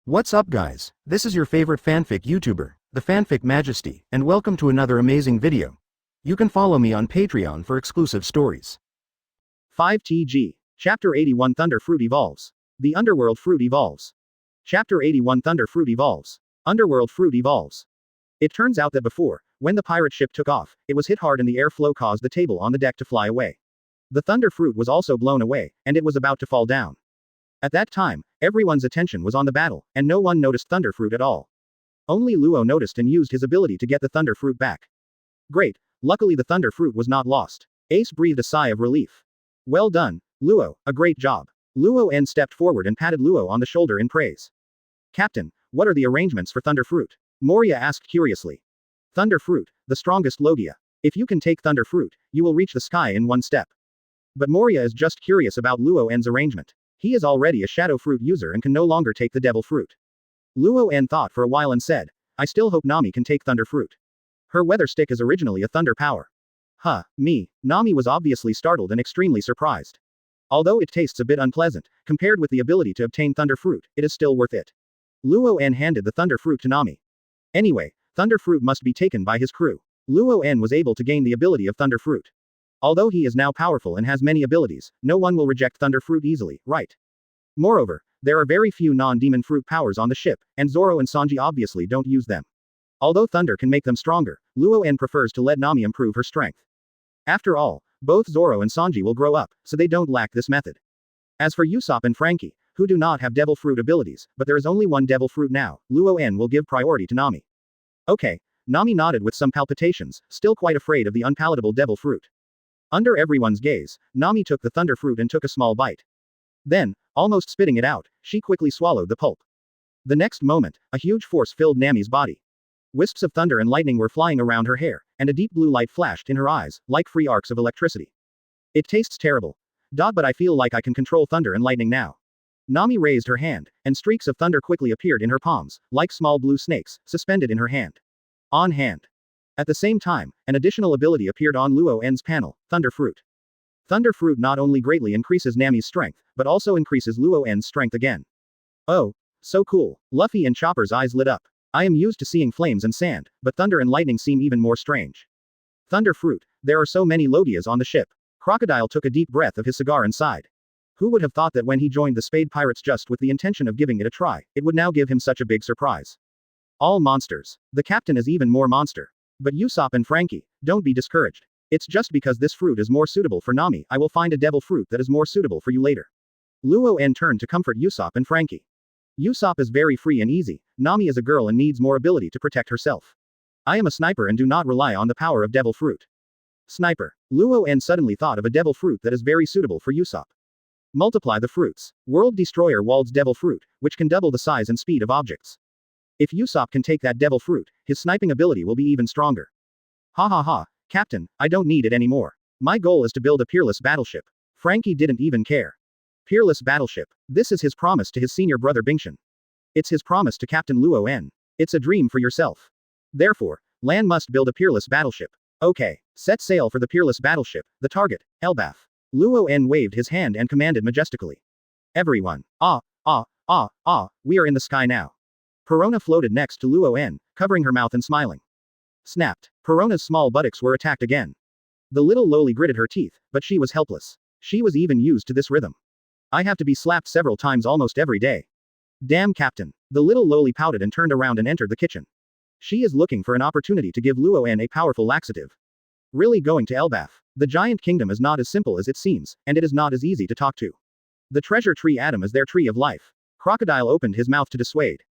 What's up guys, this is your favorite fanfic YouTuber, the Fanfic Majesty, and welcome to another amazing video. You can follow me on Patreon for exclusive stories. 5TG. Chapter 81 Thunder Fruit Evolves. The Underworld Fruit Evolves. Chapter 81 Thunder Fruit Evolves. Underworld Fruit Evolves. It turns out that before, when the pirate ship took off, it was hit hard and the airflow caused the table on the deck to fly away. The Thunder Fruit was also blown away, and it was about to fall down. At that time, everyone's attention was on the battle, and no one noticed Thunder Fruit at all. Only Luo noticed and used his ability to get the Thunder Fruit back. Great, luckily the Thunder Fruit was not lost. Ace breathed a sigh of relief. Well done, Luo, a great job. Luo En stepped forward and patted Luo on the shoulder in praise. Captain, what are the arrangements for Thunder Fruit? Moria asked curiously. Thunder Fruit, the strongest Logia. If you can take Thunder Fruit, you will reach the sky in one step. But Moria is just curious about Luo En's arrangement. He is already a Shadow Fruit user and can no longer take the Devil Fruit. Luo En thought for a while and said, I still hope Nami can take Thunder Fruit. Her weather stick is originally a thunder power. Nami was obviously startled and extremely surprised. Although it tastes a bit unpleasant, compared with the ability to obtain Thunder Fruit, it is still worth it. Luo En handed the Thunder Fruit to Nami. Anyway, Thunder Fruit must be taken by his crew. Luo En was able to gain the ability of Thunder Fruit. Although he is now powerful and has many abilities, no one will reject Thunder Fruit easily, right? Moreover, there are very few non-demon fruit powers on the ship, and Zoro and Sanji obviously don't use them. Although Thunder can make them stronger, Luo En prefers to let Nami improve her strength. After all, both Zoro and Sanji will grow up, so they don't lack this method. As for Usopp and Frankie, who do not have Devil Fruit abilities, but there is only one Devil Fruit now, Luo En will give priority to Nami. Okay. Nami nodded with some palpitations, still quite afraid of the unpalatable Devil Fruit. Under everyone's gaze, Nami took the Thunder Fruit and took a small bite. Then, almost spitting it out, she quickly swallowed the pulp. The next moment, a huge force filled Nami's body. Wisps of thunder and lightning were flying around her hair, and a deep blue light flashed in her eyes, like free arcs of electricity. It tastes terrible. But I feel like I can control thunder and lightning now. Nami raised her hand, and streaks of thunder quickly appeared in her palms, like small blue snakes, suspended in her hand. On hand. At the same time, an additional ability appeared on Luo En's panel, Thunder Fruit. Thunder Fruit not only greatly increases Nami's strength, but also increases Luo En's strength again. Oh, so cool. Luffy and Chopper's eyes lit up. I am used to seeing flames and sand, but thunder and lightning seem even more strange. Thunder Fruit, there are so many Logias on the ship. Crocodile took a deep breath of his cigar and sighed. Who would have thought that when he joined the Spade Pirates just with the intention of giving it a try, it would now give him such a big surprise. All monsters. The captain is even more monster. But Usopp and Frankie, don't be discouraged. It's just because this fruit is more suitable for Nami, I will find a Devil Fruit that is more suitable for you later. Luo En turned to comfort Usopp and Frankie. Usopp is very free and easy, Nami is a girl and needs more ability to protect herself. I am a sniper and do not rely on the power of Devil Fruit. Sniper. Luo En suddenly thought of a Devil Fruit that is very suitable for Usopp. Multiply the fruits. World Destroyer Wald's Devil Fruit, which can double the size and speed of objects. If Usopp can take that Devil Fruit, his sniping ability will be even stronger. Captain, I don't need it anymore. My goal is to build a peerless battleship. Frankie didn't even care. Peerless battleship. This is his promise to his senior brother Bingshan. It's his promise to Captain Luo En. It's a dream for yourself. Therefore, Lan must build a peerless battleship. Okay, set sail for the peerless battleship, the target, Elbaf. Luo En waved his hand and commanded majestically. Everyone, we are in the sky now. Perona floated next to Luo En, covering her mouth and smiling. Snapped. Perona's small buttocks were attacked again. The little loli gritted her teeth, but she was helpless. She was even used to this rhythm. I have to be slapped several times almost every day. Damn captain. The little loli pouted and turned around and entered the kitchen. She is looking for an opportunity to give Luo En a powerful laxative. Really going to Elbaf. The giant kingdom is not as simple as it seems, and it is not as easy to talk to. The treasure tree Adam is their tree of life. Crocodile opened his mouth to dissuade.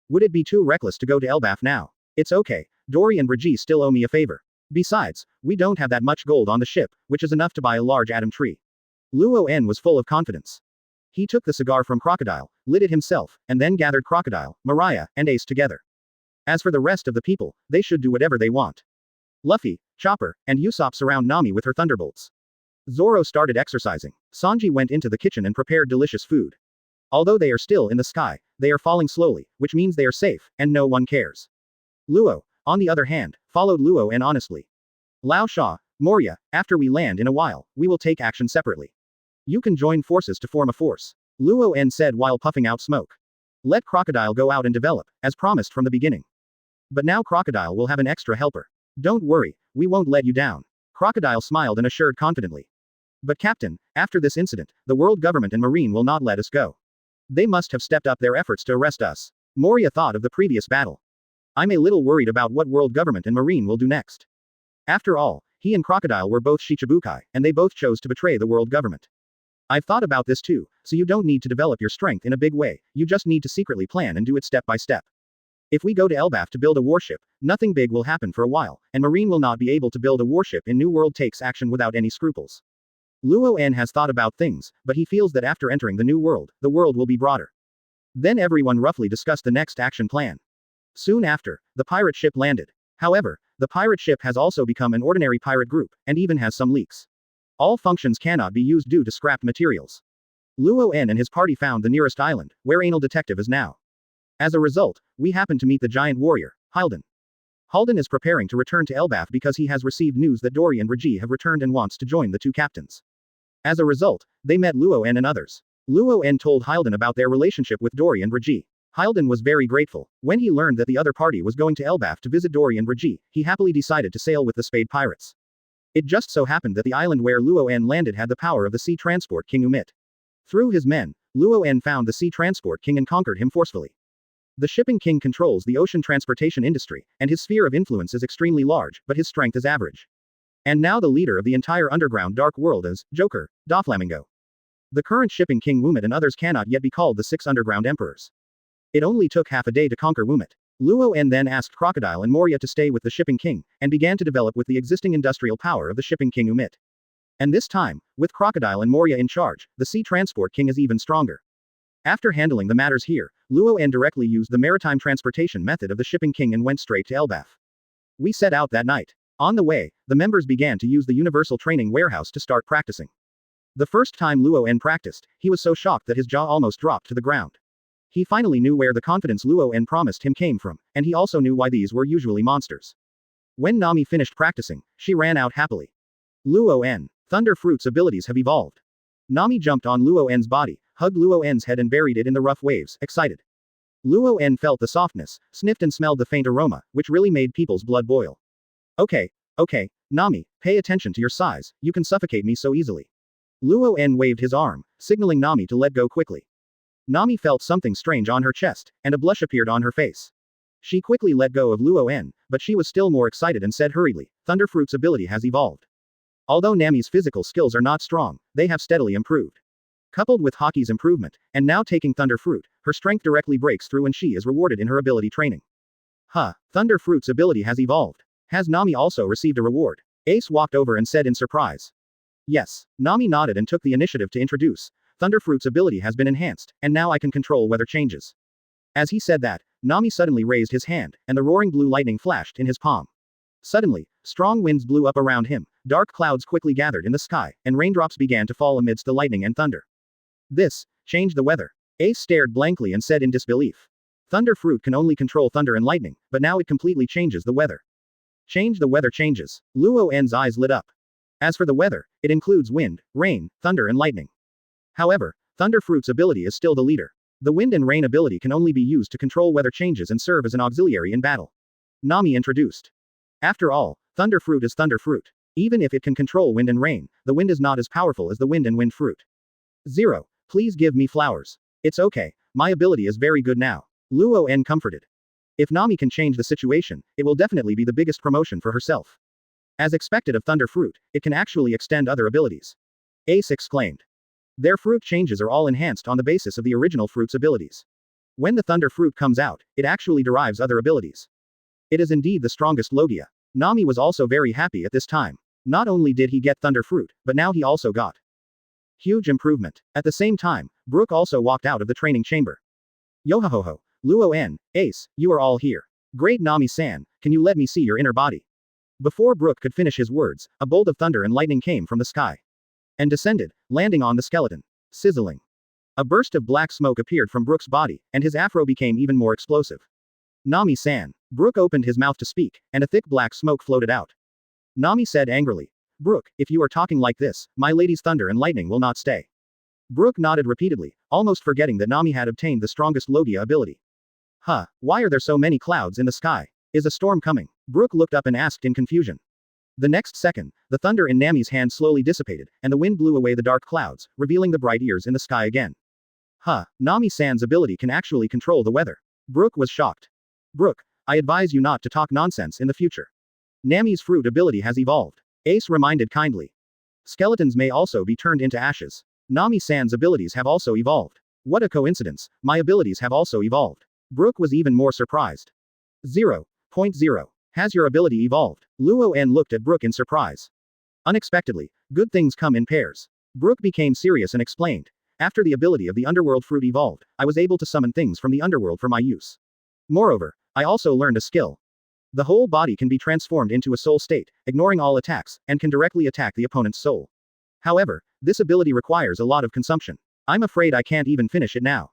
Would it be too reckless to go to Elbaf now? It's okay. Dory and Brigitte still owe me a favor. Besides, we don't have that much gold on the ship, which is enough to buy a large Adam tree. Luo En was full of confidence. He took the cigar from Crocodile, lit it himself, and then gathered Crocodile, Mariah, and Ace together. As for the rest of the people, they should do whatever they want. Luffy, Chopper, and Usopp surround Nami with her thunderbolts. Zoro started exercising. Sanji went into the kitchen and prepared delicious food. Although they are still in the sky, they are falling slowly, which means they are safe, and no one cares. Luo, on the other hand, followed Luo En honestly. Lao Sha, Moria, after we land in a while, we will take action separately. You can join forces to form a force. Luo En said while puffing out smoke. Let Crocodile go out and develop, as promised from the beginning. But now Crocodile will have an extra helper. Don't worry, we won't let you down. Crocodile smiled and assured confidently. But Captain, after this incident, the world government and Marine will not let us go. They must have stepped up their efforts to arrest us. Moria thought of the previous battle. I'm a little worried about what world government and Marine will do next. After all, he and Crocodile were both Shichibukai, and they both chose to betray the world government. I've thought about this too, so you don't need to develop your strength in a big way, you just need to secretly plan and do it step by step. If we go to Elbaf to build a warship, nothing big will happen for a while, and Marine will not be able to build a warship in New World takes action without any scruples. Luo En has thought about things, but he feels that after entering the New World, the world will be broader. Then everyone roughly discussed the next action plan. Soon after, the pirate ship landed. However, the pirate ship has also become an ordinary pirate group, and even has some leaks. All functions cannot be used due to scrapped materials. Luo En and his party found the nearest island, where Anal Detective is now. As a result, we happen to meet the giant warrior, Halden. Halden is preparing to return to Elbaf because he has received news that Dory and Raji have returned and wants to join the two captains. As a result, they met Luo En and others. Luo En told Halden about their relationship with Dory and Raji. Halden was very grateful. When he learned that the other party was going to Elbaf to visit Dory and Raji, he happily decided to sail with the Spade Pirates. It just so happened that the island where Luo En landed had the power of the Sea Transport King Umit. Through his men, Luo En found the Sea Transport King and conquered him forcefully. The Shipping King controls the ocean transportation industry, and his sphere of influence is extremely large, but his strength is average. And now the leader of the entire underground dark world is Joker, Doflamingo. The current Shipping King Wumit and others cannot yet be called the 6 underground emperors. It only took half a day to conquer Wumit. Luo En then asked Crocodile and Moria to stay with the Shipping King, and began to develop with the existing industrial power of the Shipping King Umit. And this time, with Crocodile and Moria in charge, the Sea Transport King is even stronger. After handling the matters here, Luo En directly used the maritime transportation method of the Shipping King and went straight to Elbaf. We set out that night. On the way, the members began to use the Universal Training Warehouse to start practicing. The first time Luo En practiced, he was so shocked that his jaw almost dropped to the ground. He finally knew where the confidence Luo En promised him came from, and he also knew why these were usually monsters. When Nami finished practicing, she ran out happily. Luo En. Thunder Fruit's abilities have evolved. Nami jumped on Luo En's body, hugged Luo En's head and buried it in the rough waves, excited. Luo En felt the softness, sniffed and smelled the faint aroma, which really made people's blood boil. Okay, Nami, pay attention to your size, you can suffocate me so easily. Luo En waved his arm, signaling Nami to let go quickly. Nami felt something strange on her chest, and a blush appeared on her face. She quickly let go of Luo En, but she was still more excited and said hurriedly, Thunderfruit's ability has evolved. Although Nami's physical skills are not strong, they have steadily improved. Coupled with Haki's improvement, and now taking Thunderfruit, her strength directly breaks through and she is rewarded in her ability training. Thunderfruit's ability has evolved. Has Nami also received a reward? Ace walked over and said in surprise. Yes. Nami nodded and took the initiative to introduce. Thunderfruit's ability has been enhanced, and now I can control weather changes. As he said that, Nami suddenly raised his hand, and the roaring blue lightning flashed in his palm. Suddenly, strong winds blew up around him, dark clouds quickly gathered in the sky, and raindrops began to fall amidst the lightning and thunder. This changed the weather. Ace stared blankly and said in disbelief. Thunderfruit can only control thunder and lightning, but now it completely changes the weather. Change the weather changes. Luo En's eyes lit up. As for the weather, it includes wind, rain, thunder and lightning. However, Thunderfruit's ability is still the leader. The wind and rain ability can only be used to control weather changes and serve as an auxiliary in battle. Nami introduced. After all, Thunderfruit is Thunderfruit. Even if it can control wind and rain, the wind is not as powerful as the wind and wind fruit. Zero, please give me flowers. It's okay, my ability is very good now. Luo En comforted. If Nami can change the situation, it will definitely be the biggest promotion for herself. As expected of Thunderfruit, it can actually extend other abilities. Ace exclaimed. Their fruit changes are all enhanced on the basis of the original fruit's abilities. When the Thunder Fruit comes out, it actually derives other abilities. It is indeed the strongest Logia. Nami was also very happy at this time. Not only did he get Thunder Fruit, but now he also got huge improvement. At the same time, Brook also walked out of the training chamber. Yohohoho, Luo En, Ace, you are all here. Great Nami-san, can you let me see your inner body? Before Brook could finish his words, a bolt of thunder and lightning came from the sky and descended, landing on the skeleton. Sizzling. A burst of black smoke appeared from Brook's body, and his afro became even more explosive. Nami-san. Brook opened his mouth to speak, and a thick black smoke floated out. Nami said angrily. Brook, if you are talking like this, my lady's thunder and lightning will not stay. Brook nodded repeatedly, almost forgetting that Nami had obtained the strongest Logia ability. Huh, why are there so many clouds in the sky? Is a storm coming? Brook looked up and asked in confusion. The next second, the thunder in Nami's hand slowly dissipated, and the wind blew away the dark clouds, revealing the bright ears in the sky again. Huh, Nami-san's ability can actually control the weather. Brook was shocked. Brook, I advise you not to talk nonsense in the future. Nami's fruit ability has evolved. Ace reminded kindly. Skeletons may also be turned into ashes. Nami-san's abilities have also evolved. What a coincidence, my abilities have also evolved. Brook was even more surprised. 0.0. Has your ability evolved? Luo En looked at Brook in surprise. Unexpectedly, good things come in pairs. Brook became serious and explained. After the ability of the underworld fruit evolved, I was able to summon things from the underworld for my use. Moreover, I also learned a skill. The whole body can be transformed into a soul state, ignoring all attacks, and can directly attack the opponent's soul. However, this ability requires a lot of consumption. I'm afraid I can't even finish it now.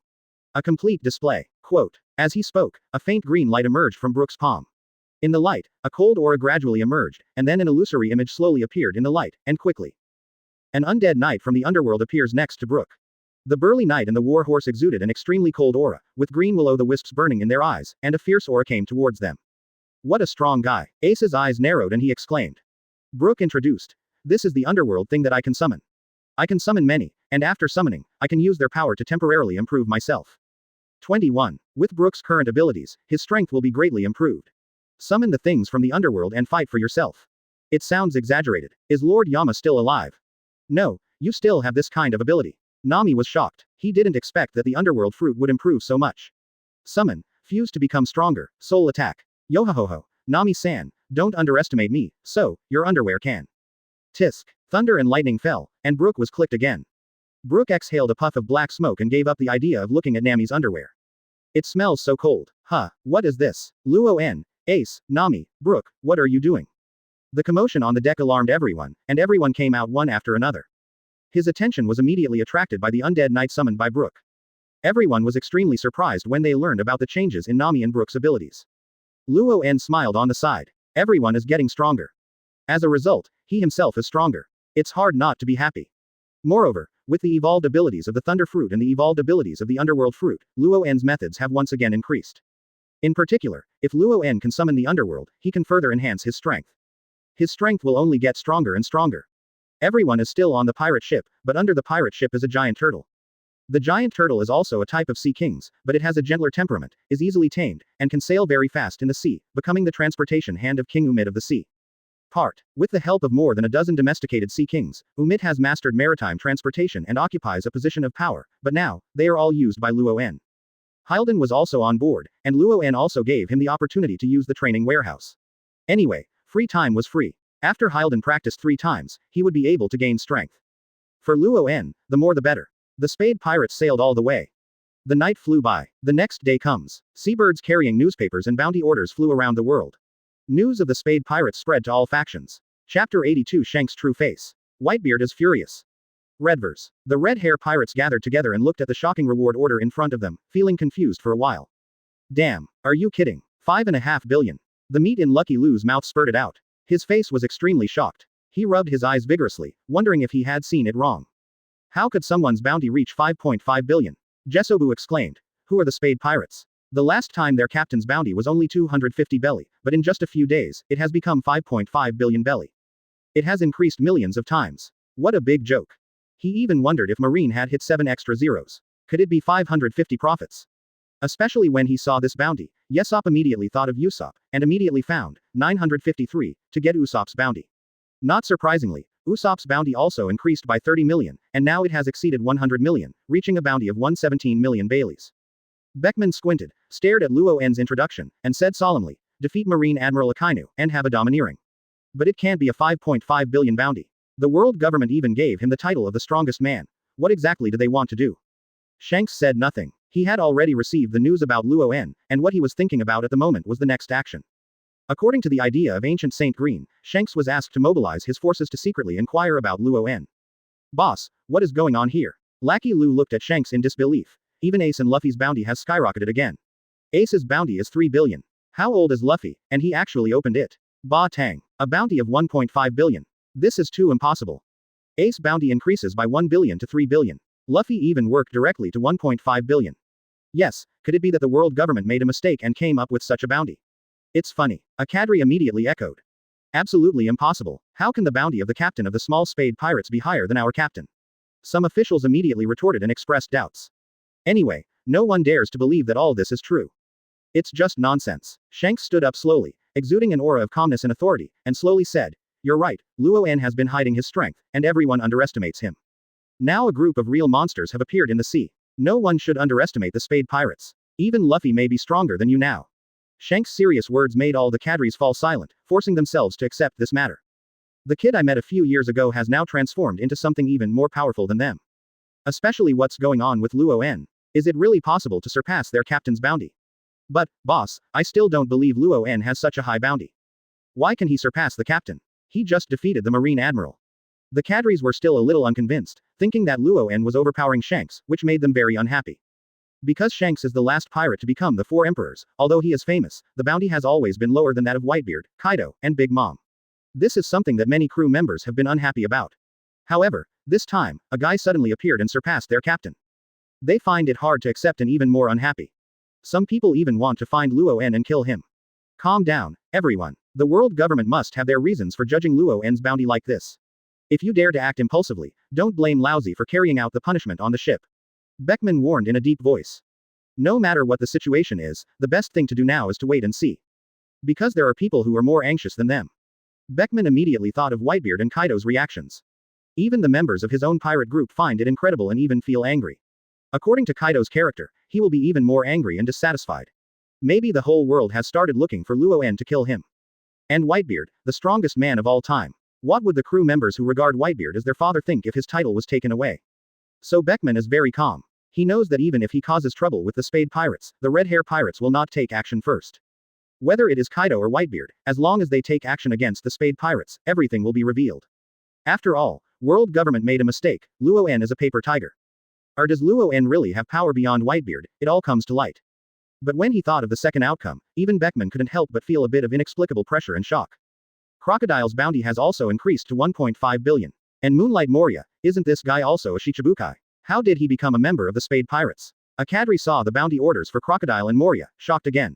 A complete display. Quote. As he spoke, a faint green light emerged from Brook's palm. In the light, a cold aura gradually emerged, and then an illusory image slowly appeared in the light, and quickly. An undead knight from the underworld appears next to Brook. The burly knight and the war horse exuded an extremely cold aura, with green will-o'-the-wisps burning in their eyes, and a fierce aura came towards them. What a strong guy. Ace's eyes narrowed and he exclaimed. Brook introduced. This is the underworld thing that I can summon. I can summon many, and after summoning, I can use their power to temporarily improve myself. 21. With Brook's current abilities, his strength will be greatly improved. Summon the things from the underworld and fight for yourself. It sounds exaggerated. Is Lord Yama still alive? No, you still have this kind of ability. Nami was shocked. He didn't expect that the underworld fruit would improve so much. Summon, fuse to become stronger, soul attack. Yohohoho, Nami-san, don't underestimate me, so, your underwear can. Tisk. Thunder and lightning fell, and Brook was clicked again. Brook exhaled a puff of black smoke and gave up the idea of looking at Nami's underwear. It smells so cold. Huh, what is this? Luo En, Ace, Nami, Brook, what are you doing? The commotion on the deck alarmed everyone, and everyone came out one after another. His attention was immediately attracted by the undead knight summoned by Brook. Everyone was extremely surprised when they learned about the changes in Nami and Brook's abilities. Luo En smiled on the side. Everyone is getting stronger. As a result, he himself is stronger. It's hard not to be happy. Moreover, with the evolved abilities of the Thunder Fruit and the evolved abilities of the Underworld Fruit, Luo En's methods have once again increased. In particular, if Luo En can summon the Underworld, he can further enhance his strength. His strength will only get stronger and stronger. Everyone is still on the pirate ship, but under the pirate ship is a giant turtle. The giant turtle is also a type of sea kings, but it has a gentler temperament, is easily tamed, and can sail very fast in the sea, becoming the transportation hand of King Umid of the sea. With the help of more than a dozen domesticated sea kings, Umid has mastered maritime transportation and occupies a position of power, but now, they are all used by Luo En. Hylden was also on board, and Luo En also gave him the opportunity to use the training warehouse. Anyway, free time was free. After Hylden practiced 3 times, he would be able to gain strength. For Luo En, the more the better. The Spade pirates sailed all the way. The night flew by. The next day comes. Seabirds carrying newspapers and bounty orders flew around the world. News of the Spade pirates spread to all factions. Chapter 82 Shank's true face. Whitebeard is furious. Redverse. The red hair pirates gathered together and looked at the shocking reward order in front of them, feeling confused for a while. Damn, are you kidding? 5.5 billion. The meat in Lucky Lou's mouth spurted out. His face was extremely shocked. He rubbed his eyes vigorously, wondering if he had seen it wrong. How could someone's bounty reach 5.5 billion? Jesobu exclaimed. Who are the Spade pirates? The last time their captain's bounty was only 250 belly, but in just a few days, it has become 5.5 billion belly. It has increased millions of times. What a big joke. He even wondered if Marine had hit 7 extra zeros. Could it be 550 profits? Especially when he saw this bounty, Yesop immediately thought of Usopp, and immediately found 953 to get Usopp's bounty. Not surprisingly, Usopp's bounty also increased by 30 million, and now it has exceeded 100 million, reaching a bounty of 117 million Baileys. Beckman squinted, stared at Luo En's introduction, and said solemnly, defeat Marine Admiral Akainu, and have a domineering. But it can't be a 5.5 billion bounty. The world government even gave him the title of the strongest man. What exactly do they want to do? Shanks said nothing. He had already received the news about Luo En, and what he was thinking about at the moment was the next action. According to the idea of ancient Saint Green, Shanks was asked to mobilize his forces to secretly inquire about Luo En. Boss, what is going on here? Lackey Lu looked at Shanks in disbelief. Even Ace and Luffy's bounty has skyrocketed again. Ace's bounty is 3 billion. How old is Luffy? And he actually opened it. Ba Tang. A bounty of 1.5 billion. This is too impossible. Ace bounty increases by 1 billion to 3 billion. Luffy even worked directly to 1.5 billion. Yes, could it be that the world government made a mistake and came up with such a bounty? It's funny. A cadre immediately echoed. Absolutely impossible. How can the bounty of the captain of the small spade pirates be higher than our captain? Some officials immediately retorted and expressed doubts. Anyway, no one dares to believe that all this is true. It's just nonsense. Shanks stood up slowly, exuding an aura of calmness and authority, and slowly said, "You're right, Luo En has been hiding his strength, and everyone underestimates him. Now a group of real monsters have appeared in the sea. No one should underestimate the spade pirates. Even Luffy may be stronger than you now." Shanks' serious words made all the cadres fall silent, forcing themselves to accept this matter. The kid I met a few years ago has now transformed into something even more powerful than them. Especially what's going on with Luo En. Is it really possible to surpass their captain's bounty? But, boss, I still don't believe Luo En has such a high bounty. Why can he surpass the captain? He just defeated the Marine Admiral. The cadres were still a little unconvinced, thinking that Luo En was overpowering Shanks, which made them very unhappy. Because Shanks is the last pirate to become the Four Emperors, although he is famous, the bounty has always been lower than that of Whitebeard, Kaido, and Big Mom. This is something that many crew members have been unhappy about. However, this time, a guy suddenly appeared and surpassed their captain. They find it hard to accept and even more unhappy. Some people even want to find Luo En and kill him. Calm down, everyone. The world government must have their reasons for judging Luo En's bounty like this. If you dare to act impulsively, don't blame Lousy for carrying out the punishment on the ship. Beckman warned in a deep voice. No matter what the situation is, the best thing to do now is to wait and see. Because there are people who are more anxious than them. Beckman immediately thought of Whitebeard and Kaido's reactions. Even the members of his own pirate group find it incredible and even feel angry. According to Kaido's character, he will be even more angry and dissatisfied. Maybe the whole world has started looking for Luo En to kill him. And Whitebeard, the strongest man of all time. What would the crew members who regard Whitebeard as their father think if his title was taken away? So Beckman is very calm. He knows that even if he causes trouble with the spade pirates, the red hair pirates will not take action first. Whether it is Kaido or Whitebeard, as long as they take action against the spade pirates, everything will be revealed. After all, world government made a mistake. Luo En is a paper tiger. Or does Luo En really have power beyond Whitebeard? It all comes to light. But when he thought of the second outcome, even Beckman couldn't help but feel a bit of inexplicable pressure and shock. Crocodile's bounty has also increased to 1.5 billion. And Moonlight Moria, isn't this guy also a Shichibukai? How did he become a member of the Spade Pirates? A cadre saw the bounty orders for Crocodile and Moria, shocked again.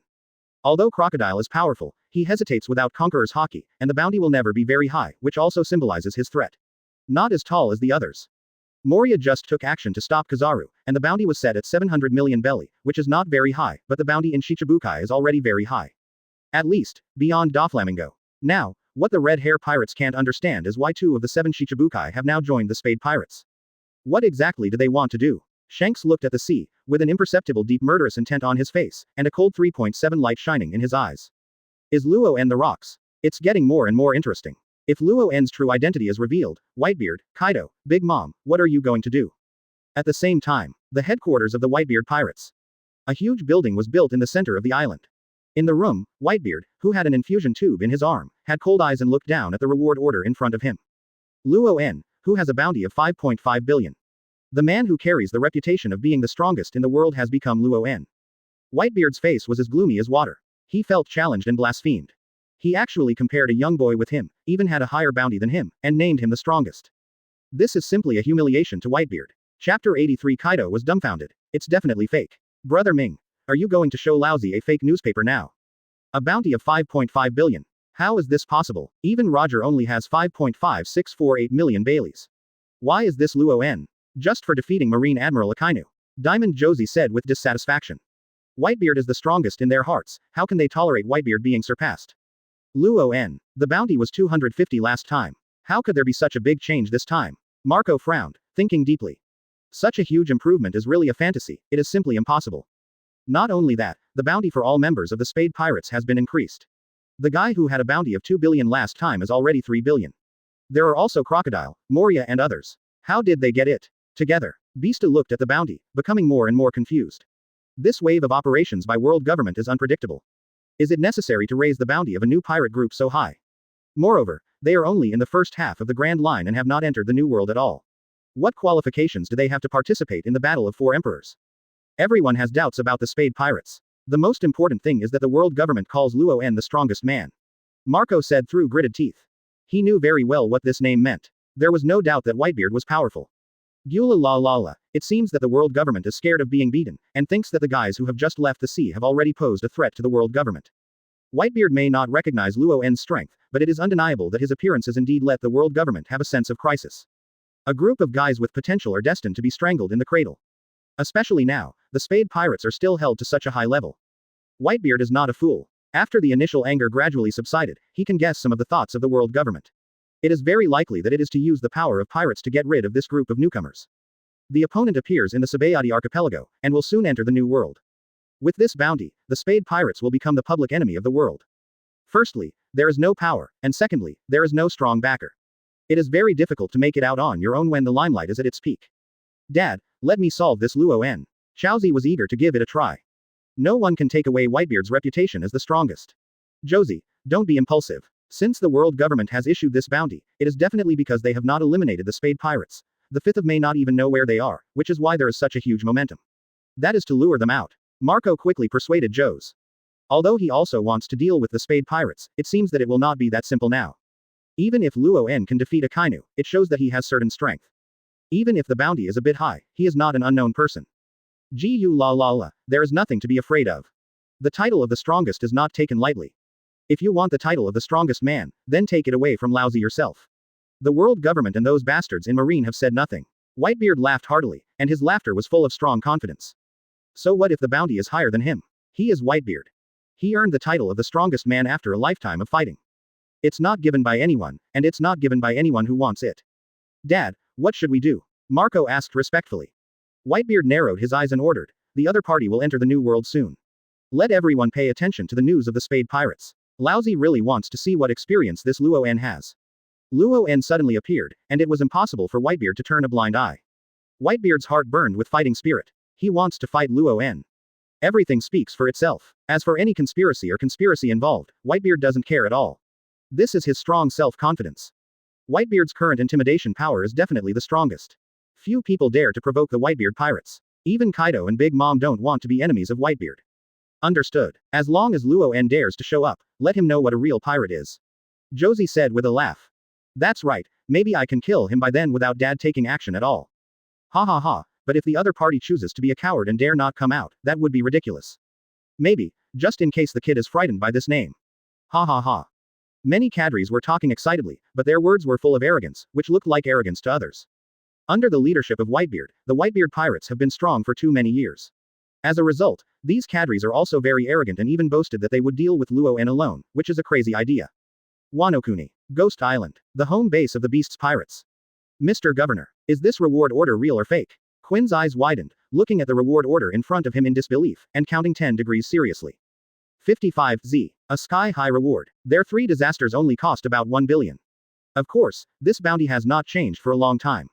Although Crocodile is powerful, he hesitates without Conqueror's Haki, and the bounty will never be very high, which also symbolizes his threat. Not as tall as the others. Moria just took action to stop Kizaru, and the bounty was set at 700 million belly, which is not very high, but the bounty in Shichibukai is already very high. At least, beyond Doflamingo. Now, what the red hair pirates can't understand is why 2 of the 7 Shichibukai have now joined the Spade Pirates. What exactly do they want to do? Shanks looked at the sea, with an imperceptible deep murderous intent on his face, and a cold 3.7 light shining in his eyes. Is Luo En the rocks? It's getting more and more interesting. If Luo En's true identity is revealed, Whitebeard, Kaido, Big Mom, what are you going to do? At the same time, the headquarters of the Whitebeard pirates. A huge building was built in the center of the island. In the room, Whitebeard, who had an infusion tube in his arm, had cold eyes and looked down at the reward order in front of him. Luo En, who has a bounty of 5.5 billion. The man who carries the reputation of being the strongest in the world has become Luo En. Whitebeard's face was as gloomy as water. He felt challenged and blasphemed. He actually compared a young boy with him, even had a higher bounty than him, and named him the strongest. This is simply a humiliation to Whitebeard. Chapter 83 Kaido was dumbfounded. It's definitely fake. Brother Ming. Are you going to show Lousy a fake newspaper now? A bounty of 5.5 billion. How is this possible? Even Roger only has 5.5648 million Baileys. Why is this Luo En? Just for defeating Marine Admiral Akainu. Diamond Josie said with dissatisfaction. Whitebeard is the strongest in their hearts, how can they tolerate Whitebeard being surpassed? Luo En. The bounty was 250 last time. How could there be such a big change this time? Marco frowned, thinking deeply. Such a huge improvement is really a fantasy, it is simply impossible. Not only that, the bounty for all members of the Spade Pirates has been increased. The guy who had a bounty of 2 billion last time is already 3 billion. There are also Crocodile, Moria and others. How did they get it? Together. Beasta looked at the bounty, becoming more and more confused. This wave of operations by world government is unpredictable. Is it necessary to raise the bounty of a new pirate group so high? Moreover, they are only in the first half of the Grand Line and have not entered the New World at all. What qualifications do they have to participate in the Battle of Four Emperors? Everyone has doubts about the Spade Pirates. The most important thing is that the world government calls Luo En the strongest man. Marco said through gritted teeth. He knew very well what this name meant. There was no doubt that Whitebeard was powerful. Gula la la la. It seems that the world government is scared of being beaten, and thinks that the guys who have just left the sea have already posed a threat to the world government. Whitebeard may not recognize Luo En's strength, but it is undeniable that his appearances indeed let the world government have a sense of crisis. A group of guys with potential are destined to be strangled in the cradle. Especially now, the Spade Pirates are still held to such a high level. Whitebeard is not a fool. After the initial anger gradually subsided, he can guess some of the thoughts of the world government. It is very likely that it is to use the power of pirates to get rid of this group of newcomers. The opponent appears in the Sabayati archipelago, and will soon enter the New World. With this bounty, the Spade Pirates will become the public enemy of the world. Firstly, there is no power, and secondly, there is no strong backer. It is very difficult to make it out on your own when the limelight is at its peak. Dad, let me solve this Luo En. Chaozi was eager to give it a try. No one can take away Whitebeard's reputation as the strongest. Josie, don't be impulsive. Since the world government has issued this bounty, it is definitely because they have not eliminated the Spade Pirates. The 5th of may not even know where they are, which is why there is such a huge momentum. That is to lure them out. Marco quickly persuaded Jose. Although he also wants to deal with the Spade Pirates, it seems that it will not be that simple now. Even if Luo En can defeat Akainu, it shows that he has certain strength. Even if the bounty is a bit high, he is not an unknown person. Gu la la la, there is nothing to be afraid of. The title of the strongest is not taken lightly. If you want the title of the strongest man, then take it away from Lousy yourself. The world government and those bastards in Marine have said nothing. Whitebeard laughed heartily, and his laughter was full of strong confidence. So what if the bounty is higher than him? He is Whitebeard. He earned the title of the strongest man after a lifetime of fighting. It's not given by anyone, and it's not given by anyone who wants it. Dad, what should we do? Marco asked respectfully. Whitebeard narrowed his eyes and ordered, the other party will enter the New World soon. Let everyone pay attention to the news of the Spade Pirates. Lousy really wants to see what experience this Luo En has. Luo En suddenly appeared, and it was impossible for Whitebeard to turn a blind eye. Whitebeard's heart burned with fighting spirit. He wants to fight Luo En. Everything speaks for itself. As for any conspiracy involved, Whitebeard doesn't care at all. This is his strong self-confidence. Whitebeard's current intimidation power is definitely the strongest. Few people dare to provoke the Whitebeard pirates. Even Kaido and Big Mom don't want to be enemies of Whitebeard. Understood. As long as Luo En dares to show up, let him know what a real pirate is. Josie said with a laugh. That's right, maybe I can kill him by then without Dad taking action at all. Ha ha ha, but if the other party chooses to be a coward and dare not come out, that would be ridiculous. Maybe, just in case the kid is frightened by this name. Ha ha ha. Many cadres were talking excitedly, but their words were full of arrogance, which looked like arrogance to others. Under the leadership of Whitebeard, the Whitebeard pirates have been strong for too many years. As a result, these cadres are also very arrogant and even boasted that they would deal with Luo En alone, which is a crazy idea. Wano-kuni, Ghost Island, the home base of the Beast's pirates. Mr. Governor, is this reward order real or fake? Quinn's eyes widened, looking at the reward order in front of him in disbelief, and counting 10 degrees seriously. 55Z. A sky-high reward. Their 3 disasters only cost about 1 billion. Of course, this bounty has not changed for a long time.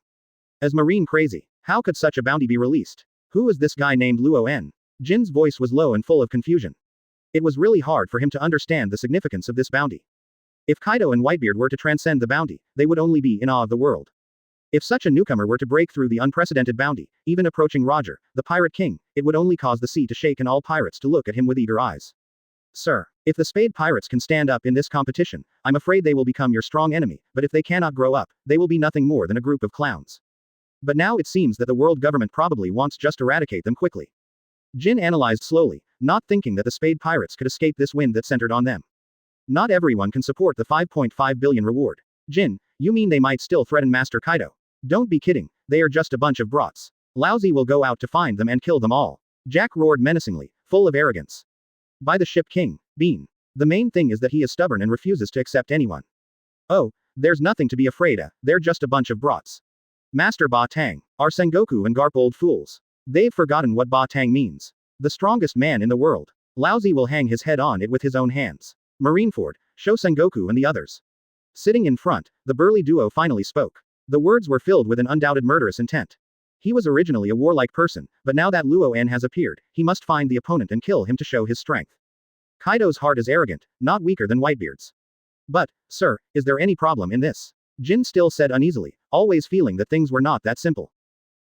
As Marine crazy, how could such a bounty be released? Who is this guy named Luo En? Jin's voice was low and full of confusion. It was really hard for him to understand the significance of this bounty. If Kaido and Whitebeard were to transcend the bounty, they would only be in awe of the world. If such a newcomer were to break through the unprecedented bounty, even approaching Roger, the Pirate King, it would only cause the sea to shake and all pirates to look at him with eager eyes. Sir, if the Spade Pirates can stand up in this competition, I'm afraid they will become your strong enemy, but if they cannot grow up, they will be nothing more than a group of clowns. But now it seems that the world government probably wants just eradicate them quickly. Jin analyzed slowly, not thinking that the Spade Pirates could escape this wind that centered on them. Not everyone can support the 5.5 billion reward. Jin, you mean they might still threaten Master Kaido? Don't be kidding, they are just a bunch of brats. Lousy will go out to find them and kill them all. Jack roared menacingly, full of arrogance. By the ship King, Bean. The main thing is that he is stubborn and refuses to accept anyone. Oh, there's nothing to be afraid of, they're just a bunch of brats. Master Ba Tang, are Sengoku and Garp old fools. They've forgotten what Ba Tang means. The strongest man in the world. Lousy will hang his head on it with his own hands. Marineford, show Sengoku and the others. Sitting in front, the burly duo finally spoke. The words were filled with an undoubted murderous intent. He was originally a warlike person, but now that Luo En has appeared, he must find the opponent and kill him to show his strength. Kaido's heart is arrogant, not weaker than Whitebeard's. But, sir, is there any problem in this? Jin still said uneasily, always feeling that things were not that simple.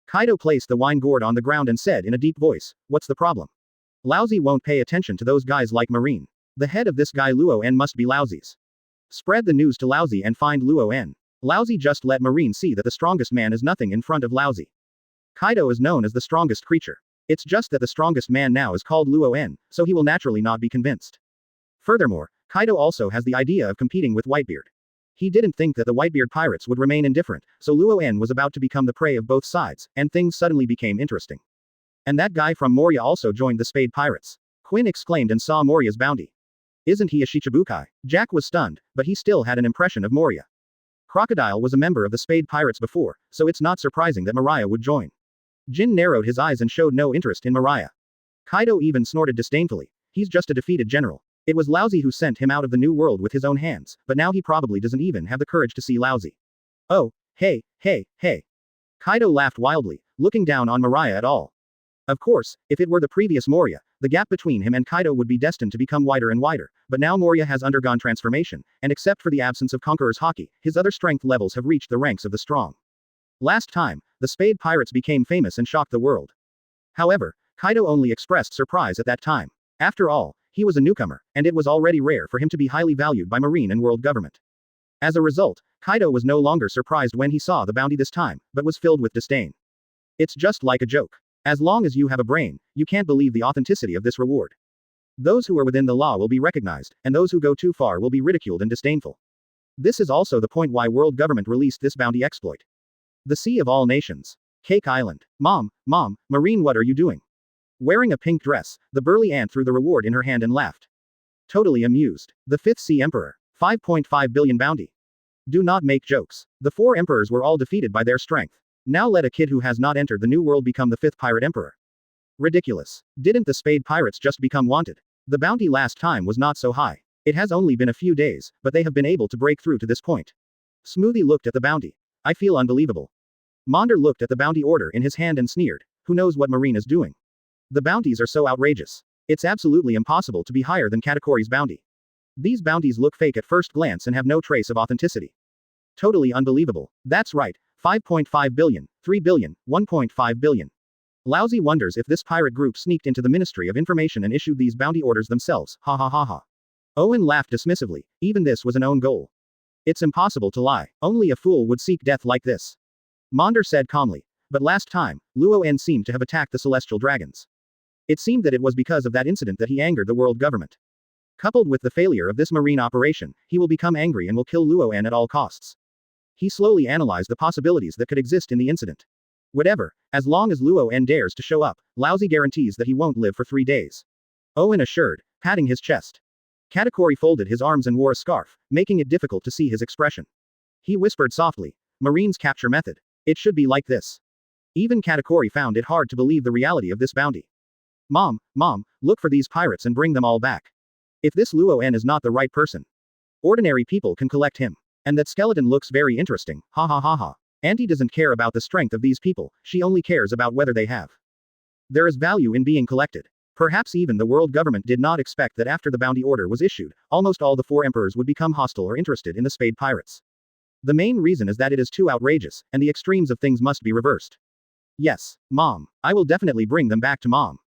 Kaido placed the wine gourd on the ground and said in a deep voice, what's the problem? Lousy won't pay attention to those guys like Marine. The head of this guy Luo En must be Lousy's. Spread the news to Lousy and find Luo En. Lousy just let Marine see that the strongest man is nothing in front of Lousy. Kaido is known as the strongest creature. It's just that the strongest man now is called Luo En, so he will naturally not be convinced. Furthermore, Kaido also has the idea of competing with Whitebeard. He didn't think that the Whitebeard pirates would remain indifferent, so Luo En was about to become the prey of both sides, and things suddenly became interesting. And that guy from Moria also joined the Spade Pirates. Quinn exclaimed and saw Moria's bounty. Isn't he a Shichibukai? Jack was stunned, but he still had an impression of Moria. Crocodile was a member of the Spade Pirates before, so it's not surprising that Mariah would join. Jin narrowed his eyes and showed no interest in Mariah. Kaido even snorted disdainfully. He's just a defeated general. It was Lousy who sent him out of the new world with his own hands, but now he probably doesn't even have the courage to see Lousy. Oh, hey. Kaido laughed wildly, looking down on Mariah at all. Of course, if it were the previous Moria, the gap between him and Kaido would be destined to become wider and wider, but now Moria has undergone transformation, and except for the absence of Conqueror's Haki, his other strength levels have reached the ranks of the strong. Last time, the Spade Pirates became famous and shocked the world. However, Kaido only expressed surprise at that time. After all, he was a newcomer, and it was already rare for him to be highly valued by Marine and world government. As a result, Kaido was no longer surprised when he saw the bounty this time, but was filled with disdain. It's just like a joke. As long as you have a brain, you can't believe the authenticity of this reward. Those who are within the law will be recognized, and those who go too far will be ridiculed and disdainful. This is also the point why world government released this bounty exploit. The Sea of All Nations. Cake Island. Mom, Marine, what are you doing? Wearing a pink dress, the burly ant threw the reward in her hand and laughed. Totally amused. The 5th Sea Emperor. 5.5 billion bounty. Do not make jokes. The 4 emperors were all defeated by their strength. Now let a kid who has not entered the new world become the 5th pirate emperor. Ridiculous. Didn't the Spade Pirates just become wanted? The bounty last time was not so high. It has only been a few days, but they have been able to break through to this point. Smoothie looked at the bounty. I feel unbelievable. Monder looked at the bounty order in his hand and sneered. Who knows what Marine is doing? The bounties are so outrageous. It's absolutely impossible to be higher than Katakori's bounty. These bounties look fake at first glance and have no trace of authenticity. Totally unbelievable. That's right. 5.5 billion, 3 billion, 1.5 billion. Lousy wonders if this pirate group sneaked into the Ministry of Information and issued these bounty orders themselves. Ha ha ha ha. Owen laughed dismissively. Even this was an own goal. It's impossible to lie. Only a fool would seek death like this. Monder said calmly. But last time, Luo En seemed to have attacked the celestial dragons. It seemed that it was because of that incident that he angered the world government. Coupled with the failure of this marine operation, he will become angry and will kill Luo En at all costs. He slowly analyzed the possibilities that could exist in the incident. Whatever, as long as Luo En dares to show up, Lousy guarantees that he won't live for 3 days. Owen assured, patting his chest. Katakori folded his arms and wore a scarf, making it difficult to see his expression. He whispered softly, Marine's capture method. It should be like this. Even Katakori found it hard to believe the reality of this bounty. Mom, look for these pirates and bring them all back. If this Luo En is not the right person, ordinary people can collect him. And that skeleton looks very interesting, ha ha ha ha. Auntie doesn't care about the strength of these people, she only cares about whether they have. There is value in being collected. Perhaps even the world government did not expect that after the bounty order was issued, almost all the 4 emperors would become hostile or interested in the Spade Pirates. The main reason is that it is too outrageous, and the extremes of things must be reversed. Yes, Mom. I will definitely bring them back to Mom.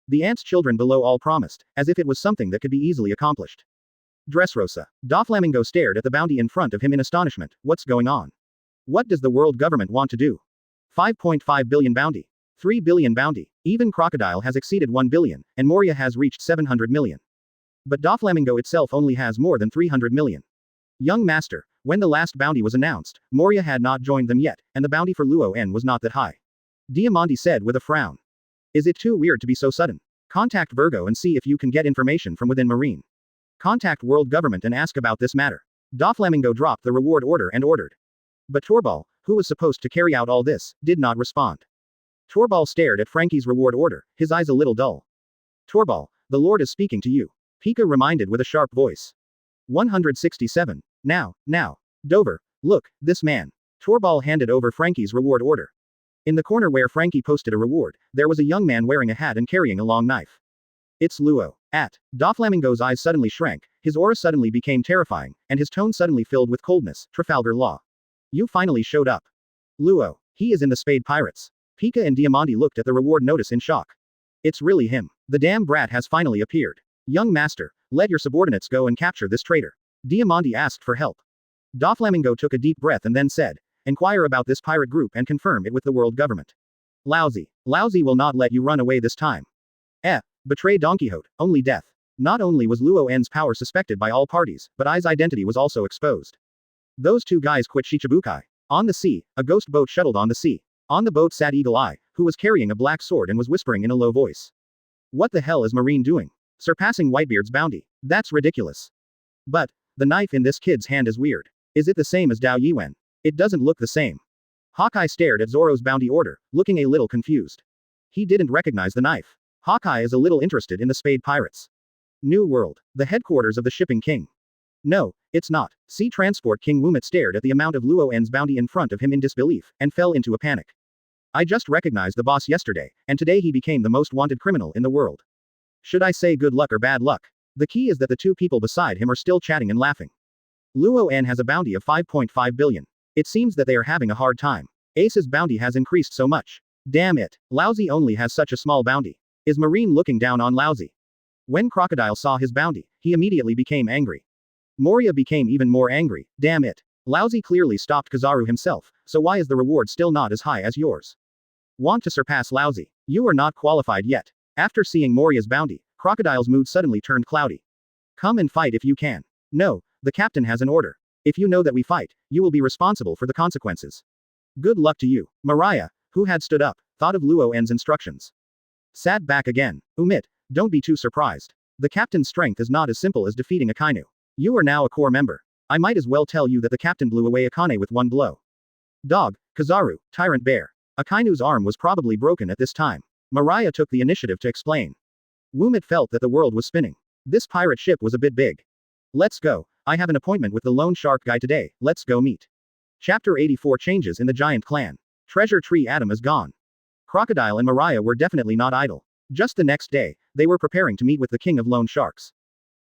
The ant's children below all promised, as if it was something that could be easily accomplished. Dressrosa. Doflamingo stared at the bounty in front of him in astonishment. What's going on? What does the world government want to do? 5.5 billion bounty. 3 billion bounty. Even Crocodile has exceeded 1 billion, and Moria has reached 700 million. But Doflamingo itself only has more than 300 million. Young master, when the last bounty was announced, Moria had not joined them yet, and the bounty for Luo En was not that high. Diamante said with a frown. Is it too weird to be so sudden? Contact Virgo and see if you can get information from within Marine. Contact world government and ask about this matter. Doflamingo dropped the reward order and ordered. But Torbal, who was supposed to carry out all this, did not respond. Torbal stared at Frankie's reward order, his eyes a little dull. Torbal, the Lord is speaking to you. Pika reminded with a sharp voice. 167. Now. Dover, look, this man. Torbal handed over Frankie's reward order. In the corner where Frankie posted a reward, there was a young man wearing a hat and carrying a long knife. It's Luo. Doflamingo's eyes suddenly shrank, his aura suddenly became terrifying, and his tone suddenly filled with coldness. Trafalgar Law. You finally showed up. Luo. He is in the Spade Pirates. Pika and Diamante looked at the reward notice in shock. It's really him. The damn brat has finally appeared. Young master, let your subordinates go and capture this traitor. Diamante asked for help. Doflamingo took a deep breath and then said, inquire about this pirate group and confirm it with the world government. Lousy. Lousy will not let you run away this time. Betray Don Quixote, only death. Not only was Luo En's power suspected by all parties, but Ai's identity was also exposed. Those two guys quit Shichibukai. On the sea, a ghost boat shuttled on the sea. On the boat sat Eagle Eye, who was carrying a black sword and was whispering in a low voice. What the hell is Marine doing? Surpassing Whitebeard's bounty. That's ridiculous. But, the knife in this kid's hand is weird. Is it the same as Dao Yuan? It doesn't look the same. Hawkeye stared at Zoro's bounty order, looking a little confused. He didn't recognize the knife. Hawkeye is a little interested in the Spade Pirates. New World. The headquarters of the Shipping King. No, it's not. Sea Transport King Wumit stared at the amount of Luo En's bounty in front of him in disbelief, and fell into a panic. I just recognized the boss yesterday, and today he became the most wanted criminal in the world. Should I say good luck or bad luck? The key is that the two people beside him are still chatting and laughing. Luo En has a bounty of 5.5 billion. It seems that they are having a hard time. Ace's bounty has increased so much. Damn it. Lousy only has such a small bounty. Is Marine looking down on Lousy? When Crocodile saw his bounty, he immediately became angry. Moria became even more angry. Damn it. Lousy clearly stopped Kizaru himself, so why is the reward still not as high as yours? Want to surpass Lousy? You are not qualified yet. After seeing Moria's bounty, Crocodile's mood suddenly turned cloudy. Come and fight if you can. No, the captain has an order. If you know that we fight, you will be responsible for the consequences. Good luck to you. Mariah, who had stood up, thought of Luo En's instructions. Sat back again. Umit, don't be too surprised. The captain's strength is not as simple as defeating Akainu. You are now a core member. I might as well tell you that the captain blew away Akane with one blow. Dog, Kizaru, Tyrant Bear. Akainu's arm was probably broken at this time. Mariah took the initiative to explain. Wumit felt that the world was spinning. This pirate ship was a bit big. Let's go. I have an appointment with the lone shark guy today, let's go meet. Chapter 84 Changes in the Giant Clan. Treasure Tree Adam is gone. Crocodile and Mariah were definitely not idle. Just the next day, they were preparing to meet with the king of lone sharks.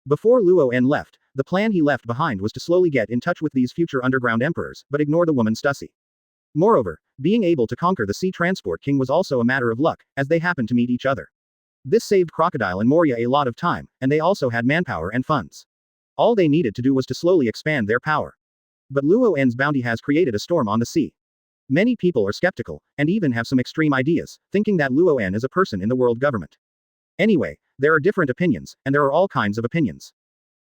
Before Luo En left, the plan he left behind was to slowly get in touch with these future underground emperors, but ignore the woman Stussy. Moreover, being able to conquer the Sea Transport King was also a matter of luck, as they happened to meet each other. This saved Crocodile and Moria a lot of time, and they also had manpower and funds. All they needed to do was to slowly expand their power. But Luo En's bounty has created a storm on the sea. Many people are skeptical, and even have some extreme ideas, thinking that Luo En is a person in the world government. Anyway, there are different opinions, and there are all kinds of opinions.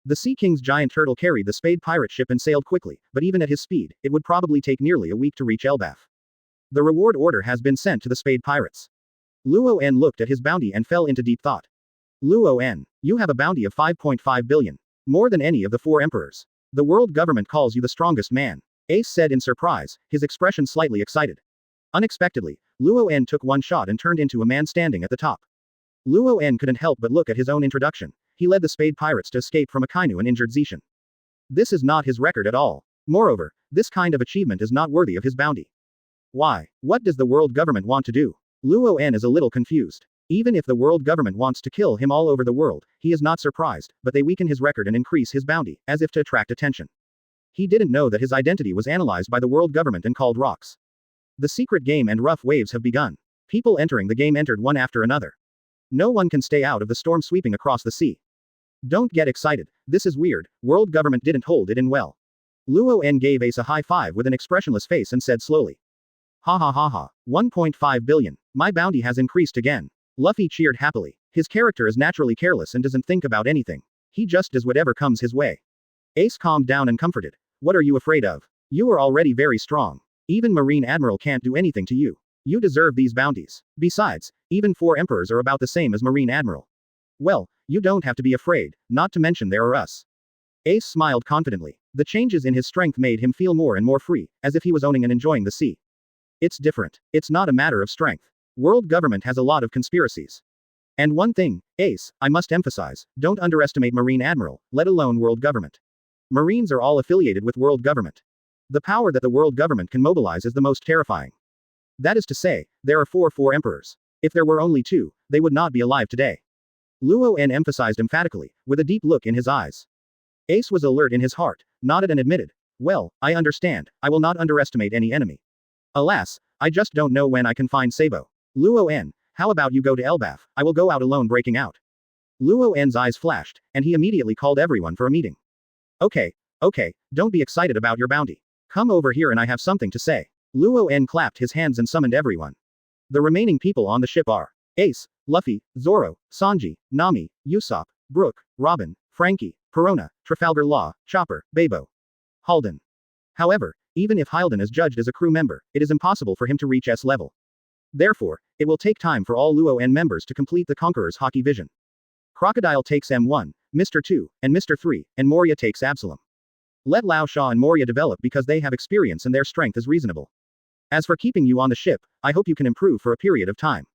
The Sea King's giant turtle carried the Spade pirate ship and sailed quickly, but even at his speed, it would probably take nearly a week to reach Elbaf. The reward order has been sent to the Spade pirates. Luo En looked at his bounty and fell into deep thought. Luo En, you have a bounty of 5.5 billion. More than any of the four emperors. The world government calls you the strongest man. Ace said in surprise, his expression slightly excited. Unexpectedly, Luo En took one shot and turned into a man standing at the top. Luo En couldn't help but look at his own introduction. He led the Spade pirates to escape from Akainu and injured Zishan. This is not his record at all. Moreover, this kind of achievement is not worthy of his bounty. Why? What does the world government want to do? Luo En is a little confused. Even if the world government wants to kill him all over the world, he is not surprised, but they weaken his record and increase his bounty, as if to attract attention. He didn't know that his identity was analyzed by the world government and called rocks. The secret game and rough waves have begun. People entering the game entered one after another. No one can stay out of the storm sweeping across the sea. Don't get excited, this is weird, world government didn't hold it in well. Luo En gave Ace a high five with an expressionless face and said slowly. Ha ha ha ha, 1.5 billion, my bounty has increased again. Luffy cheered happily. His character is naturally careless and doesn't think about anything. He just does whatever comes his way. Ace calmed down and comforted. What are you afraid of? You are already very strong. Even Marine Admiral can't do anything to you. You deserve these bounties. Besides, even 4 emperors are about the same as Marine Admiral. Well, you don't have to be afraid, not to mention there are us. Ace smiled confidently. The changes in his strength made him feel more and more free, as if he was owning and enjoying the sea. It's different. It's not a matter of strength. World government has a lot of conspiracies. And one thing, Ace, I must emphasize, don't underestimate Marine Admiral, let alone world government. Marines are all affiliated with world government. The power that the world government can mobilize is the most terrifying. That is to say, there are four emperors. If there were only 2, they would not be alive today. Luo En emphasized emphatically, with a deep look in his eyes. Ace was alert in his heart, nodded and admitted, well, I understand, I will not underestimate any enemy. Alas, I just don't know when I can find Sabo. Luo En, how about you go to Elbaf, I will go out alone breaking out. Luo En's eyes flashed, and he immediately called everyone for a meeting. Okay, don't be excited about your bounty. Come over here and I have something to say. Luo En clapped his hands and summoned everyone. The remaining people on the ship are Ace, Luffy, Zoro, Sanji, Nami, Usopp, Brook, Robin, Frankie, Perona, Trafalgar Law, Chopper, Babo, Halden. However, even if Halden is judged as a crew member, it is impossible for him to reach S level. Therefore, it will take time for all Luo En members to complete the Conqueror's Haki Vision. Crocodile takes M1, Mr. 2, and Mr. 3, and Moria takes Absalom. Let Lao Sha and Moria develop because they have experience and their strength is reasonable. As for keeping you on the ship, I hope you can improve for a period of time.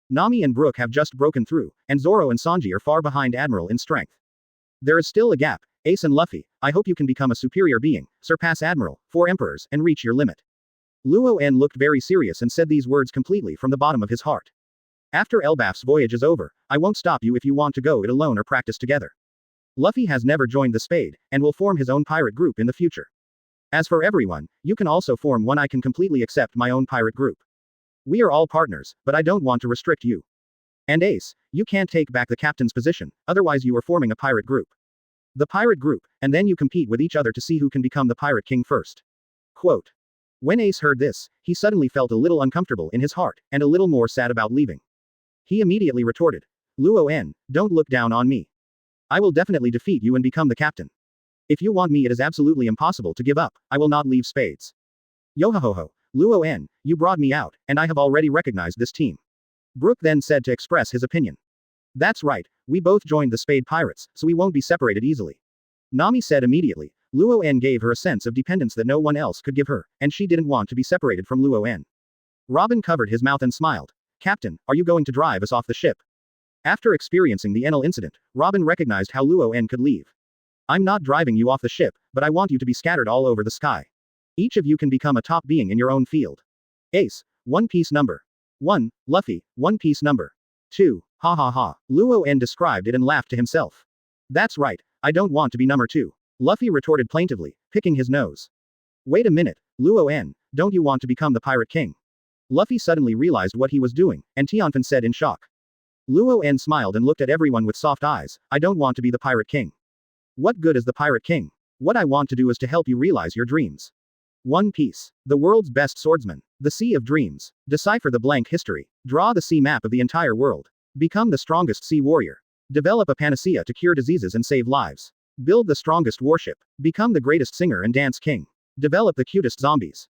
Nami and Brook have just broken through, and Zoro and Sanji are far behind Admiral in strength. There is still a gap. Ace and Luffy, I hope you can become a superior being, surpass Admiral, 4 emperors, and reach your limit. Luo En looked very serious and said these words completely from the bottom of his heart. After Elbaf's voyage is over, I won't stop you if you want to go it alone or practice together. Luffy has never joined the Spade, and will form his own pirate group in the future. As for everyone, you can also form one. I can completely accept my own pirate group. We are all partners, but I don't want to restrict you. And Ace, you can't take back the captain's position, otherwise you are forming a pirate group. The pirate group, and then you compete with each other to see who can become the pirate king first. Quote. When Ace heard this, he suddenly felt a little uncomfortable in his heart, and a little more sad about leaving. He immediately retorted. Luo En, don't look down on me. I will definitely defeat you and become the captain. If you want me, it is absolutely impossible to give up. I will not leave Spades. Yohohoho, Luo En, you brought me out, and I have already recognized this team. Brook then said to express his opinion. That's right, we both joined the Spade Pirates, so we won't be separated easily. Nami said immediately. Luo En gave her a sense of dependence that no one else could give her, and she didn't want to be separated from Luo En. Robin covered his mouth and smiled. Captain, are you going to drive us off the ship? After experiencing the Enel incident, Robin recognized how Luo En could leave. I'm not driving you off the ship, but I want you to be scattered all over the sky. Each of you can become a top being in your own field. Ace, One Piece number 1, Luffy, One Piece number 2, ha ha ha. Luo En described it and laughed to himself. That's right, I don't want to be number 2. Luffy retorted plaintively, picking his nose. Wait a minute, Luo En, don't you want to become the Pirate King? Luffy suddenly realized what he was doing, and Tianfen said in shock. Luo En smiled and looked at everyone with soft eyes. I don't want to be the Pirate King. What good is the Pirate King? What I want to do is to help you realize your dreams. One Piece. The world's best swordsman. The Sea of Dreams. Decipher the blank history. Draw the sea map of the entire world. Become the strongest sea warrior. Develop a panacea to cure diseases and save lives. Build the strongest warship. Become the greatest singer and dance king. Develop the cutest zombies.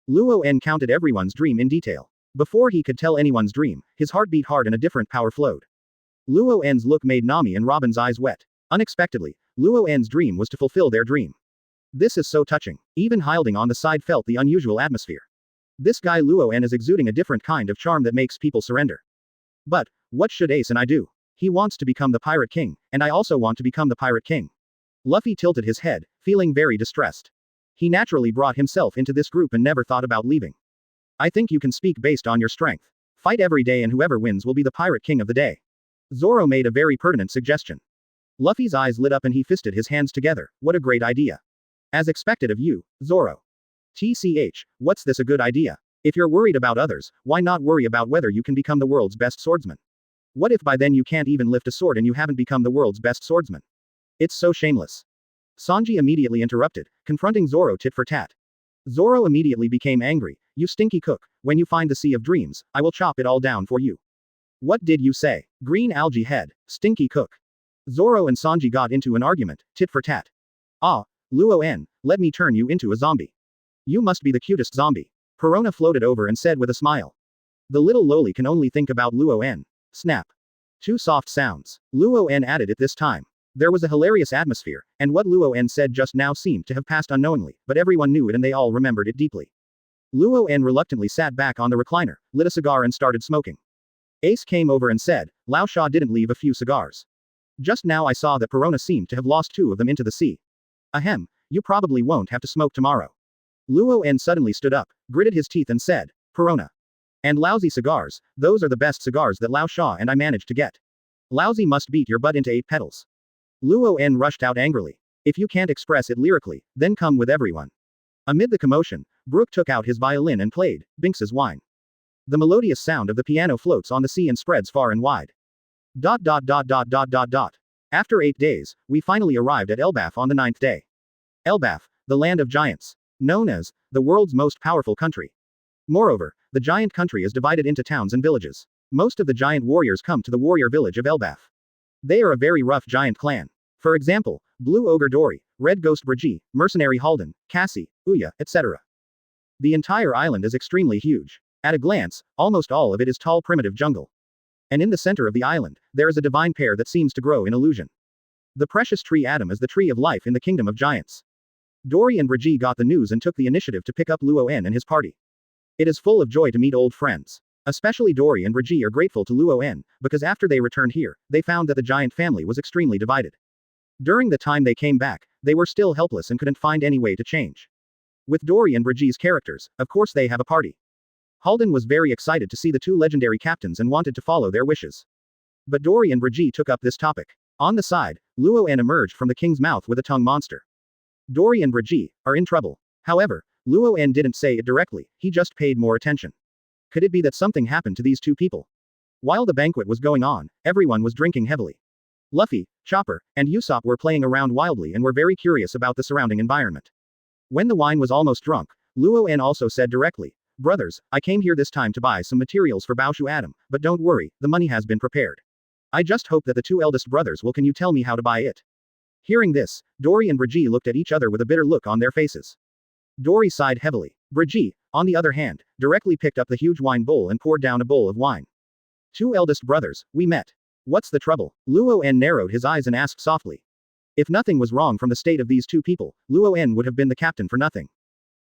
Luo En counted everyone's dream in detail. Before he could tell anyone's dream, his heart beat hard and a different power flowed. Luo En's look made Nami and Robin's eyes wet. Unexpectedly, Luo En's dream was to fulfill their dream. This is so touching. Even Hilding on the side felt the unusual atmosphere. This guy Luo En is exuding a different kind of charm that makes people surrender. But, what should Ace and I do? He wants to become the Pirate King, and I also want to become the Pirate King. Luffy tilted his head, feeling very distressed. He naturally brought himself into this group and never thought about leaving. I think you can speak based on your strength. Fight every day and whoever wins will be the Pirate King of the day. Zoro made a very pertinent suggestion. Luffy's eyes lit up and he fisted his hands together. What a great idea. As expected of you, Zoro. TCH, what's this a good idea? If you're worried about others, why not worry about whether you can become the world's best swordsman? What if by then you can't even lift a sword and you haven't become the world's best swordsman? It's so shameless. Sanji immediately interrupted, confronting Zoro tit for tat. Zoro immediately became angry. You stinky cook, when you find the Sea of Dreams, I will chop it all down for you. What did you say? Green algae head, stinky cook. Zoro and Sanji got into an argument, tit for tat. Ah, Luo En, let me turn you into a zombie. You must be the cutest zombie. Perona floated over and said with a smile. The little loli can only think about Luo En. Snap. 2 soft sounds. Luo En added it this time. There was a hilarious atmosphere, and what Luo En said just now seemed to have passed unknowingly, but everyone knew it and they all remembered it deeply. Luo En reluctantly sat back on the recliner, lit a cigar and started smoking. Ace came over and said, Lao Sha didn't leave a few cigars. Just now I saw that Perona seemed to have lost 2 of them into the sea. Ahem, you probably won't have to smoke tomorrow. Luo En suddenly stood up, gritted his teeth and said, Perona. And lousy cigars, those are the best cigars that Lao Sha and I managed to get. Lousy must beat your butt into 8 petals. Luo En rushed out angrily. If you can't express it lyrically, then come with everyone. Amid the commotion, Brook took out his violin and played Binks's Wine. The melodious sound of the piano floats on the sea and spreads far and wide. ... After 8 days, we finally arrived at Elbaf on the 9th day. Elbaf, the land of giants. Known as the world's most powerful country. Moreover, the giant country is divided into towns and villages. Most of the giant warriors come to the warrior village of Elbaf. They are a very rough giant clan. For example, Blue Ogre Dory, Red Ghost Brigitte, Mercenary Halden, Cassie, Uya, etc. The entire island is extremely huge. At a glance, almost all of it is tall primitive jungle. And in the center of the island, there is a divine pear that seems to grow in illusion. The precious tree Adam is the tree of life in the kingdom of giants. Dory and Brigitte got the news and took the initiative to pick up Luo En and his party. It is full of joy to meet old friends. Especially Dory and Brigitte are grateful to Luo En, because after they returned here, they found that the giant family was extremely divided. During the time they came back, they were still helpless and couldn't find any way to change. With Dory and Brigitte's characters, of course they have a party. Halden was very excited to see the two legendary captains and wanted to follow their wishes. But Dory and Brigitte took up this topic. On the side, Luo En emerged from the king's mouth with a tongue monster. Dory and Brigitte are in trouble. However, Luo En didn't say it directly, he just paid more attention. Could it be that something happened to these two people? While the banquet was going on, everyone was drinking heavily. Luffy, Chopper, and Usopp were playing around wildly and were very curious about the surrounding environment. When the wine was almost drunk, Luo En also said directly, "Brothers, I came here this time to buy some materials for Baoshu Adam, but don't worry, the money has been prepared. I just hope that the two eldest brothers will. Can you tell me how to buy it?" Hearing this, Dory and Brigitte looked at each other with a bitter look on their faces. Dory sighed heavily. Brigitte, on the other hand, directly picked up the huge wine bowl and poured down a bowl of wine. "Two eldest brothers, we met. What's the trouble?" Luo En narrowed his eyes and asked softly. If nothing was wrong from the state of these two people, Luo En would have been the captain for nothing.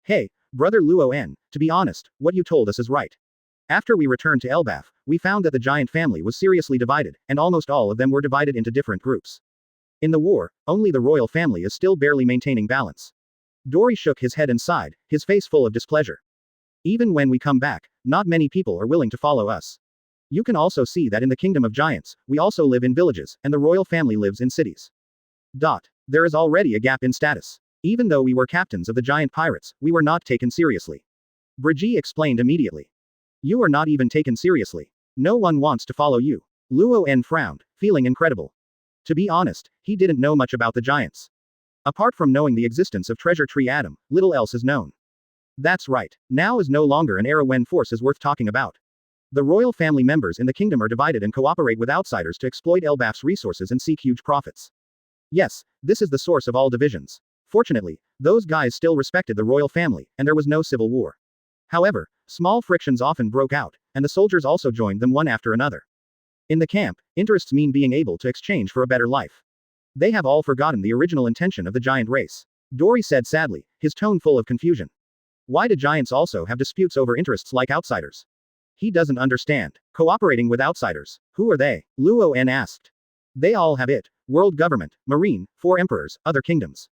"Hey, brother Luo En, to be honest, what you told us is right. After we returned to Elbaf, we found that the giant family was seriously divided, and almost all of them were divided into different groups. In the war, only the royal family is still barely maintaining balance." Dory shook his head and sighed, his face full of displeasure. "Even when we come back, not many people are willing to follow us. You can also see that in the kingdom of giants, we also live in villages, and the royal family lives in cities. There is already a gap in status. Even though we were captains of the giant pirates, we were not taken seriously." Brigitte explained immediately. "You are not even taken seriously. No one wants to follow you." Luo En frowned, feeling incredible. To be honest, he didn't know much about the giants. Apart from knowing the existence of Treasure Tree Adam, little else is known. That's right, now is no longer an era when force is worth talking about. The royal family members in the kingdom are divided and cooperate with outsiders to exploit Elbaf's resources and seek huge profits. Yes, this is the source of all divisions. Fortunately, those guys still respected the royal family, and there was no civil war. However, small frictions often broke out, and the soldiers also joined them one after another. In the camp, interests mean being able to exchange for a better life. They have all forgotten the original intention of the giant race. Dory said sadly, his tone full of confusion. Why do giants also have disputes over interests like outsiders? He doesn't understand. Cooperating with outsiders. Who are they? Luo En asked. They all have it. World government, marine, 4 emperors, other kingdoms.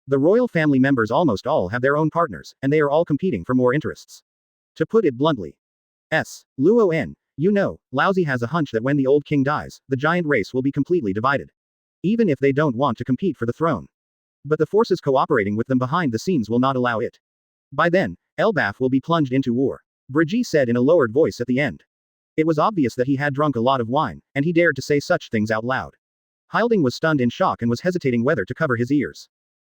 The royal family members almost all have their own partners, and they are all competing for more interests. To put it bluntly. Luo En, you know, Laozi has a hunch that when the old king dies, the giant race will be completely divided. Even if they don't want to compete for the throne. But the forces cooperating with them behind the scenes will not allow it. By then, Elbaf will be plunged into war. Brigitte said in a lowered voice at the end. It was obvious that he had drunk a lot of wine, and he dared to say such things out loud. Hilding was stunned in shock and was hesitating whether to cover his ears.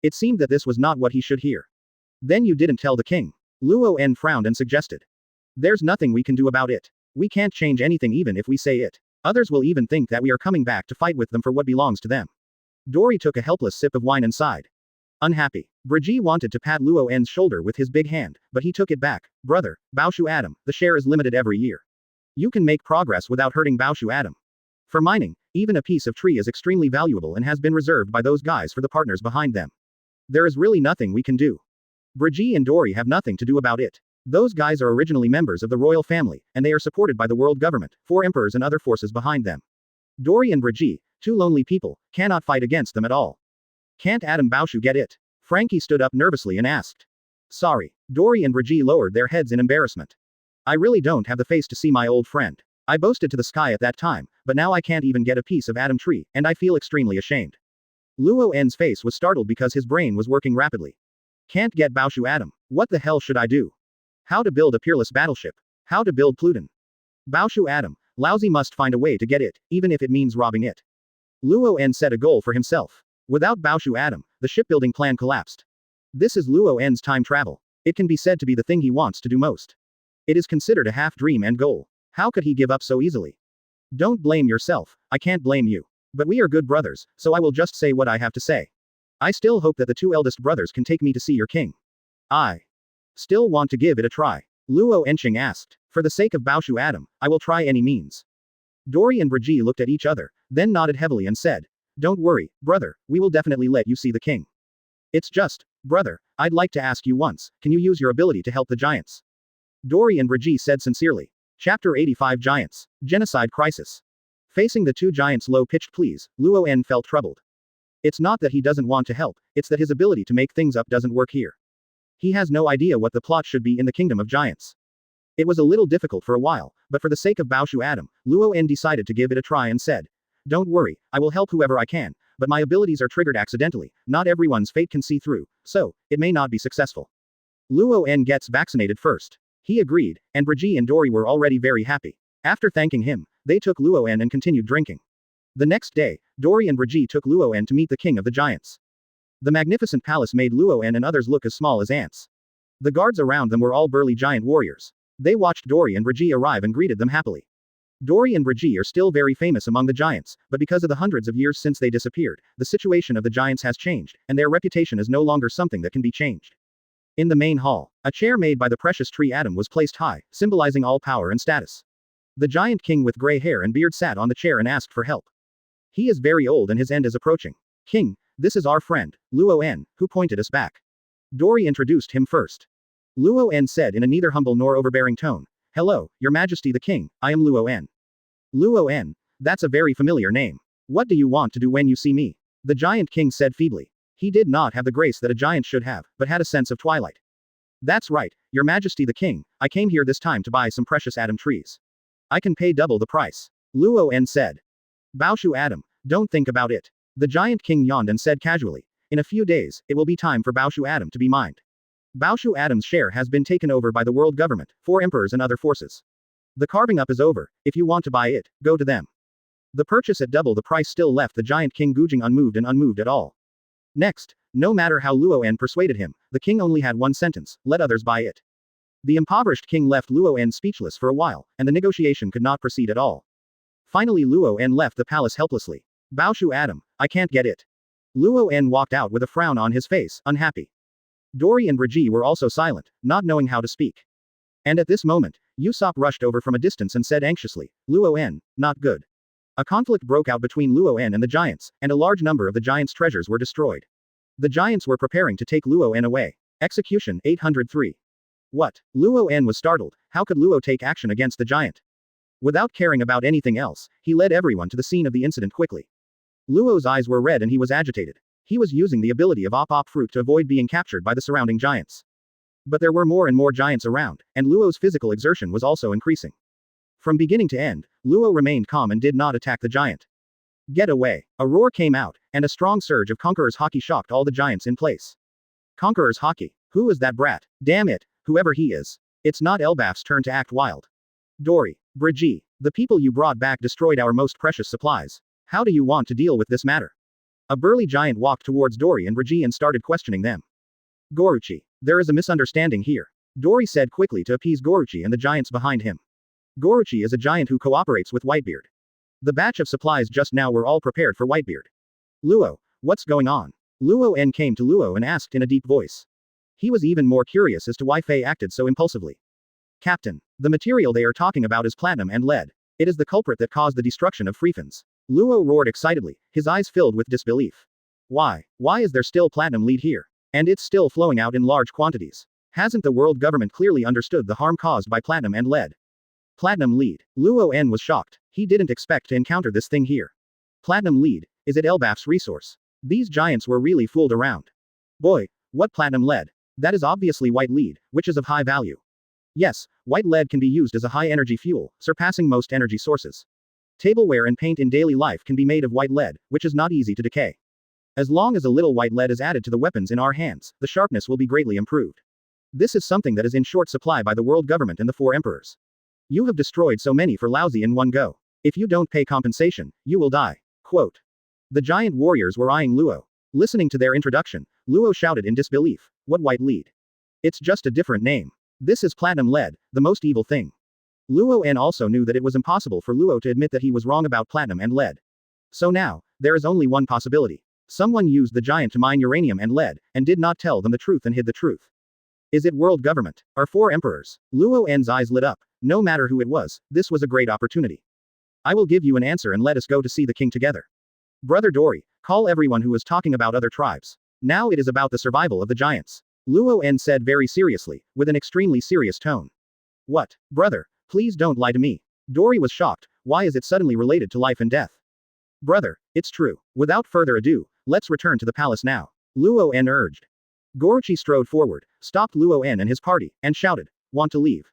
It seemed that this was not what he should hear. Then you didn't tell the king. Luo En frowned and suggested. There's nothing we can do about it. We can't change anything even if we say it. Others will even think that we are coming back to fight with them for what belongs to them. Dory took a helpless sip of wine and sighed. Unhappy. Brigitte wanted to pat Luo En's shoulder with his big hand, but he took it back. Brother, Baoshu Adam, the share is limited every year. You can make progress without hurting Baoshu Adam. For mining, even a piece of tree is extremely valuable and has been reserved by those guys for the partners behind them. There is really nothing we can do. Brigitte and Dory have nothing to do about it. Those guys are originally members of the royal family, and they are supported by the world government, 4 emperors and other forces behind them. Dory and Brigitte, 2 lonely people, cannot fight against them at all. Can't Adam Baoshu get it? Frankie stood up nervously and asked. Sorry. Dory and Brigitte lowered their heads in embarrassment. I really don't have the face to see my old friend. I boasted to the sky at that time, but now I can't even get a piece of Adam tree, and I feel extremely ashamed. Luo En's face was startled because his brain was working rapidly. Can't get Baoshu Adam. What the hell should I do? How to build a peerless battleship? How to build Pluton? Baoshu Adam, Laozi must find a way to get it, even if it means robbing it. Luo En set a goal for himself. Without Baoshu Adam, the shipbuilding plan collapsed. This is Luo En's time travel. It can be said to be the thing he wants to do most. It is considered a half-dream and goal. How could he give up so easily? Don't blame yourself, I can't blame you. But we are good brothers, so I will just say what I have to say. I still hope that the two eldest brothers can take me to see your king. I still want to give it a try. Luo En asked. For the sake of Baoshu Adam, I will try any means. Dory and Brigitte looked at each other, then nodded heavily and said, don't worry, brother, we will definitely let you see the king. It's just, brother, I'd like to ask you once, can you use your ability to help the giants? Dory and Brigitte said sincerely. Chapter 85 Giants. Genocide Crisis. Facing the two giants' low-pitched pleas, Luo En felt troubled. It's not that he doesn't want to help, it's that his ability to make things up doesn't work here. He has no idea what the plot should be in the Kingdom of Giants. It was a little difficult for a while, but for the sake of Baoshu Adam, Luo En decided to give it a try and said, don't worry, I will help whoever I can, but my abilities are triggered accidentally, not everyone's fate can see through, so, it may not be successful. Luo En gets vaccinated first. He agreed, and Brigitte and Dory were already very happy. After thanking him, they took Luo En and continued drinking. The next day, Dory and Brigitte took Luo En to meet the king of the giants. The magnificent palace made Luo En and others look as small as ants. The guards around them were all burly giant warriors. They watched Dory and Brigitte arrive and greeted them happily. Dory and Brigitte are still very famous among the giants, but because of the hundreds of years since they disappeared, the situation of the giants has changed, and their reputation is no longer something that can be changed. In the main hall, a chair made by the precious tree Adam was placed high, symbolizing all power and status. The giant king with gray hair and beard sat on the chair and asked for help. He is very old and his end is approaching. King, this is our friend, Luo En, who pointed us back. Dory introduced him first. Luo En said in a neither humble nor overbearing tone, hello, your majesty the king, I am Luo En. Luo En, that's a very familiar name. What do you want to do when you see me? The giant king said feebly. He did not have the grace that a giant should have, but had a sense of twilight. That's right, your majesty the king, I came here this time to buy some precious Adam trees. I can pay double the price. Luo En said. Baoshu Adam, don't think about it. The giant king yawned and said casually, in a few days, it will be time for Baoshu Adam to be mined. Baoshu Adam's share has been taken over by the world government, 4 emperors and other forces. The carving up is over, if you want to buy it, go to them. The purchase at double the price still left the giant king Gujing unmoved at all. Next, no matter how Luo En persuaded him, the king only had one sentence, let others buy it. The impoverished king left Luo En speechless for a while, and the negotiation could not proceed at all. Finally Luo En left the palace helplessly. Baoshu Adam, I can't get it. Luo En walked out with a frown on his face, unhappy. Dory and Brigitte were also silent, not knowing how to speak. And at this moment, Usopp rushed over from a distance and said anxiously, Luo En, not good. A conflict broke out between Luo En and the giants, and a large number of the giants' treasures were destroyed. The giants were preparing to take Luo En away. Execution 803. What? Luo En was startled, how could Luo take action against the giant? Without caring about anything else, he led everyone to the scene of the incident quickly. Luo's eyes were red and he was agitated. He was using the ability of Op Fruit to avoid being captured by the surrounding giants. But there were more and more giants around, and Luo's physical exertion was also increasing. From beginning to end, Luo remained calm and did not attack the giant. Get away! A roar came out, and a strong surge of Conqueror's Haki shocked all the giants in place. Conqueror's Haki? Who is that brat? Damn it, whoever he is. It's not Elbaf's turn to act wild. Dory, Brigitte, the people you brought back destroyed our most precious supplies. How do you want to deal with this matter? A burly giant walked towards Dory and Brigitte and started questioning them. Goruchi, there is a misunderstanding here. Dory said quickly to appease Goruchi and the giants behind him. Goruchi is a giant who cooperates with Whitebeard. The batch of supplies just now were all prepared for Whitebeard. Luo, what's going on? Luo En came to Luo and asked in a deep voice. He was even more curious as to why Fei acted so impulsively. Captain, the material they are talking about is platinum and lead. It is the culprit that caused the destruction of Freefins. Luo roared excitedly, his eyes filled with disbelief. Why is there still platinum lead here? And it's still flowing out in large quantities. Hasn't the world government clearly understood the harm caused by platinum and lead? Platinum lead. Luo En was shocked. He didn't expect to encounter this thing here. Platinum lead, is it Elbaf's resource? These giants were really fooled around. Boy, what platinum lead? That is obviously white lead, which is of high value. Yes, white lead can be used as a high-energy fuel, surpassing most energy sources. Tableware and paint in daily life can be made of white lead, which is not easy to decay. As long as a little white lead is added to the weapons in our hands, the sharpness will be greatly improved. This is something that is in short supply by the world government and the 4 emperors. You have destroyed so many for lousy in one go. If you don't pay compensation, you will die. Quote. The giant warriors were eyeing Luo. Listening to their introduction, Luo shouted in disbelief, what white lead? It's just a different name. This is platinum lead, the most evil thing. Luo En also knew that it was impossible for Luo to admit that he was wrong about platinum and lead. So now, there is only one possibility. Someone used the giant to mine uranium and lead, and did not tell them the truth and hid the truth. Is it world government? Or 4 emperors? Luo En's eyes lit up. No matter who it was, this was a great opportunity. I will give you an answer and let us go to see the king together. Brother Dory, call everyone who is talking about other tribes. Now it is about the survival of the giants. Luo En said very seriously, with an extremely serious tone. What, brother, please don't lie to me. Dory was shocked. Why is it suddenly related to life and death? Brother, it's true. Without further ado, let's return to the palace now. Luo En urged. Gorochi strode forward, stopped Luo En and his party, and shouted, Want to leave?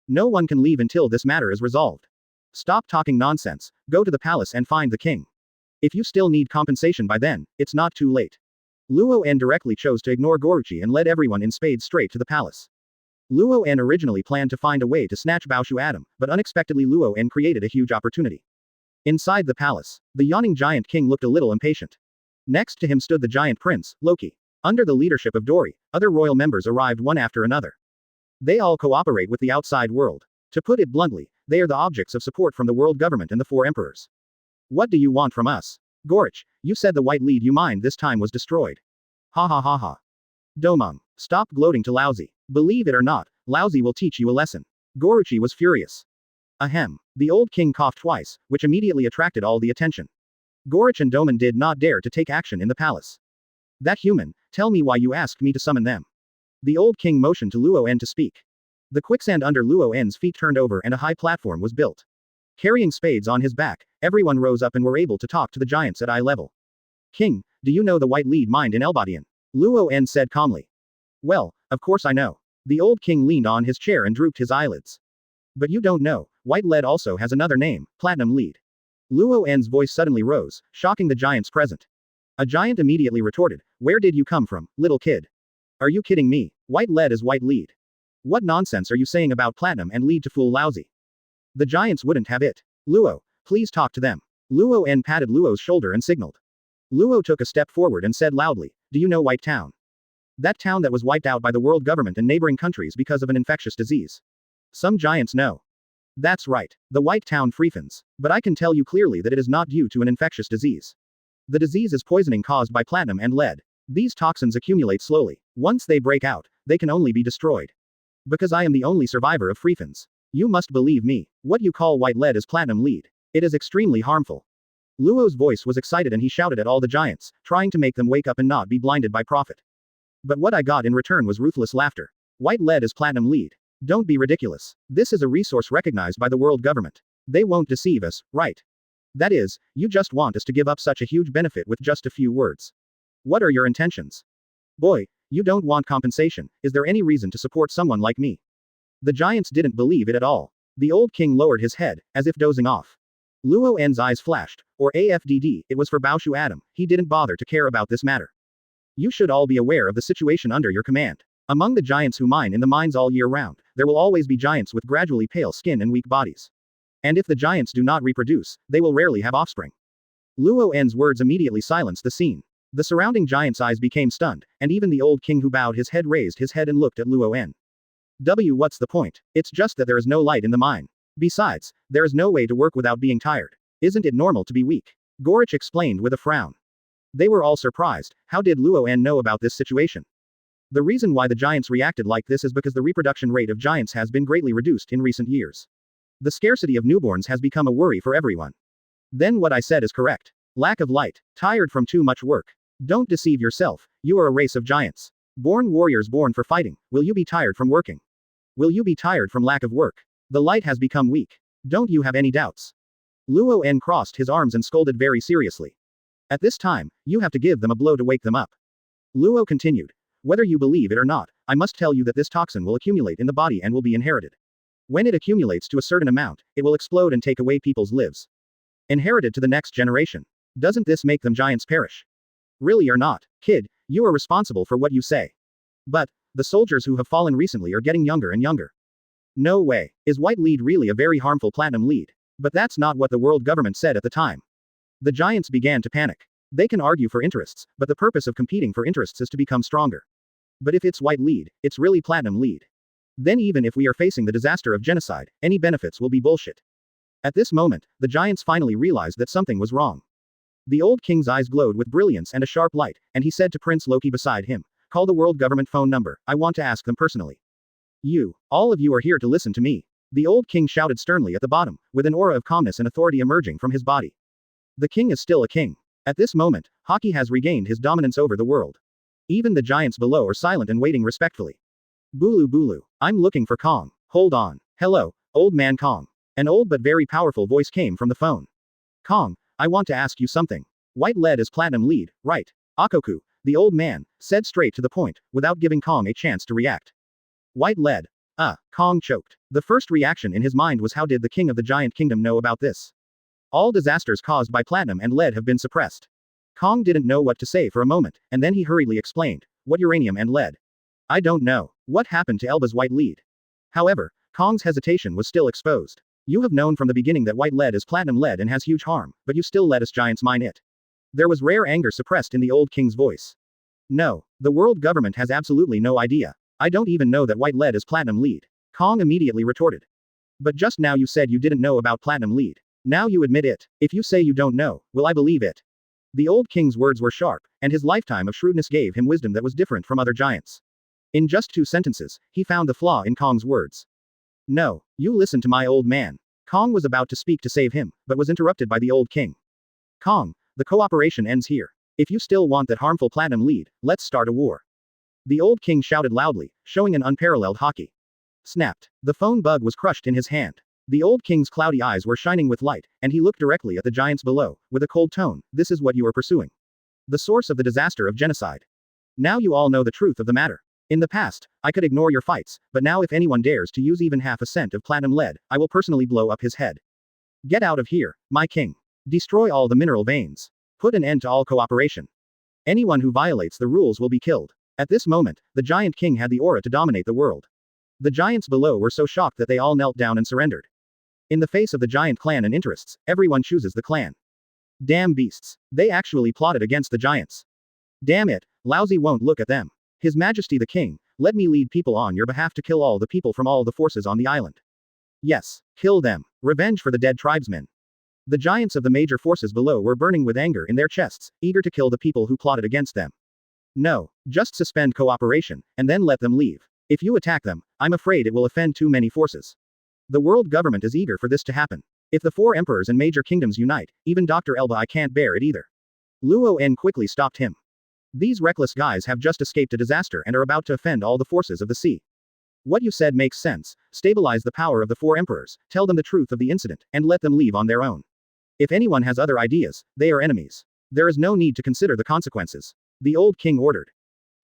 No one can leave until this matter is resolved. Stop talking nonsense, go to the palace and find the king. If you still need compensation by then, it's not too late. Luo En directly chose to ignore Gorochi and led everyone in spades straight to the palace. Luo En originally planned to find a way to snatch Baoshu Adam, but unexpectedly Luo En created a huge opportunity. Inside the palace, the yawning giant king looked a little impatient. Next to him stood the giant prince, Loki. Under the leadership of Dory, other royal members arrived one after another. They all cooperate with the outside world. To put it bluntly, they are the objects of support from the world government and the 4 emperors. What do you want from us? Gorich, you said the white lead you mined this time was destroyed. Ha ha ha ha. Domung, stop gloating to Lousy. Believe it or not, Lousy will teach you a lesson. Gorochi was furious. Ahem. The old king coughed twice, which immediately attracted all the attention. Gorich and Doman did not dare to take action in the palace. That human, tell me why you asked me to summon them. The old king motioned to Luo En to speak. The quicksand under Luo En's feet turned over and a high platform was built. Carrying spades on his back, everyone rose up and were able to talk to the giants at eye level. King, do you know the white lead mined in Elbadian? Luo En said calmly. Well, of course I know. The old king leaned on his chair and drooped his eyelids. But you don't know, white lead also has another name, platinum lead. Luo En's voice suddenly rose, shocking the giants present. A giant immediately retorted, Where did you come from, little kid? Are you kidding me? White lead is white lead. What nonsense are you saying about platinum and lead to fool Lousy? The giants wouldn't have it. Luo, please talk to them. Luo En patted Luo's shoulder and signaled. Luo took a step forward and said loudly, Do you know White Town? That town that was wiped out by the world government and neighboring countries because of an infectious disease. Some giants know. That's right, the White Town Freefins. But I can tell you clearly that it is not due to an infectious disease. The disease is poisoning caused by platinum and lead. These toxins accumulate slowly. Once they break out, they can only be destroyed. Because I am the only survivor of Freefins. You must believe me, what you call white lead is platinum lead. It is extremely harmful. Luo's voice was excited and he shouted at all the giants, trying to make them wake up and not be blinded by profit. But what I got in return was ruthless laughter. White lead is platinum lead. Don't be ridiculous. This is a resource recognized by the world government. They won't deceive us, right? That is, you just want us to give up such a huge benefit with just a few words. What are your intentions? Boy, you don't want compensation. Is there any reason to support someone like me? The giants didn't believe it at all. The old king lowered his head, as if dozing off. Luo En's eyes flashed, or AFDD, it was for Baoshu Adam, he didn't bother to care about this matter. You should all be aware of the situation under your command. Among the giants who mine in the mines all year round, there will always be giants with gradually pale skin and weak bodies. And if the giants do not reproduce, they will rarely have offspring. Luo En's words immediately silenced the scene. The surrounding giants' eyes became stunned, and even the old king who bowed his head raised his head and looked at Luo En. What's the point? It's just that there is no light in the mine. Besides, there is no way to work without being tired. Isn't it normal to be weak? Gorich explained with a frown. They were all surprised. How did Luo En know about this situation? The reason why the giants reacted like this is because the reproduction rate of giants has been greatly reduced in recent years. The scarcity of newborns has become a worry for everyone. Then what I said is correct. Lack of light. Tired from too much work. Don't deceive yourself, you are a race of giants. Born warriors born for fighting. Will you be tired from working? Will you be tired from lack of work? The light has become weak. Don't you have any doubts? Luo En crossed his arms and scolded very seriously. At this time, you have to give them a blow to wake them up. Luo continued. Whether you believe it or not, I must tell you that this toxin will accumulate in the body and will be inherited. When it accumulates to a certain amount, it will explode and take away people's lives. Inherited to the next generation. Doesn't this make them giants perish? Really or not, kid, you are responsible for what you say. But, the soldiers who have fallen recently are getting younger and younger. No way. Is white lead really a very harmful platinum lead? But that's not what the world government said at the time. The giants began to panic. They can argue for interests, but the purpose of competing for interests is to become stronger. But if it's white lead, it's really platinum lead. Then even if we are facing the disaster of genocide, any benefits will be bullshit. At this moment, the giants finally realized that something was wrong. The old king's eyes glowed with brilliance and a sharp light, and he said to Prince Loki beside him, "Call the world government phone number, I want to ask them personally." All of you are here to listen to me. The old king shouted sternly at the bottom, with an aura of calmness and authority emerging from his body. The king is still a king. At this moment, Haki has regained his dominance over the world. Even the giants below are silent and waiting respectfully. Bulu Bulu, I'm looking for Kong. Hold on. Hello, old man Kong. An old but very powerful voice came from the phone. Kong, I want to ask you something. White lead is platinum lead, right? Akoku, the old man, said straight to the point, without giving Kong a chance to react. White lead. Kong choked. The first reaction in his mind was, how did the king of the giant kingdom know about this? All disasters caused by platinum and lead have been suppressed. Kong didn't know what to say for a moment, and then he hurriedly explained, what uranium and lead? I don't know. What happened to Elba's white lead? However, Kong's hesitation was still exposed. You have known from the beginning that white lead is platinum lead and has huge harm, but you still let us giants mine it. There was rare anger suppressed in the old king's voice. No, the world government has absolutely no idea. I don't even know that white lead is platinum lead. Kong immediately retorted. But just now you said you didn't know about platinum lead. Now you admit it. If you say you don't know, will I believe it? The old king's words were sharp, and his lifetime of shrewdness gave him wisdom that was different from other giants. In just 2 sentences, he found the flaw in Kong's words. No, you listen to my old man. Kong was about to speak to save him, but was interrupted by the old king. Kong, the cooperation ends here. If you still want that harmful platinum lead, let's start a war. The old king shouted loudly, showing an unparalleled Haki. Snapped. The phone bug was crushed in his hand. The old king's cloudy eyes were shining with light, and he looked directly at the giants below, with a cold tone. This is what you are pursuing. The source of the disaster of genocide. Now you all know the truth of the matter. In the past, I could ignore your fights, but now if anyone dares to use even half a cent of platinum lead, I will personally blow up his head. Get out of here, my king. Destroy all the mineral veins. Put an end to all cooperation. Anyone who violates the rules will be killed. At this moment, the giant king had the aura to dominate the world. The giants below were so shocked that they all knelt down and surrendered. In the face of the giant clan and interests, everyone chooses the clan. Damn beasts. They actually plotted against the giants. Damn it, Lousy won't look at them. His Majesty the King, let me lead people on your behalf to kill all the people from all the forces on the island. Yes, kill them. Revenge for the dead tribesmen. The giants of the major forces below were burning with anger in their chests, eager to kill the people who plotted against them. No, just suspend cooperation, and then let them leave. If you attack them, I'm afraid it will offend too many forces. The world government is eager for this to happen. If the 4 emperors and major kingdoms unite, even Dr. Elba, I can't bear it either. Luo En quickly stopped him. These reckless guys have just escaped a disaster and are about to offend all the forces of the sea. What you said makes sense. Stabilize the power of the 4 emperors, tell them the truth of the incident, and let them leave on their own. If anyone has other ideas, they are enemies. There is no need to consider the consequences. The old king ordered.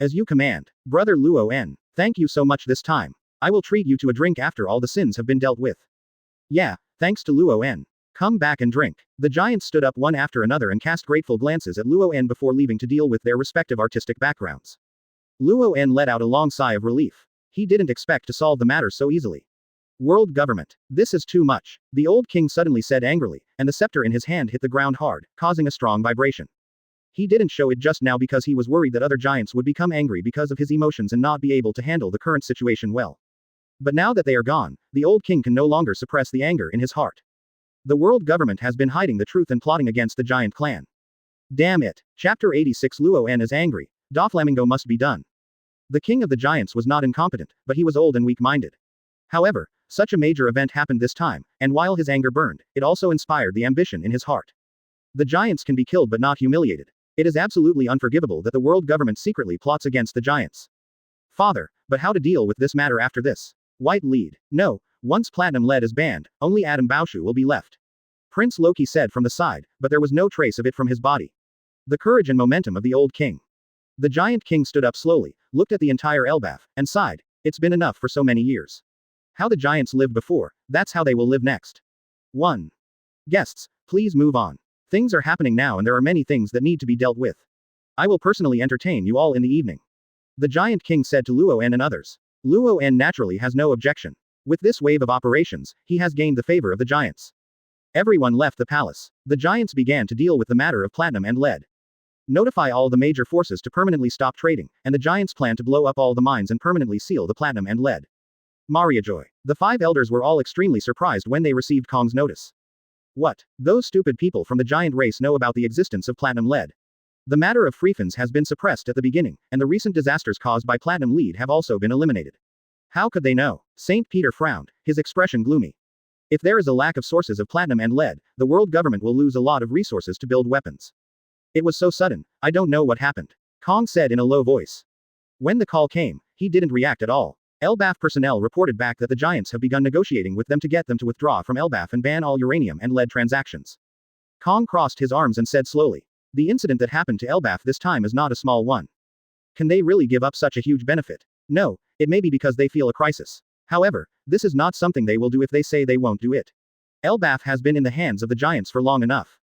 As you command, brother Luo En, thank you so much this time. I will treat you to a drink after all the sins have been dealt with. Yeah, thanks to Luo En. Come back and drink. The giants stood up one after another and cast grateful glances at Luo En before leaving to deal with their respective artistic backgrounds. Luo En let out a long sigh of relief. He didn't expect to solve the matter so easily. World government. This is too much. The old king suddenly said angrily, and the scepter in his hand hit the ground hard, causing a strong vibration. He didn't show it just now because he was worried that other giants would become angry because of his emotions and not be able to handle the current situation well. But now that they are gone, the old king can no longer suppress the anger in his heart. The world government has been hiding the truth and plotting against the giant clan. Damn it. Chapter 86. Luo En is angry. Doflamingo must be done. The king of the giants was not incompetent, but he was old and weak-minded. However, such a major event happened this time, and while his anger burned, it also inspired the ambition in his heart. The giants can be killed but not humiliated. It is absolutely unforgivable that the world government secretly plots against the giants. Father, but how to deal with this matter after this? White lead. No, once platinum lead is banned, only Adam Baoshu will be left. Prince Loki said from the side, but there was no trace of it from his body. The courage and momentum of the old king. The giant king stood up slowly, looked at the entire Elbaf, and sighed. It's been enough for so many years. How the giants lived before, that's how they will live next. 1. Guests, please move on. Things are happening now and there are many things that need to be dealt with. I will personally entertain you all in the evening. The giant king said to Luo En and others. Luo En naturally has no objection. With this wave of operations, he has gained the favor of the giants. Everyone left the palace. The giants began to deal with the matter of platinum and lead. Notify all the major forces to permanently stop trading, and the giants plan to blow up all the mines and permanently seal the platinum and lead. Mariajoy. The five elders were all extremely surprised when they received Kong's notice. What? Those stupid people from the giant race know about the existence of platinum lead. The matter of freefins has been suppressed at the beginning, and the recent disasters caused by platinum lead have also been eliminated. How could they know? Saint Peter frowned, his expression gloomy. If there is a lack of sources of platinum and lead, the world government will lose a lot of resources to build weapons. It was so sudden, I don't know what happened. Kong said in a low voice. When the call came, he didn't react at all. Elbaf personnel reported back that the giants have begun negotiating with them to get them to withdraw from Elbaf and ban all uranium and lead transactions. Kong crossed his arms and said slowly. The incident that happened to Elbaf this time is not a small one. Can they really give up such a huge benefit? No, it may be because they feel a crisis. However, this is not something they will do if they say they won't do it. Elbaf has been in the hands of the giants for long enough.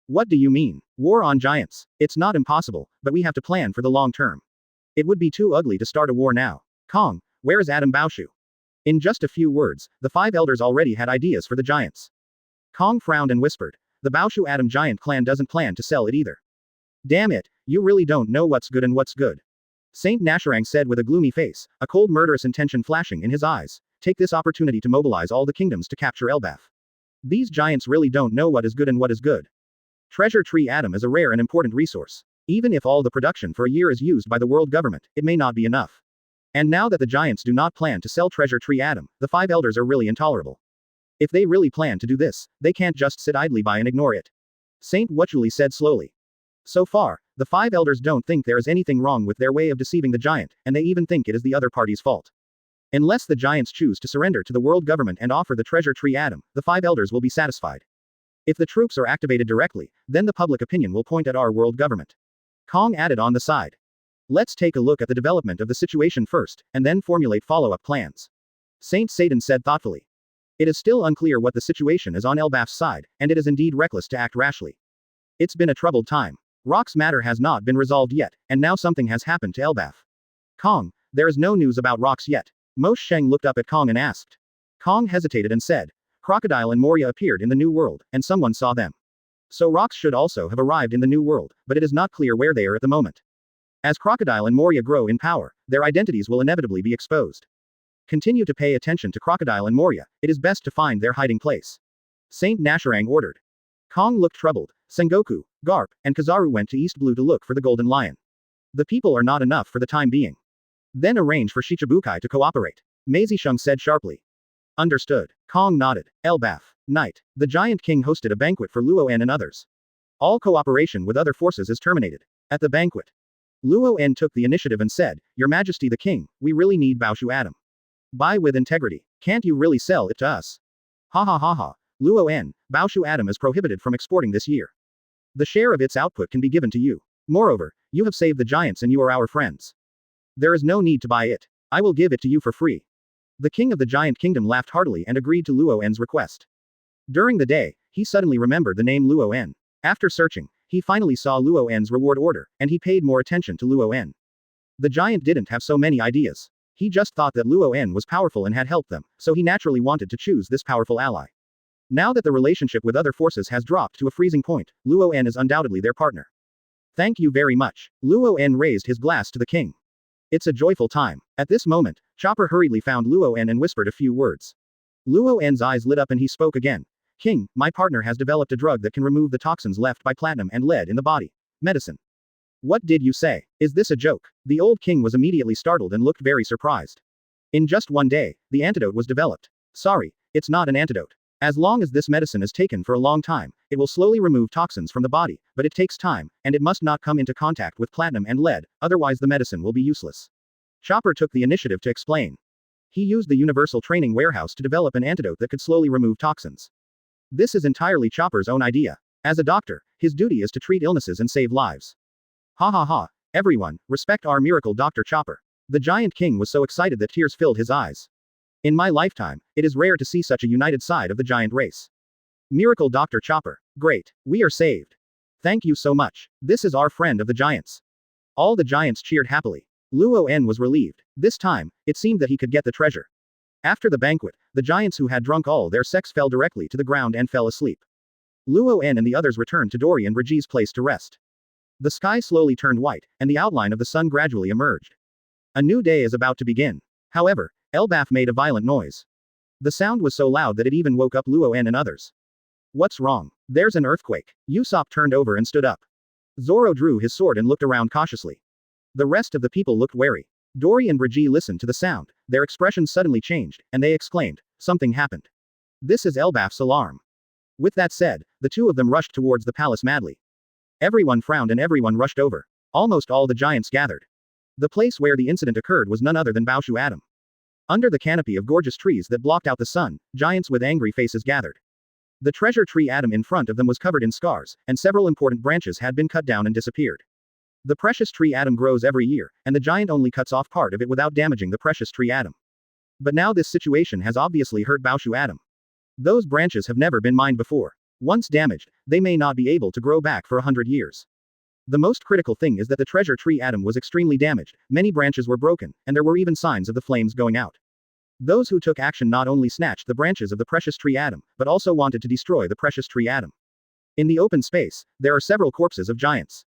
What do you mean? War on giants? It's not impossible, but we have to plan for the long term. It would be too ugly to start a war now. Kong, where is Adam Baoshu? In just a few words, the five elders already had ideas for the giants. Kong frowned and whispered. The Baoshu Adam giant clan doesn't plan to sell it either. Damn it, you really don't know what's good and what's good. Saint Nasharang said with a gloomy face, a cold murderous intention flashing in his eyes. Take this opportunity to mobilize all the kingdoms to capture Elbaf. These giants really don't know what is good and what is good. Treasure Tree Adam is a rare and important resource. Even if all the production for a year is used by the world government, it may not be enough. And now that the giants do not plan to sell Treasure Tree Adam, the five elders are really intolerable. If they really plan to do this, they can't just sit idly by and ignore it. Saint Wuchuli said slowly. So far, the five elders don't think there is anything wrong with their way of deceiving the giant, and they even think it is the other party's fault. Unless the giants choose to surrender to the world government and offer the Treasure Tree Adam, the five elders will be satisfied. If the troops are activated directly, then the public opinion will point at our world government. Kong added on the side. Let's take a look at the development of the situation first, and then formulate follow-up plans. Saint Satan said thoughtfully. It is still unclear what the situation is on Elbaf's side, and it is indeed reckless to act rashly. It's been a troubled time. Rock's matter has not been resolved yet, and now something has happened to Elbaf. Kong, there is no news about Rocks yet. Moshe Sheng looked up at Kong and asked. Kong hesitated and said. Crocodile and Moria appeared in the New World, and someone saw them. So Rocks should also have arrived in the New World, but it is not clear where they are at the moment. As Crocodile and Moria grow in power, their identities will inevitably be exposed. Continue to pay attention to Crocodile and Moria, it is best to find their hiding place. Saint Nasharang ordered. Kong looked troubled. Sengoku, Garp, and Kizaru went to East Blue to look for the Golden Lion. The people are not enough for the time being. Then arrange for Shichibukai to cooperate. Meizisheng said sharply. Understood. Kong nodded. Elbaf. Night. The Giant King hosted a banquet for Luo En and others. All cooperation with other forces is terminated. At the banquet, Luo En took the initiative and said, Your Majesty the King, we really need Baoshu Adam. Buy with integrity. Can't you really sell it to us? Ha ha ha ha. Luo En, Baoshu Adam is prohibited from exporting this year. The share of its output can be given to you. Moreover, you have saved the giants and you are our friends. There is no need to buy it. I will give it to you for free. The king of the giant kingdom laughed heartily and agreed to Luo En's request. During the day, he suddenly remembered the name Luo En. After searching, he finally saw Luo En's reward order, and he paid more attention to Luo En. The giant didn't have so many ideas. He just thought that Luo En was powerful and had helped them, so he naturally wanted to choose this powerful ally. Now that the relationship with other forces has dropped to a freezing point, Luo En is undoubtedly their partner. Thank you very much. Luo En raised his glass to the king. It's a joyful time. At this moment, Chopper hurriedly found Luo En and whispered a few words. Luo En's eyes lit up and he spoke again. King, my partner has developed a drug that can remove the toxins left by platinum and lead in the body. Medicine. What did you say? Is this a joke? The old king was immediately startled and looked very surprised. In just one day, the antidote was developed. Sorry, it's not an antidote. As long as this medicine is taken for a long time, it will slowly remove toxins from the body, but it takes time, and it must not come into contact with platinum and lead, otherwise the medicine will be useless. Chopper took the initiative to explain. He used the Universal Training Warehouse to develop an antidote that could slowly remove toxins. This is entirely Chopper's own idea. As a doctor, his duty is to treat illnesses and save lives. Ha ha ha, everyone, respect our miracle Dr. Chopper. The Giant King was so excited that tears filled his eyes. In my lifetime, it is rare to see such a united side of the giant race. Miracle Dr. Chopper. Great. We are saved. Thank you so much. This is our friend of the giants. All the giants cheered happily. Luo En was relieved. This time, it seemed that he could get the treasure. After the banquet, the giants who had drunk all their sex fell directly to the ground and fell asleep. Luo En and the others returned to Dory and Reggie's place to rest. The sky slowly turned white, and the outline of the sun gradually emerged. A new day is about to begin. However, Elbaf made a violent noise. The sound was so loud that it even woke up Luo En and others. What's wrong? There's an earthquake. Usopp turned over and stood up. Zoro drew his sword and looked around cautiously. The rest of the people looked wary. Dory and Brigitte listened to the sound, their expressions suddenly changed, and they exclaimed, something happened. This is Elbaf's alarm. With that said, the two of them rushed towards the palace madly. Everyone frowned and everyone rushed over. Almost all the giants gathered. The place where the incident occurred was none other than Baoshu Adam. Under the canopy of gorgeous trees that blocked out the sun, giants with angry faces gathered. The treasure tree Adam in front of them was covered in scars, and several important branches had been cut down and disappeared. The precious tree Adam grows every year, and the giant only cuts off part of it without damaging the precious tree Adam. But now this situation has obviously hurt Baoshu Adam. Those branches have never been mined before. Once damaged, they may not be able to grow back for 100 years. The most critical thing is that the treasure tree Adam was extremely damaged, many branches were broken, and there were even signs of the flames going out. Those who took action not only snatched the branches of the precious tree Adam, but also wanted to destroy the precious tree Adam. In the open space, there are several corpses of giants.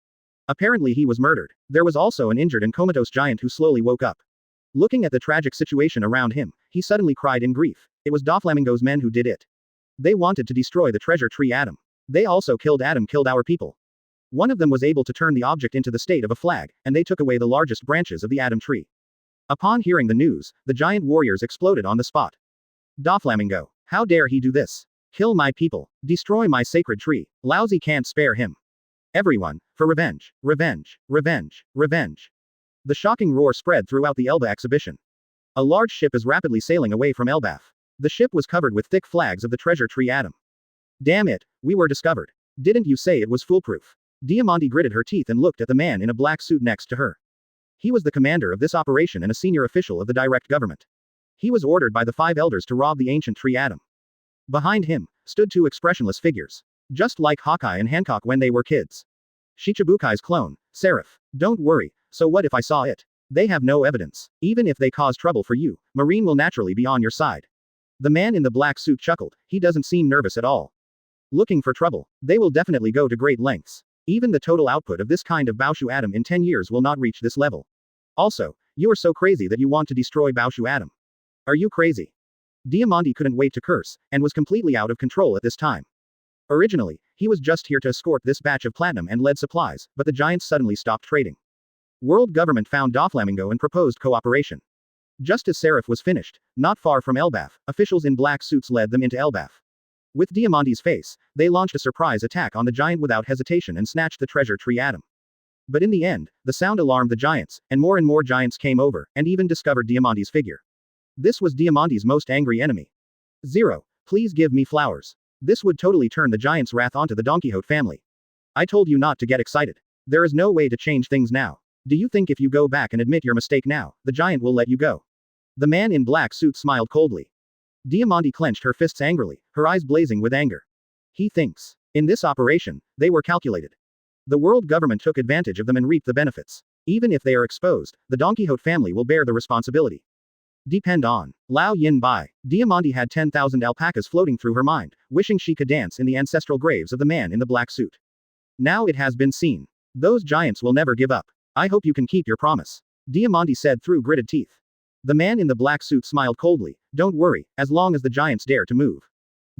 Apparently he was murdered. There was also an injured and comatose giant who slowly woke up. Looking at the tragic situation around him, he suddenly cried in grief. It was Doflamingo's men who did it. They wanted to destroy the treasure tree Adam. They also killed our people. One of them was able to turn the object into the state of a flag, and they took away the largest branches of the Adam tree. Upon hearing the news, the giant warriors exploded on the spot. Doflamingo, how dare he do this? Kill my people. Destroy my sacred tree. Lousy can't spare him. Everyone, for revenge, revenge, revenge, revenge. The shocking roar spread throughout the Elba exhibition. A large ship is rapidly sailing away from Elbaf. The ship was covered with thick flags of the treasure tree Adam. Damn it, we were discovered. Didn't you say it was foolproof? Diamante gritted her teeth and looked at the man in a black suit next to her. He was the commander of this operation and a senior official of the direct government. He was ordered by the 5 elders to rob the ancient tree Adam. Behind him stood 2 expressionless figures. Just like Hawkeye and Hancock when they were kids. Shichibukai's clone, Seraph. Don't worry, so what if I saw it? They have no evidence. Even if they cause trouble for you, Marine will naturally be on your side. The man in the black suit chuckled, he doesn't seem nervous at all. Looking for trouble, they will definitely go to great lengths. Even the total output of this kind of Baoshu Adam in 10 years will not reach this level. Also, you are so crazy that you want to destroy Baoshu Adam. Are you crazy? Diamante couldn't wait to curse, and was completely out of control at this time. Originally, he was just here to escort this batch of platinum and lead supplies, but the giants suddenly stopped trading. World government found Doflamingo and proposed cooperation. Just as Seraph was finished, not far from Elbaf, officials in black suits led them into Elbaf. With Diamante's face, they launched a surprise attack on the giant without hesitation and snatched the treasure tree Adam. But in the end, the sound alarmed the giants, and more giants came over, and even discovered Diamante's figure. This was Diamante's most angry enemy. Zero, please give me flowers. This would totally turn the giant's wrath onto the Don Quixote family. I told you not to get excited. There is no way to change things now. Do you think if you go back and admit your mistake now, the giant will let you go? The man in black suit smiled coldly. Diamante clenched her fists angrily, her eyes blazing with anger. He thinks. In this operation, they were calculated. The world government took advantage of them and reaped the benefits. Even if they are exposed, the Don Quixote family will bear the responsibility. Depend on Lao Yin Bai. Diamante had 10,000 alpacas floating through her mind, wishing she could dance in the ancestral graves of the man in the black suit. Now it has been seen. Those giants will never give up. I hope you can keep your promise. Diamante said through gritted teeth. The man in the black suit smiled coldly. Don't worry, as long as the giants dare to move.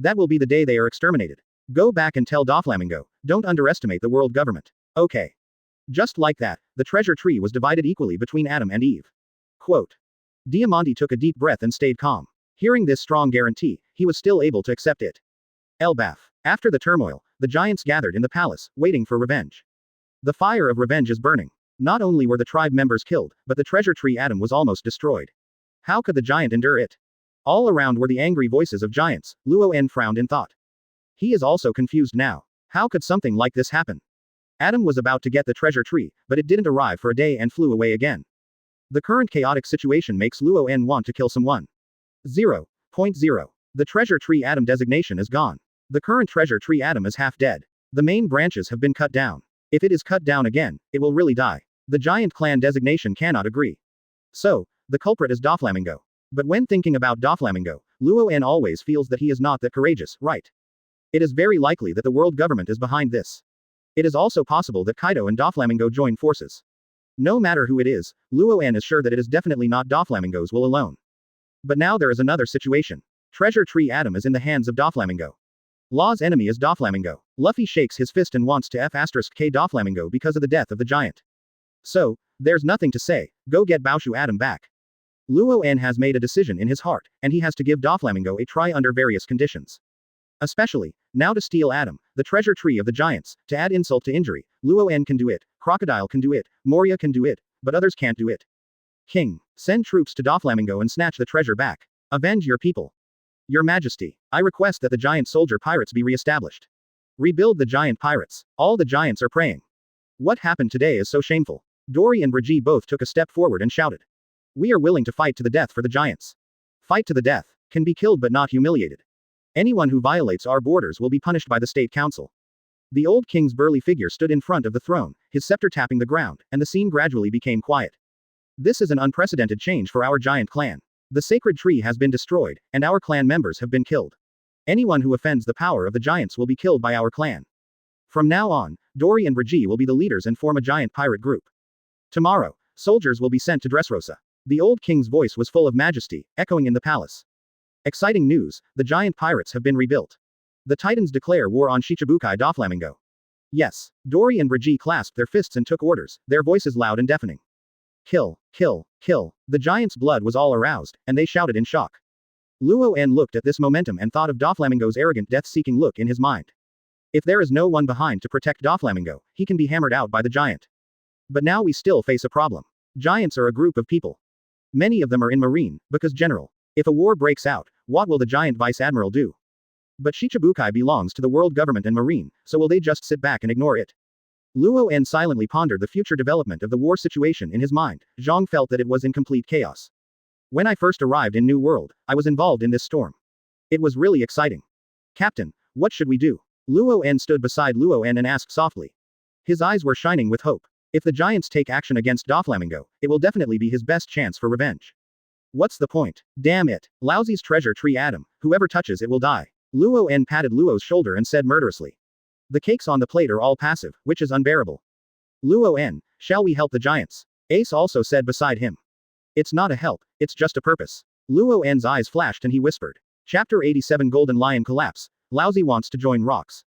That will be the day they are exterminated. Go back and tell Doflamingo, don't underestimate the world government. Okay. Just like that, the treasure tree was divided equally between Adam and Eve. Quote. Diamante took a deep breath and stayed calm. Hearing this strong guarantee, he was still able to accept it. Elbaf. After the turmoil, the giants gathered in the palace, waiting for revenge. The fire of revenge is burning. Not only were the tribe members killed, but the treasure tree Adam was almost destroyed. How could the giant endure it? All around were the angry voices of giants. Luo En frowned in thought. He is also confused now. How could something like this happen? Adam was about to get the treasure tree, but it didn't arrive for a day and flew away again. The current chaotic situation makes Luo En want to kill someone. 0.0. The treasure tree Adam designation is gone. The current treasure tree Adam is half dead. The main branches have been cut down. If it is cut down again, it will really die. The giant clan designation cannot agree. So, the culprit is Doflamingo. But when thinking about Doflamingo, Luo En always feels that he is not that courageous, right? It is very likely that the world government is behind this. It is also possible that Kaido and Doflamingo join forces. No matter who it is, Luo En is sure that it is definitely not Doflamingo's will alone. But now there is another situation. Treasure Tree Atom is in the hands of Doflamingo. Law's enemy is Doflamingo. Luffy shakes his fist and wants to F***K Doflamingo because of the death of the giant. So, there's nothing to say, go get Baoshu Atom back. Luo En has made a decision in his heart, and he has to give Doflamingo a try under various conditions. Especially, now to steal Atom, the treasure tree of the giants, to add insult to injury, Luo En can do it, Crocodile can do it, Moria can do it, but others can't do it. King, send troops to Doflamingo and snatch the treasure back. Avenge your people. Your Majesty, I request that the giant soldier pirates be re-established. Rebuild the giant pirates. All the giants are praying. What happened today is so shameful. Dory and Brigitte both took a step forward and shouted. We are willing to fight to the death for the giants. Fight to the death. Can be killed but not humiliated. Anyone who violates our borders will be punished by the State Council. The old king's burly figure stood in front of the throne, his scepter tapping the ground, and the scene gradually became quiet. This is an unprecedented change for our giant clan. The sacred tree has been destroyed, and our clan members have been killed. Anyone who offends the power of the giants will be killed by our clan. From now on, Dory and Brigitte will be the leaders and form a giant pirate group. Tomorrow, soldiers will be sent to Dressrosa. The old king's voice was full of majesty, echoing in the palace. Exciting news, the giant pirates have been rebuilt. The Titans declare war on Shichibukai Doflamingo. Yes, Dory and Brigitte clasped their fists and took orders, their voices loud and deafening. Kill, kill, kill. The giants' blood was all aroused, and they shouted in shock. Luo En looked at this momentum and thought of Doflamingo's arrogant death-seeking look in his mind. If there is no one behind to protect Doflamingo, he can be hammered out by the giant. But now we still face a problem. Giants are a group of people. Many of them are in Marine, because General. If a war breaks out, what will the giant Vice Admiral do? But Shichibukai belongs to the world government and Marine, so will they just sit back and ignore it? Luo En silently pondered the future development of the war situation in his mind. Zhang felt that it was in complete chaos. When I first arrived in New World, I was involved in this storm. It was really exciting. Captain, what should we do? Luo En stood beside Luo En and asked softly. His eyes were shining with hope. If the giants take action against Doflamingo, it will definitely be his best chance for revenge. What's the point? Damn it. Lousy's treasure tree Atom, whoever touches it will die. Luo En patted Luo's shoulder and said murderously. The cakes on the plate are all passive, which is unbearable. Luo En, shall we help the giants? Ace also said beside him. It's not a help, it's just a purpose. Luo En's eyes flashed and he whispered. Chapter 87 Golden Lion Collapse. Lousy wants to join rocks.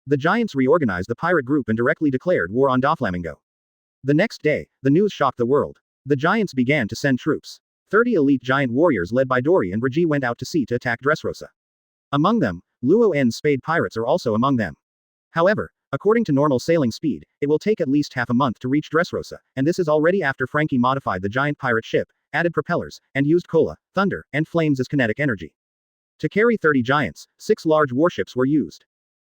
The giants reorganized the pirate group and directly declared war on Doflamingo. The next day, the news shocked the world. The giants began to send troops. 30 elite giant warriors led by Dory and Brigitte went out to sea to attack Dressrosa. Among them, Luo En's spade pirates are also among them. However, according to normal sailing speed, it will take at least half a month to reach Dressrosa, and this is already after Frankie modified the giant pirate ship, added propellers, and used cola, thunder, and flames as kinetic energy. To carry 30 giants, 6 large warships were used.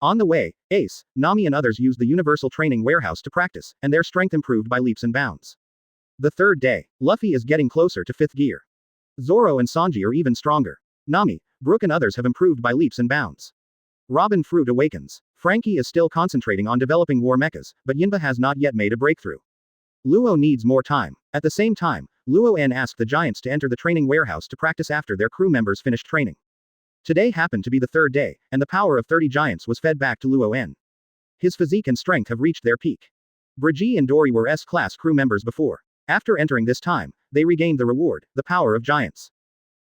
On the way, Ace, Nami and others used the Universal Training Warehouse to practice, and their strength improved by leaps and bounds. The third day, Luffy is getting closer to 5th gear. Zoro and Sanji are even stronger. Nami, Brook and others have improved by leaps and bounds. Robin Fruit awakens. Frankie is still concentrating on developing war mechas, but Yinba has not yet made a breakthrough. Luo needs more time. At the same time, Luo En asked the giants to enter the training warehouse to practice after their crew members finished training. Today happened to be the third day, and the power of 30 giants was fed back to Luo En. His physique and strength have reached their peak. Brigitte and Dory were S-class crew members before. After entering this time, they regained the reward, the power of giants.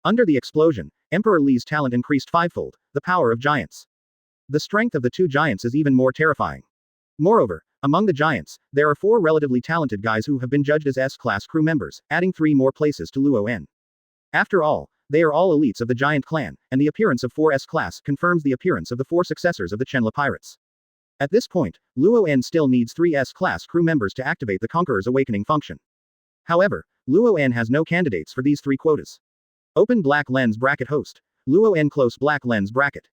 Under the explosion, Emperor Li's talent increased fivefold, the power of giants. The strength of the two giants is even more terrifying. Moreover, among the giants, there are 4 relatively talented guys who have been judged as S-class crew members, adding 3 more places to Luo En. After all, they are all elites of the giant clan, and the appearance of 4 S-class confirms the appearance of the 4 successors of the Chenla pirates. At this point, Luo En still needs 3 S-class crew members to activate the Conqueror's Awakening function. However, Luo En has no candidates for these 3 quotas. Open black lens bracket host. Luo En close black lens bracket.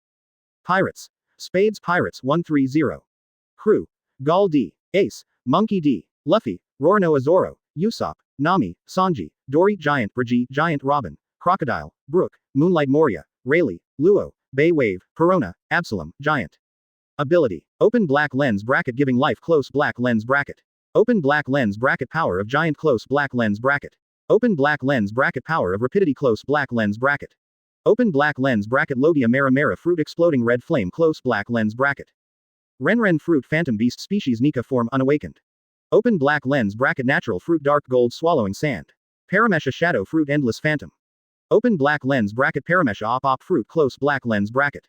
Pirates. Spades Pirates 130. Crew. Gall D. Ace. Monkey D. Luffy. Roronoa Zoro. Usopp. Nami. Sanji. Dory Giant Brigitte Giant Robin. Crocodile. Brook. Moonlight Moria. Rayleigh. Luo. Bay Wave. Perona. Absalom. Giant. Ability. Open black lens bracket giving life close black lens bracket. Open black lens bracket power of giant close black lens bracket. Open black lens bracket power of rapidity close black lens bracket. Open black lens bracket Logia Mera Mera fruit exploding red flame close black lens bracket. Ren fruit phantom beast species Nika form unawakened. Open black lens bracket natural fruit dark gold swallowing sand. Paramesha shadow fruit endless phantom. Open black lens bracket paramesha op fruit close black lens bracket.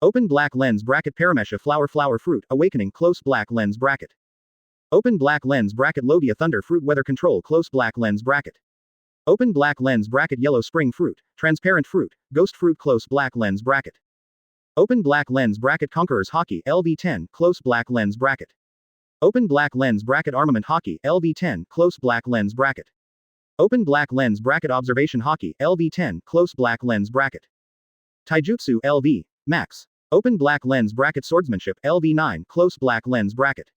Open black lens bracket paramesha flower fruit awakening close black lens bracket. Open black lens bracket Logia thunder fruit weather control close black lens bracket. Open black lens bracket yellow spring fruit, transparent fruit, ghost fruit close black lens bracket. Open black lens bracket conquerors hockey LV10 close black lens bracket. Open black lens bracket armament hockey LV10 close black lens bracket. Open black lens bracket observation hockey LV10 close black lens bracket. Taijutsu LV max. Open black lens bracket swordsmanship LV9 close black lens bracket.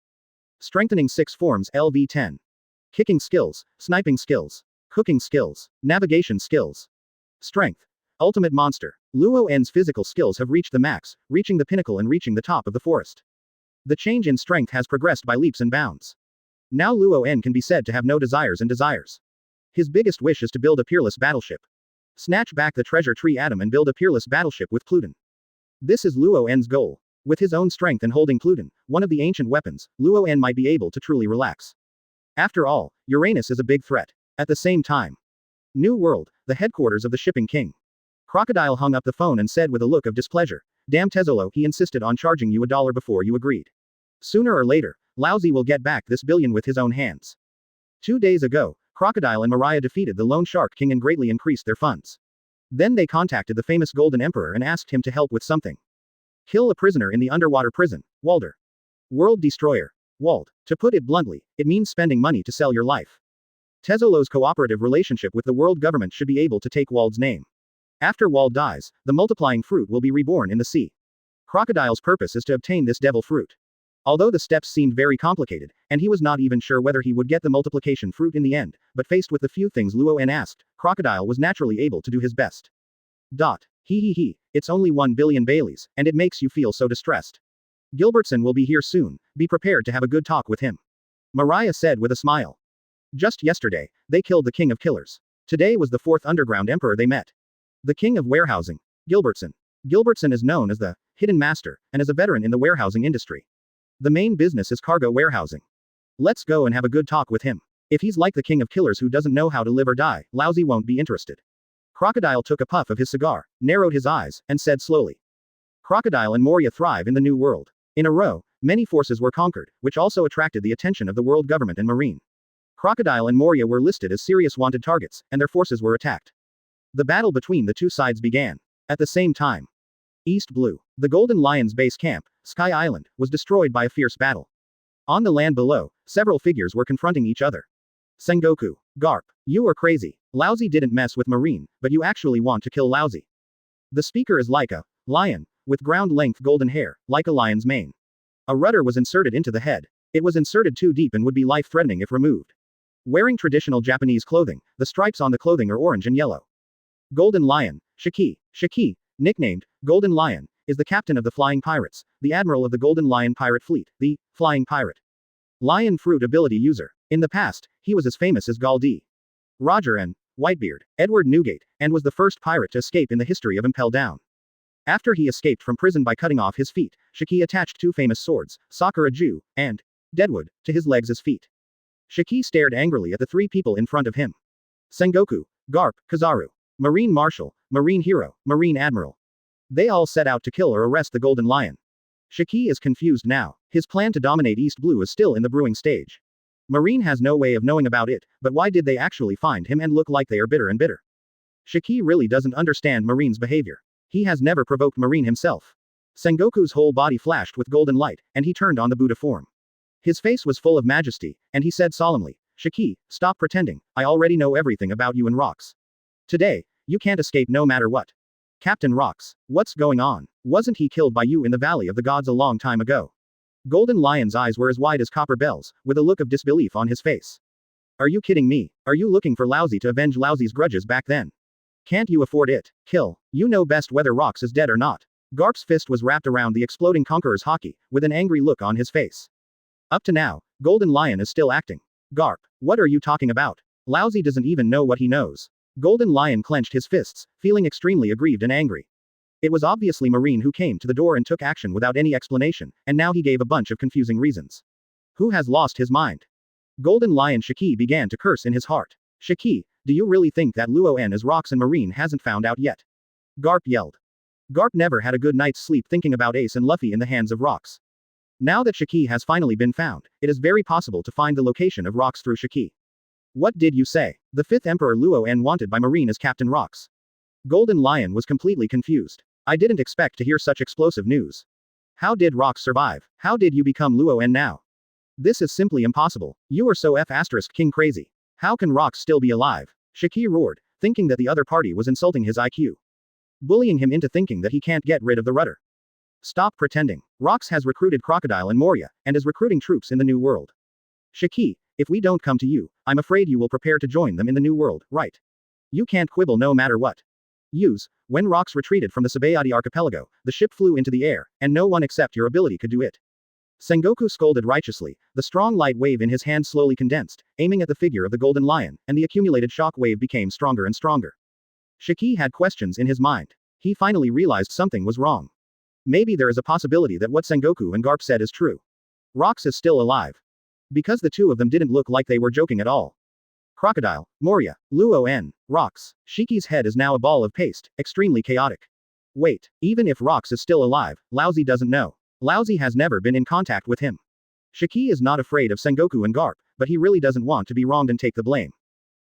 Strengthening 6 forms LV10. Kicking skills, sniping skills, cooking skills, navigation skills. Strength. Ultimate monster. Luo En's physical skills have reached the max, reaching the pinnacle and reaching the top of the forest. The change in strength has progressed by leaps and bounds. Now Luo En can be said to have no desires and desires. His biggest wish is to build a peerless battleship. Snatch back the treasure tree atom and build a peerless battleship with Pluton. This is Luo En's goal. With his own strength and holding Pluton, one of the ancient weapons, Luo En might be able to truly relax. After all, Uranus is a big threat. At the same time. New World, the headquarters of the Shipping King. Crocodile hung up the phone and said with a look of displeasure, "Damn Tezzolo, he insisted on charging you $1 before you agreed. Sooner or later, Lousy will get back this billion with his own hands." 2 days ago, Crocodile and Mariah defeated the Lone Shark King and greatly increased their funds. Then they contacted the famous Golden Emperor and asked him to help with something. Kill a prisoner in the underwater prison, Walder. World Destroyer. Wald. To put it bluntly, it means spending money to sell your life. Tezzolo's cooperative relationship with the world government should be able to take Wald's name. After Wald dies, the multiplying fruit will be reborn in the sea. Crocodile's purpose is to obtain this devil fruit. Although the steps seemed very complicated, and he was not even sure whether he would get the multiplication fruit in the end, but faced with the few things Luo En asked, Crocodile was naturally able to do his best. He, it's only 1 billion Baileys, and it makes you feel so distressed. Gilbertson will be here soon, be prepared to have a good talk with him. Mariah said with a smile. Just yesterday, they killed the king of killers. Today was the 4th underground emperor they met. The king of warehousing, Gilbertson. Gilbertson is known as the hidden master, and as a veteran in the warehousing industry. The main business is cargo warehousing. Let's go and have a good talk with him. If he's like the king of killers who doesn't know how to live or die, Lousy won't be interested. Crocodile took a puff of his cigar, narrowed his eyes, and said slowly. Crocodile and Moria thrive in the New World. In a row, many forces were conquered, which also attracted the attention of the world government and marine. Crocodile and Moria were listed as serious wanted targets, and their forces were attacked. The battle between the two sides began. At the same time. East Blue. The Golden Lion's base camp, Sky Island, was destroyed by a fierce battle. On the land below, several figures were confronting each other. Sengoku. Garp. You are crazy. Lousy didn't mess with Marine, but you actually want to kill Lousy. The speaker is like a lion, with ground-length golden hair, like a lion's mane. A rudder was inserted into the head. It was inserted too deep and would be life-threatening if removed. Wearing traditional Japanese clothing, the stripes on the clothing are orange and yellow. Golden Lion. Shiki, nicknamed Golden Lion, is the captain of the Flying Pirates, the admiral of the Golden Lion Pirate Fleet, the Flying Pirate. Lion Fruit ability user. In the past, he was as famous as Gall D. Roger and Whitebeard, Edward Newgate, and was the first pirate to escape in the history of Impel Down. After he escaped from prison by cutting off his feet, Shiki attached 2 famous swords, Sakura Ju, and Deadwood, to his legs as feet. Shiki stared angrily at the 3 people in front of him. Sengoku, Garp, Kizaru. Marine Marshal, Marine Hero, Marine Admiral. They all set out to kill or arrest the Golden Lion. Shiki is confused now. His plan to dominate East Blue is still in the brewing stage. Marine has no way of knowing about it, but why did they actually find him and look like they are bitter and bitter? Shiki really doesn't understand Marine's behavior. He has never provoked Marine himself. Sengoku's whole body flashed with golden light, and he turned on the Buddha form. His face was full of majesty, and he said solemnly, Shiki, stop pretending, I already know everything about you and Rocks. Today, you can't escape no matter what. Captain Rocks, what's going on? Wasn't he killed by you in the Valley of the Gods a long time ago? Golden Lion's eyes were as wide as copper bells, with a look of disbelief on his face. Are you kidding me? Are you looking for Lousy to avenge Lousy's grudges back then? Can't you afford it? Kill. You know best whether Rocks is dead or not. Garp's fist was wrapped around the exploding conqueror's hockey, with an angry look on his face. Up to now, Golden Lion is still acting. Garp, what are you talking about? Lousy doesn't even know what he knows. Golden Lion clenched his fists, feeling extremely aggrieved and angry. It was obviously Marine who came to the door and took action without any explanation, and now he gave a bunch of confusing reasons. Who has lost his mind? Golden Lion Shiki began to curse in his heart. Shiki, Do you really think that Luo En is rocks and Marine hasn't found out yet? Garp yelled. Garp never had a good night's sleep thinking about Ace and Luffy in the hands of rocks. Now that Shiki has finally been found, it is very possible to find the location of rocks through Shiki. What did you say? The 5th Emperor Luo En wanted by Marine as Captain Rocks. Golden Lion was completely confused. I didn't expect to hear such explosive news. How did Rocks survive? How did you become Luo En now? This is simply impossible. You are so King crazy. How can Rocks still be alive? Shiki roared, thinking that the other party was insulting his IQ. Bullying him into thinking that he can't get rid of the rudder. Stop pretending. Rocks has recruited Crocodile and Moria, and is recruiting troops in the New World. Shiki, if we don't come to you, I'm afraid you will prepare to join them in the New World, right? You can't quibble no matter what. When Rocks retreated from the Sabayati archipelago, the ship flew into the air, and no one except your ability could do it. Sengoku scolded righteously, the strong light wave in his hand slowly condensed, aiming at the figure of the Golden Lion, and the accumulated shock wave became stronger and stronger. Shiki had questions in his mind. He finally realized something was wrong. Maybe there is a possibility that what Sengoku and Garp said is true. Rocks is still alive. Because the two of them didn't look like they were joking at all. Crocodile, Moria, Luo En, Rocks. Shiki's head is now a ball of paste, extremely chaotic. Wait, even if Rocks is still alive, Laozi doesn't know. Laozi has never been in contact with him. Shiki is not afraid of Sengoku and Garp, but he really doesn't want to be wronged and take the blame.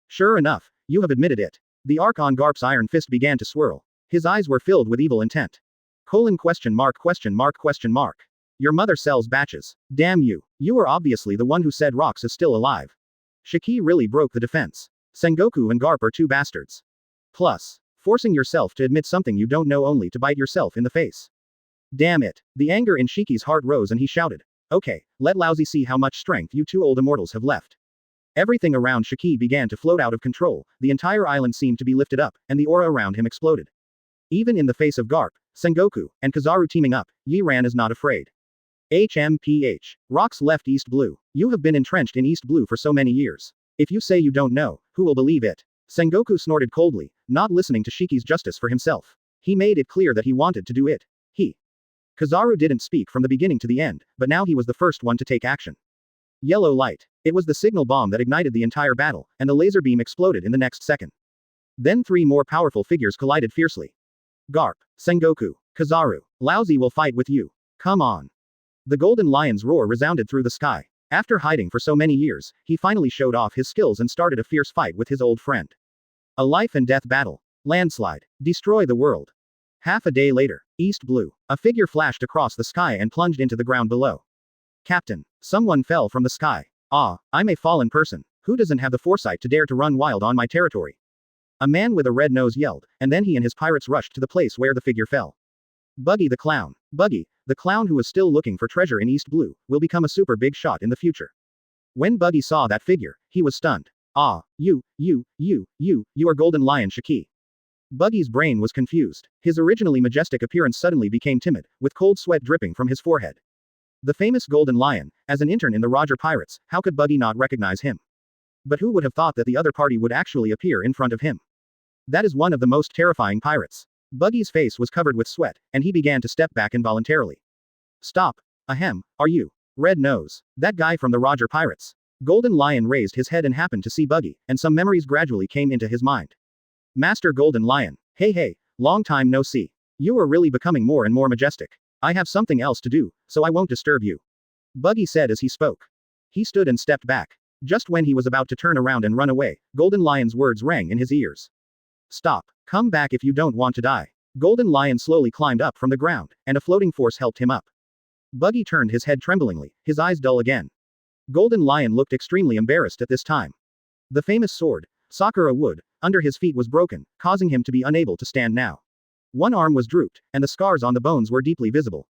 Sure enough, you have admitted it. The arc on Garp's iron fist began to swirl. His eyes were filled with evil intent. Question mark. Your mother sells batches. Damn you. You are obviously the one who said Rocks is still alive. Shiki really broke the defense. Sengoku and Garp are two bastards. Plus, forcing yourself to admit something you don't know only to bite yourself in the face. Damn it. The anger in Shiki's heart rose and he shouted. Okay, let Laozi see how much strength you two old immortals have left. Everything around Shiki began to float out of control, the entire island seemed to be lifted up, and the aura around him exploded. Even in the face of Garp, Sengoku, and Kizaru teaming up, Yi-Ran is not afraid. HMPH. Rocks left East Blue. You have been entrenched in East Blue for so many years. If you say you don't know, who will believe it? Sengoku snorted coldly, not listening to Shiki's justice for himself. He made it clear that he wanted to do it. Kizaru didn't speak from the beginning to the end, but now he was the first one to take action. Yellow light. It was the signal bomb that ignited the entire battle, and the laser beam exploded in the next second. Then 3 more powerful figures collided fiercely. Garp, Sengoku, Kizaru, Laozi will fight with you. Come on. The Golden Lion's roar resounded through the sky. After hiding for so many years, he finally showed off his skills and started a fierce fight with his old friend. A life and death battle. Landslide. Destroy the world. Half a day later, East Blue. A figure flashed across the sky and plunged into the ground below. Captain. Someone fell from the sky. Ah, I'm a fallen person. Who doesn't have the foresight to dare to run wild on my territory? A man with a red nose yelled, and then he and his pirates rushed to the place where the figure fell. Buggy the clown. Buggy, the clown who is still looking for treasure in East Blue, will become a super big shot in the future. When Buggy saw that figure, he was stunned. Ah, you are Golden Lion Shiki. Buggy's brain was confused. His originally majestic appearance suddenly became timid, with cold sweat dripping from his forehead. The famous Golden Lion, as an intern in the Roger Pirates, how could Buggy not recognize him? But who would have thought that the other party would actually appear in front of him? That is one of the most terrifying pirates. Buggy's face was covered with sweat, and he began to step back involuntarily. Stop. Ahem, are you? Red Nose. That guy from the Roger Pirates. Golden Lion raised his head and happened to see Buggy, and some memories gradually came into his mind. Master Golden Lion. Hey, long time no see. You are really becoming more and more majestic. I have something else to do, so I won't disturb you. Buggy said as he spoke. He stood and stepped back. Just when he was about to turn around and run away, Golden Lion's words rang in his ears. Stop. Come back if you don't want to die. Golden Lion slowly climbed up from the ground, and a floating force helped him up. Buggy turned his head tremblingly, his eyes dull again. Golden Lion looked extremely embarrassed at this time. The famous sword, Sakura wood, under his feet was broken, causing him to be unable to stand now. One arm was drooped, and the scars on the bones were deeply visible.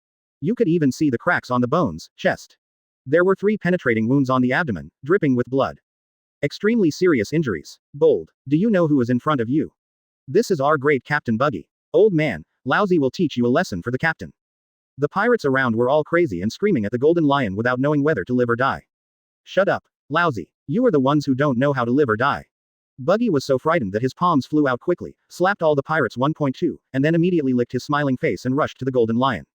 You could even see the cracks on the bones, chest. There were 3 penetrating wounds on the abdomen, dripping with blood. Extremely serious injuries. Bold. Do you know who is in front of you? This is our great Captain Buggy. Old man, Laozi will teach you a lesson for the captain. The pirates around were all crazy and screaming at the Golden Lion without knowing whether to live or die. Shut up, Laozi. You are the ones who don't know how to live or die. Buggy was so frightened that his palms flew out quickly, slapped all the pirates 1.2, and then immediately licked his smiling face and rushed to the Golden Lion.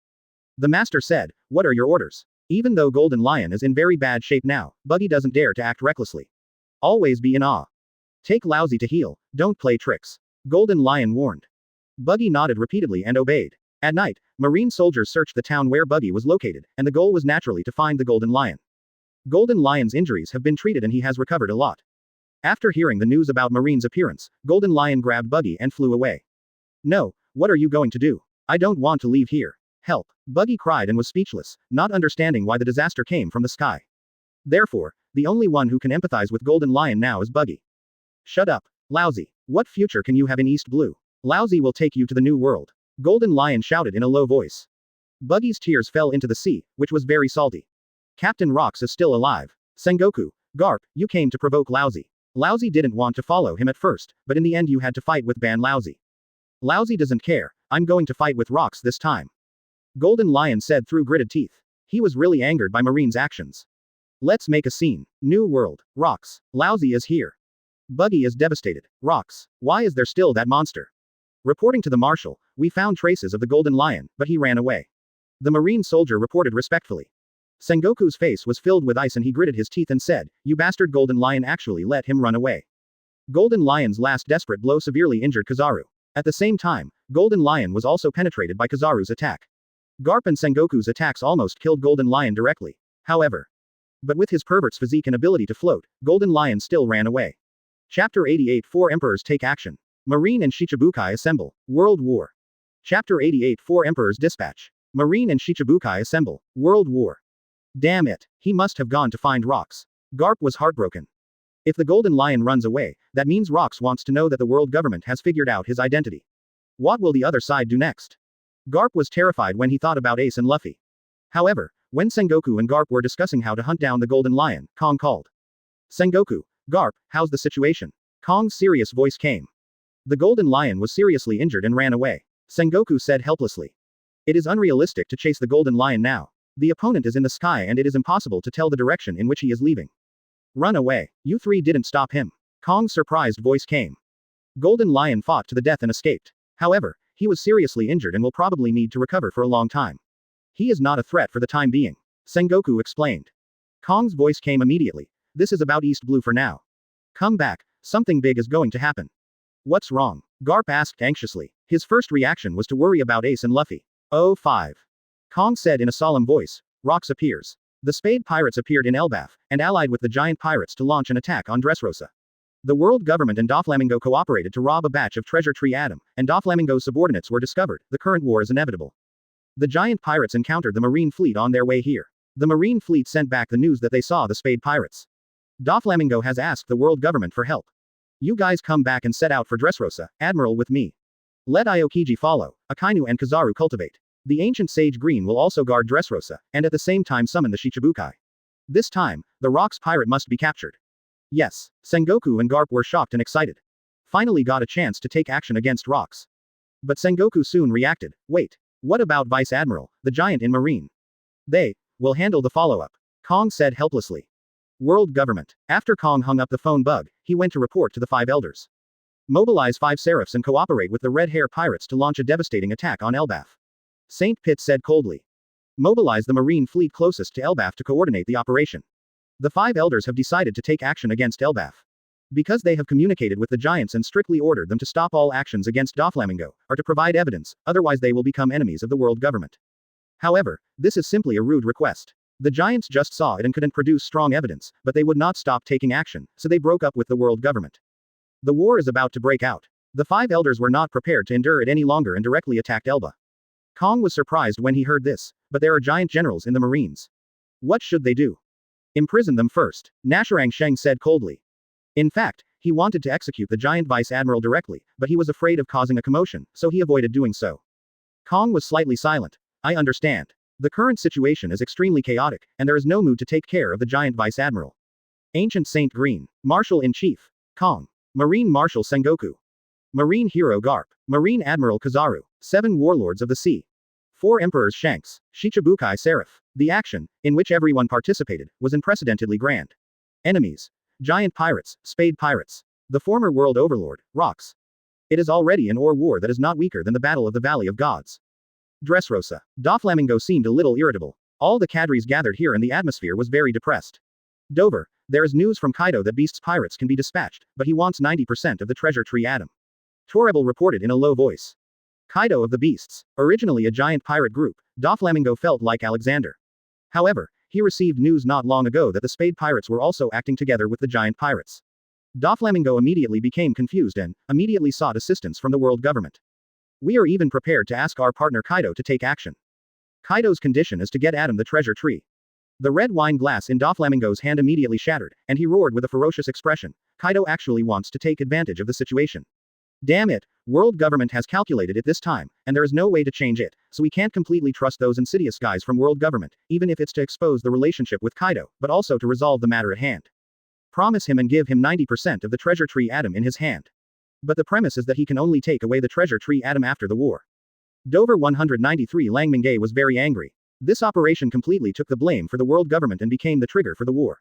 The master said, "What are your orders?" Even though Golden Lion is in very bad shape now, Buggy doesn't dare to act recklessly. Always be in awe. Take Lousy to heal, don't play tricks. Golden Lion warned. Buggy nodded repeatedly and obeyed. At night, Marine soldiers searched the town where Buggy was located, and the goal was naturally to find the Golden Lion. Golden Lion's injuries have been treated and he has recovered a lot. After hearing the news about Marine's appearance, Golden Lion grabbed Buggy and flew away. No, what are you going to do? I don't want to leave here. Help. Buggy cried and was speechless, not understanding why the disaster came from the sky. Therefore, the only one who can empathize with Golden Lion now is Buggy. Shut up, Lousy. What future can you have in East Blue? Lousy will take you to the new world. Golden Lion shouted in a low voice. Buggy's tears fell into the sea, which was very salty. Captain Rocks is still alive. Sengoku, Garp, you came to provoke Lousy. Lousy didn't want to follow him at first, but in the end you had to fight with Ban Lousy. Lousy doesn't care, I'm going to fight with Rocks this time. Golden Lion said through gritted teeth. He was really angered by Marine's actions. Let's make a scene. New world. Rocks. Lousy is here. Buggy is devastated. Rocks. Why is there still that monster? Reporting to the marshal, we found traces of the Golden Lion, but he ran away. The Marine soldier reported respectfully. Sengoku's face was filled with ice and he gritted his teeth and said, "You bastard, Golden Lion actually let him run away." Golden Lion's last desperate blow severely injured Kizaru. At the same time, Golden Lion was also penetrated by Kizaru's attack. Garp and Sengoku's attacks almost killed Golden Lion directly. However, but with his pervert's physique and ability to float, Golden Lion still ran away. Chapter 88 4 Emperors Take Action. Marine and Shichibukai Assemble. World War. Chapter 88 4 Emperors Dispatch. Marine and Shichibukai Assemble. World War. Damn it, he must have gone to find Rocks. Garp was heartbroken. If the Golden Lion runs away, that means Rocks wants to know that the world government has figured out his identity. What will the other side do next? Garp was terrified when he thought about Ace and Luffy. However, when Sengoku and Garp were discussing how to hunt down the Golden Lion, Kong called. Sengoku, Garp, how's the situation? Kong's serious voice came. The Golden Lion was seriously injured and ran away. Sengoku said helplessly. It is unrealistic to chase the Golden Lion now. The opponent is in the sky and it is impossible to tell the direction in which he is leaving. Run away. You three didn't stop him. Kong's surprised voice came. Golden Lion fought to the death and escaped. However, he was seriously injured and will probably need to recover for a long time. He is not a threat for the time being. Sengoku explained. Kong's voice came immediately. This is about East Blue for now. Come back, something big is going to happen. What's wrong? Garp asked anxiously. His first reaction was to worry about Ace and Luffy. Oh 5. Kong said in a solemn voice. Rocks appears. The Spade Pirates appeared in Elbaf, and allied with the Giant Pirates to launch an attack on Dressrosa. The world government and Doflamingo cooperated to rob a batch of Treasure Tree Adam, and Doflamingo's subordinates were discovered. The current war is inevitable. The Giant Pirates encountered the Marine fleet on their way here. The Marine fleet sent back the news that they saw the Spade Pirates. Doflamingo has asked the world government for help. You guys come back and set out for Dressrosa, Admiral, with me. Let Aokiji follow, Akainu and Kizaru cultivate. The ancient sage Green will also guard Dressrosa, and at the same time summon the Shichibukai. This time, the Rocks pirate must be captured. Yes, Sengoku and Garp were shocked and excited. Finally got a chance to take action against Rocks. But Sengoku soon reacted. Wait, what about Vice Admiral, the giant in Marine? They will handle the follow-up. Kong said helplessly. World government. After Kong hung up the phone bug, he went to report to the 5 elders. Mobilize 5 seraphs and cooperate with the Red Hair Pirates to launch a devastating attack on Elbaf. Saint Pitt said coldly. Mobilize the Marine fleet closest to Elbaf to coordinate the operation. The 5 elders have decided to take action against Elbaf. Because they have communicated with the giants and strictly ordered them to stop all actions against Doflamingo, or to provide evidence, otherwise they will become enemies of the world government. However, this is simply a rude request. The giants just saw it and couldn't produce strong evidence, but they would not stop taking action, so they broke up with the world government. The war is about to break out. The 5 elders were not prepared to endure it any longer and directly attacked Elba. Kong was surprised when he heard this, but there are giant generals in the Marines. What should they do? Imprison them first, Nasharang Sheng said coldly. In fact, he wanted to execute the giant vice admiral directly, but he was afraid of causing a commotion, so he avoided doing so. Kong was slightly silent. I understand. The current situation is extremely chaotic, and there is no mood to take care of the giant vice admiral. Ancient Saint Green, Marshal-in-Chief, Kong, Marine Marshal Sengoku, Marine Hero Garp, Marine Admiral Kizaru, 7 Warlords of the Sea, 4 Emperors Shanks, Shichibukai Seraph. The action, in which everyone participated, was unprecedentedly grand. Enemies. Giant Pirates, Spade Pirates. The former world overlord, Rocks. It is already an ore war that is not weaker than the Battle of the Valley of Gods. Dressrosa. Doflamingo seemed a little irritable. All the cadres gathered here and the atmosphere was very depressed. Dover, There is news from Kaido that Beast's pirates can be dispatched, but he wants 90% of the treasure tree atom. Torrebel reported in a low voice. Kaido of the Beasts, originally a giant pirate group, Doflamingo felt like Alexander. However, he received news not long ago that the Spade Pirates were also acting together with the giant pirates. Doflamingo immediately became confused and immediately sought assistance from the world government. We are even prepared to ask our partner Kaido to take action. Kaido's condition is to get Adam the treasure tree. The red wine glass in Doflamingo's hand immediately shattered, and he roared with a ferocious expression. Kaido actually wants to take advantage of the situation. Damn it, world government has calculated it this time, and there is no way to change it, so we can't completely trust those insidious guys from world government, even if it's to expose the relationship with Kaido, but also to resolve the matter at hand. Promise him and give him 90% of the treasure tree atom in his hand. But the premise is that he can only take away the treasure tree atom after the war. Dover 193 Lang Mingay was very angry. This operation completely took the blame for the world government and became the trigger for the war.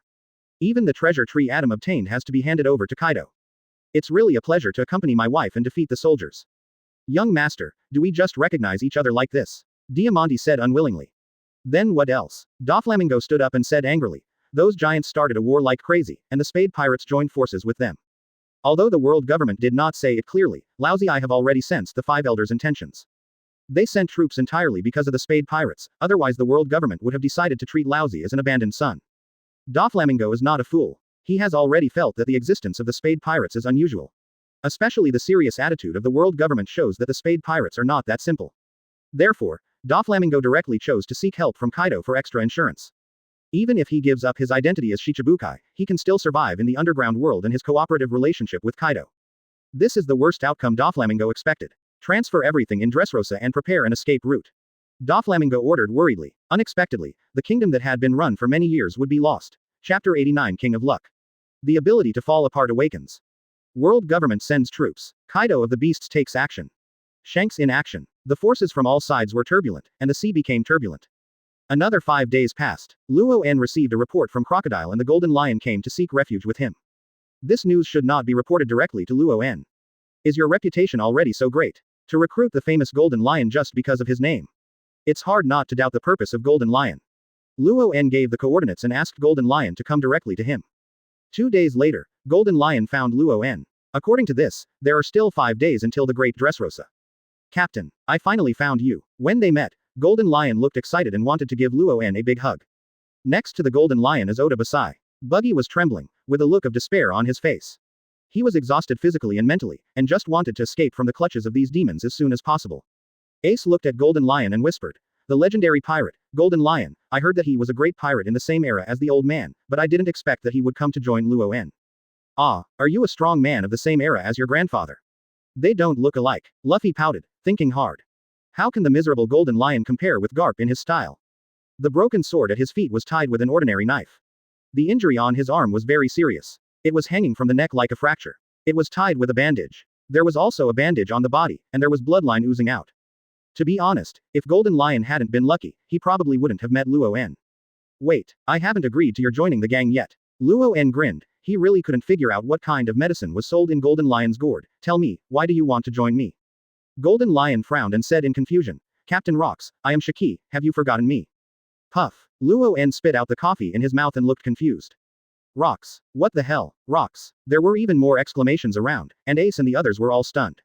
Even the treasure tree atom obtained has to be handed over to Kaido. It's really a pleasure to accompany my wife and defeat the soldiers. Young master, do we just recognize each other like this? Diamante said unwillingly. Then what else? Doflamingo stood up and said angrily. Those giants started a war like crazy, and the Spade Pirates joined forces with them. Although the world government did not say it clearly, Laozi I have already sensed the Five Elders' intentions. They sent troops entirely because of the Spade Pirates, otherwise the world government would have decided to treat Laozi as an abandoned son. Doflamingo is not a fool. He has already felt that the existence of the Spade Pirates is unusual. Especially the serious attitude of the world government shows that the Spade Pirates are not that simple. Therefore, Doflamingo directly chose to seek help from Kaido for extra insurance. Even if he gives up his identity as Shichibukai, he can still survive in the underground world and his cooperative relationship with Kaido. This is the worst outcome Doflamingo expected. Transfer everything in Dressrosa and prepare an escape route. Doflamingo ordered worriedly. Unexpectedly, the kingdom that had been run for many years would be lost. Chapter 89 King of Luck. The ability to fall apart awakens. World government sends troops. Kaido of the Beasts takes action. Shanks in action. The forces from all sides were turbulent, and the sea became turbulent. Another 5 days passed. Luo En received a report from Crocodile and the Golden Lion came to seek refuge with him. This news should not be reported directly to Luo En. Is your reputation already so great? To recruit the famous Golden Lion just because of his name? It's hard not to doubt the purpose of Golden Lion. Luo En gave the coordinates and asked Golden Lion to come directly to him. 2 days later, Golden Lion found Luo En. According to this, there are still 5 days until the Great Dressrosa. Captain, I finally found you. When they met, Golden Lion looked excited and wanted to give Luo En a big hug. Next to the Golden Lion is Oda Basai. Buggy was trembling, with a look of despair on his face. He was exhausted physically and mentally, and just wanted to escape from the clutches of these demons as soon as possible. Ace looked at Golden Lion and whispered, the legendary pirate, Golden Lion, I heard that he was a great pirate in the same era as the old man, but I didn't expect that he would come to join Luo En. Ah, are you a strong man of the same era as your grandfather? They don't look alike. Luffy pouted, thinking hard. How can the miserable Golden Lion compare with Garp in his style? The broken sword at his feet was tied with an ordinary knife. The injury on his arm was very serious. It was hanging from the neck like a fracture. It was tied with a bandage. There was also a bandage on the body, and there was bloodline oozing out. To be honest, if Golden Lion hadn't been lucky, he probably wouldn't have met Luo En. Wait, I haven't agreed to your joining the gang yet. Luo En grinned. He really couldn't figure out what kind of medicine was sold in Golden Lion's gourd. Tell me, why do you want to join me? Golden Lion frowned and said in confusion. Captain Rocks, I am Shiki, have you forgotten me? Puff. Luo En spit out the coffee in his mouth and looked confused. Rocks. What the hell, Rocks? There were even more exclamations around, and Ace and the others were all stunned.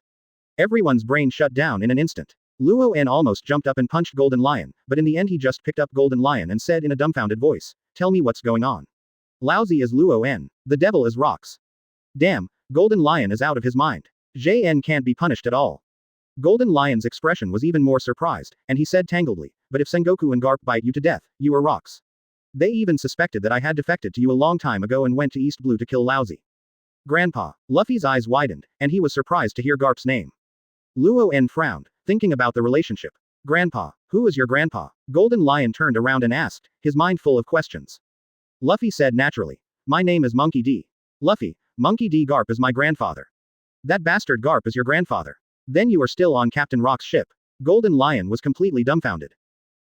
Everyone's brain shut down in an instant. Luo En almost jumped up and punched Golden Lion, but in the end he just picked up Golden Lion and said in a dumbfounded voice, tell me what's going on. Lousy is Luo En. The devil is Rocks. Damn, Golden Lion is out of his mind. JN can't be punished at all. Golden Lion's expression was even more surprised, and he said tangledly, but if Sengoku and Garp bite you to death, you are Rocks. They even suspected that I had defected to you a long time ago and went to East Blue to kill Lousy. Grandpa. Luffy's eyes widened, and he was surprised to hear Garp's name. Luo En frowned, thinking about the relationship. Grandpa. Who is your grandpa? Golden Lion turned around and asked, his mind full of questions. Luffy said naturally. My name is Monkey D. Luffy, Monkey D. Garp is my grandfather. That bastard Garp is your grandfather. Then you are still on Captain Rock's ship. Golden Lion was completely dumbfounded.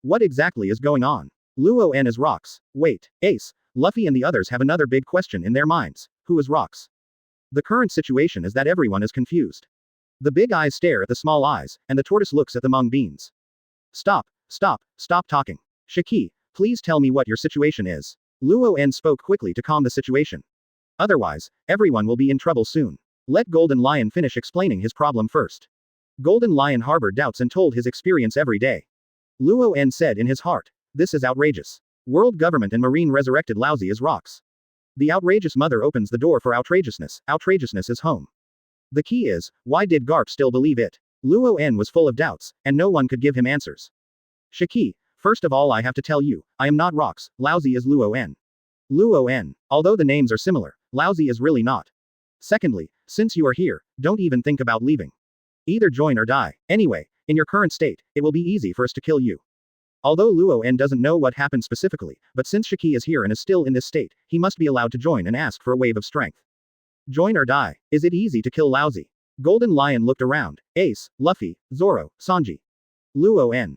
What exactly is going on? Luo En is Rocks. Wait, Ace, Luffy and the others have another big question in their minds. Who is Rocks? The current situation is that everyone is confused. The big eyes stare at the small eyes, and the tortoise looks at the mung beans. Stop talking. Shiki, please tell me what your situation is. Luo En spoke quickly to calm the situation. Otherwise, everyone will be in trouble soon. Let Golden Lion finish explaining his problem first. Golden Lion harbored doubts and told his experience every day. Luo En said in his heart, this is outrageous. World government and marine resurrected lousy as rocks. The outrageous mother opens the door for outrageousness. Outrageousness is home. The key is, why did Garp still believe it? Luo En was full of doubts, and no one could give him answers. Shiki, first of all I have to tell you, I am not rocks, lousy is Luo En. Luo En, although the names are similar, lousy is really not. Secondly, since you are here, don't even think about leaving. Either join or die. Anyway, in your current state, it will be easy for us to kill you. Although Luo En doesn't know what happened specifically, but since Shiki is here and is still in this state, he must be allowed to join and ask for a wave of strength. Join or die. Is it easy to kill lousy? Golden Lion looked around. Ace, Luffy, Zoro, Sanji. Luo En.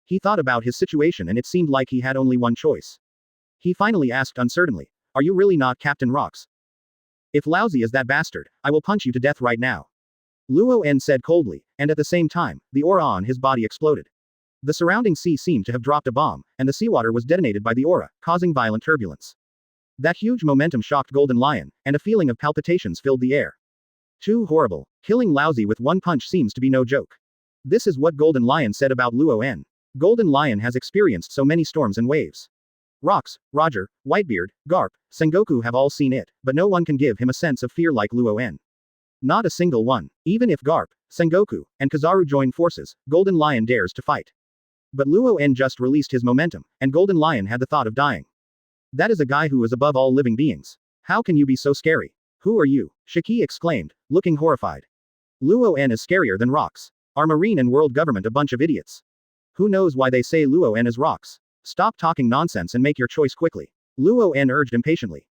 He thought about his situation and it seemed like he had only one choice. He finally asked uncertainly, are you really not Captain Rocks? If lousy is that bastard, I will punch you to death right now. Luo En said coldly, and at the same time, the aura on his body exploded. The surrounding sea seemed to have dropped a bomb, and the seawater was detonated by the aura, causing violent turbulence. That huge momentum shocked Golden Lion, and a feeling of palpitations filled the air. Too horrible. Killing lousy with one punch seems to be no joke. This is what Golden Lion said about Luo En. Golden Lion has experienced so many storms and waves. Rocks, Roger, Whitebeard, Garp, Sengoku have all seen it, but no one can give him a sense of fear like Luo En. Not a single one. Even if Garp, Sengoku, and Kizaru join forces, Golden Lion dares to fight. But Luo En just released his momentum, and Golden Lion had the thought of dying. That is a guy who is above all living beings. How can you be so scary? Who are you? Shiki exclaimed, looking horrified. Luo En is scarier than rocks. Our marine and world government a bunch of idiots. Who knows why they say Luo En is rocks? Stop talking nonsense and make your choice quickly. Luo En urged impatiently.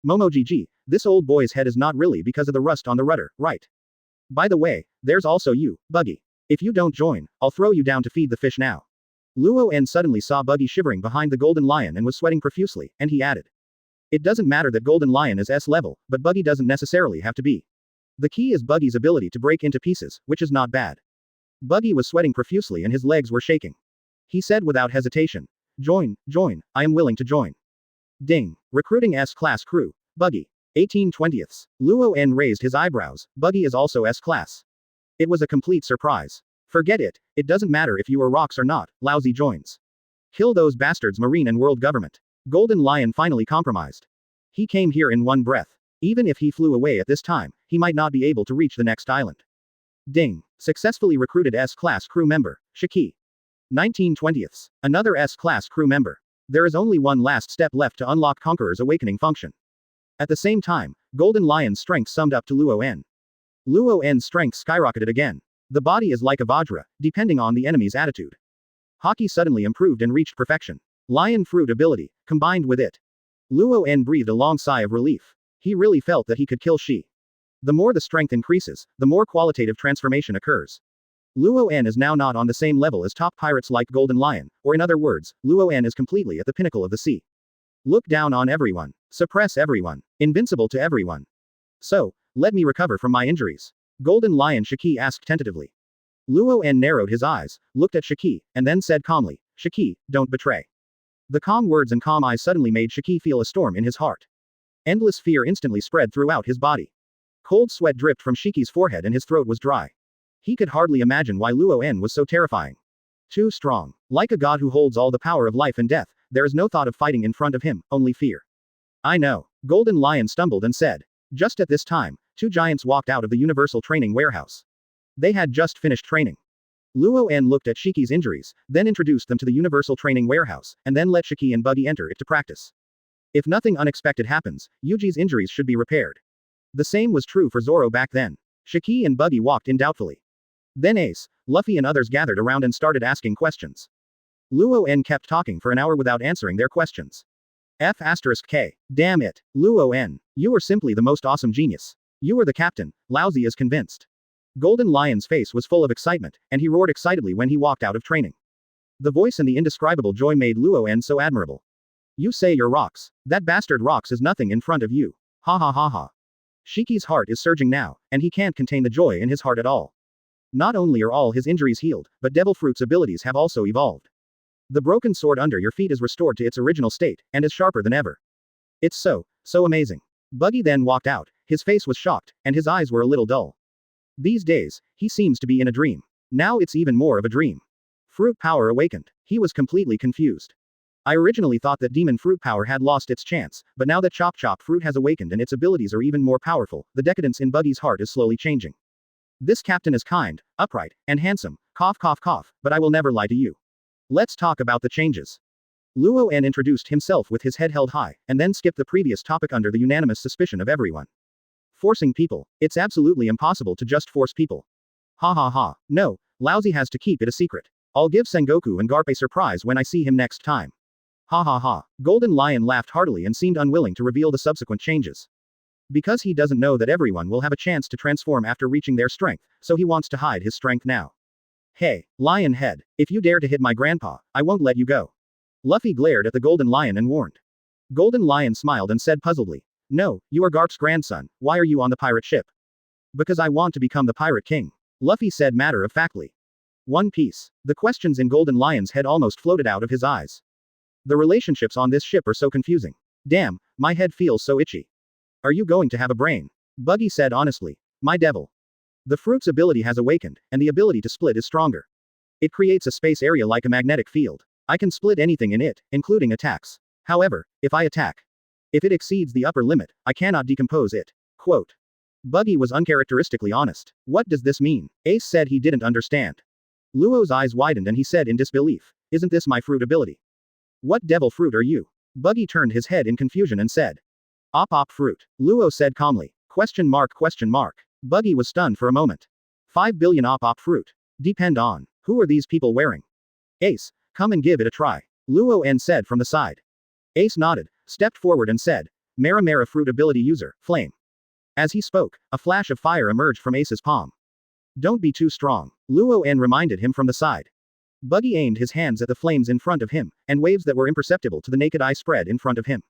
Momojiji, this old boy's head is not really because of the rust on the rudder, right? By the way, there's also you, Buggy. If you don't join, I'll throw you down to feed the fish now. Luo En suddenly saw Buggy shivering behind the Golden Lion and was sweating profusely, and he added. It doesn't matter that Golden Lion is S level, but Buggy doesn't necessarily have to be. The key is Buggy's ability to break into pieces, which is not bad. Buggy was sweating profusely and his legs were shaking. He said without hesitation. Join, I am willing to join. Ding. Recruiting S-class crew. Buggy. 18/20ths. Luo En raised his eyebrows. Buggy is also S-class. It was a complete surprise. Forget it, it doesn't matter if you are rocks or not, lousy joins. Kill those bastards marine and world government. Golden Lion finally compromised. He came here in one breath. Even if he flew away at this time, he might not be able to reach the next island. Ding. Successfully recruited S-class crew member, Shiki. 19/20ths. Another S-class crew member. There is only one last step left to unlock Conqueror's awakening function. At the same time, Golden Lion's strength summed up to Luo En. Luo En's strength skyrocketed again. The body is like a Vajra, depending on the enemy's attitude. Haki suddenly improved and reached perfection. Lion Fruit ability, combined with it. Luo En breathed a long sigh of relief. He really felt that he could kill Shi. The more the strength increases, the more qualitative transformation occurs. Luo En is now not on the same level as top pirates like Golden Lion, or in other words, Luo En is completely at the pinnacle of the sea. Look down on everyone. Suppress everyone. Invincible to everyone. So, let me recover from my injuries. Golden Lion Shiki asked tentatively. Luo En narrowed his eyes, looked at Shiki, and then said calmly, Shiki, don't betray. The calm words and calm eyes suddenly made Shiki feel a storm in his heart. Endless fear instantly spread throughout his body. Cold sweat dripped from Shiki's forehead and his throat was dry. He could hardly imagine why Luo En was so terrifying. Too strong. Like a god who holds all the power of life and death, there is no thought of fighting in front of him, only fear. I know. Golden Lion stumbled and said. Just at this time, two giants walked out of the Universal Training Warehouse. They had just finished training. Luo En looked at Shiki's injuries, then introduced them to the Universal Training Warehouse, and then let Shiki and Buggy enter it to practice. If nothing unexpected happens, Yuji's injuries should be repaired. The same was true for Zoro back then. Shiki and Buggy walked in doubtfully. Then Ace, Luffy and others gathered around and started asking questions. Luo En kept talking for an hour without answering their questions. F*K. Damn it. Luo En. You are simply the most awesome genius. You are the captain, lousy is convinced. Golden Lion's face was full of excitement, and he roared excitedly when he walked out of training. The voice and the indescribable joy made Luo En so admirable. You say you're rocks. That bastard rocks is nothing in front of you. Ha ha ha ha. Shiki's heart is surging now, and he can't contain the joy in his heart at all. Not only are all his injuries healed, but Devil Fruit's abilities have also evolved. The broken sword under your feet is restored to its original state, and is sharper than ever. It's so amazing. Buggy then walked out, his face was shocked, and his eyes were a little dull. These days, he seems to be in a dream. Now it's even more of a dream. Fruit power awakened. He was completely confused. I originally thought that demon fruit power had lost its chance, but now that Chop Chop fruit has awakened and its abilities are even more powerful, the decadence in Buggy's heart is slowly changing. This captain is kind, upright, and handsome, cough cough cough, but I will never lie to you. Let's talk about the changes. Luo En introduced himself with his head held high, and then skipped the previous topic under the unanimous suspicion of everyone. Forcing people. It's absolutely impossible to just force people. Ha ha ha. No, Lousy has to keep it a secret. I'll give Sengoku and Garp a surprise when I see him next time. Ha ha ha. Golden Lion laughed heartily and seemed unwilling to reveal the subsequent changes. Because he doesn't know that everyone will have a chance to transform after reaching their strength, so he wants to hide his strength now. Hey, Lion Head, if you dare to hit my grandpa, I won't let you go. Luffy glared at the Golden Lion and warned. Golden Lion smiled and said puzzledly, no, you are Garp's grandson, why are you on the pirate ship? Because I want to become the Pirate King. Luffy said matter-of-factly. One Piece. The questions in Golden Lion's head almost floated out of his eyes. The relationships on this ship are so confusing. Damn, my head feels so itchy. Are you going to have a brain? Buggy said honestly. My devil. The fruit's ability has awakened, and the ability to split is stronger. It creates a space area like a magnetic field. I can split anything in it, including attacks. However, if I attack, if it exceeds the upper limit, I cannot decompose it. Quote. Buggy was uncharacteristically honest. What does this mean? Ace said he didn't understand. Luo's eyes widened and he said in disbelief, isn't this my fruit ability? What devil fruit are you? Buggy turned his head in confusion and said. Op fruit. Luo said calmly. Question mark. Buggy was stunned for a moment. 5 billion op fruit. Depend on. Who are these people wearing? Ace, come and give it a try. Luo En said from the side. Ace nodded, stepped forward and said. Mara fruit ability user, flame. As he spoke, a flash of fire emerged from Ace's palm. Don't be too strong. Luo En reminded him from the side. Buggy aimed his hands at the flames in front of him, and waves that were imperceptible to the naked eye spread in front of him.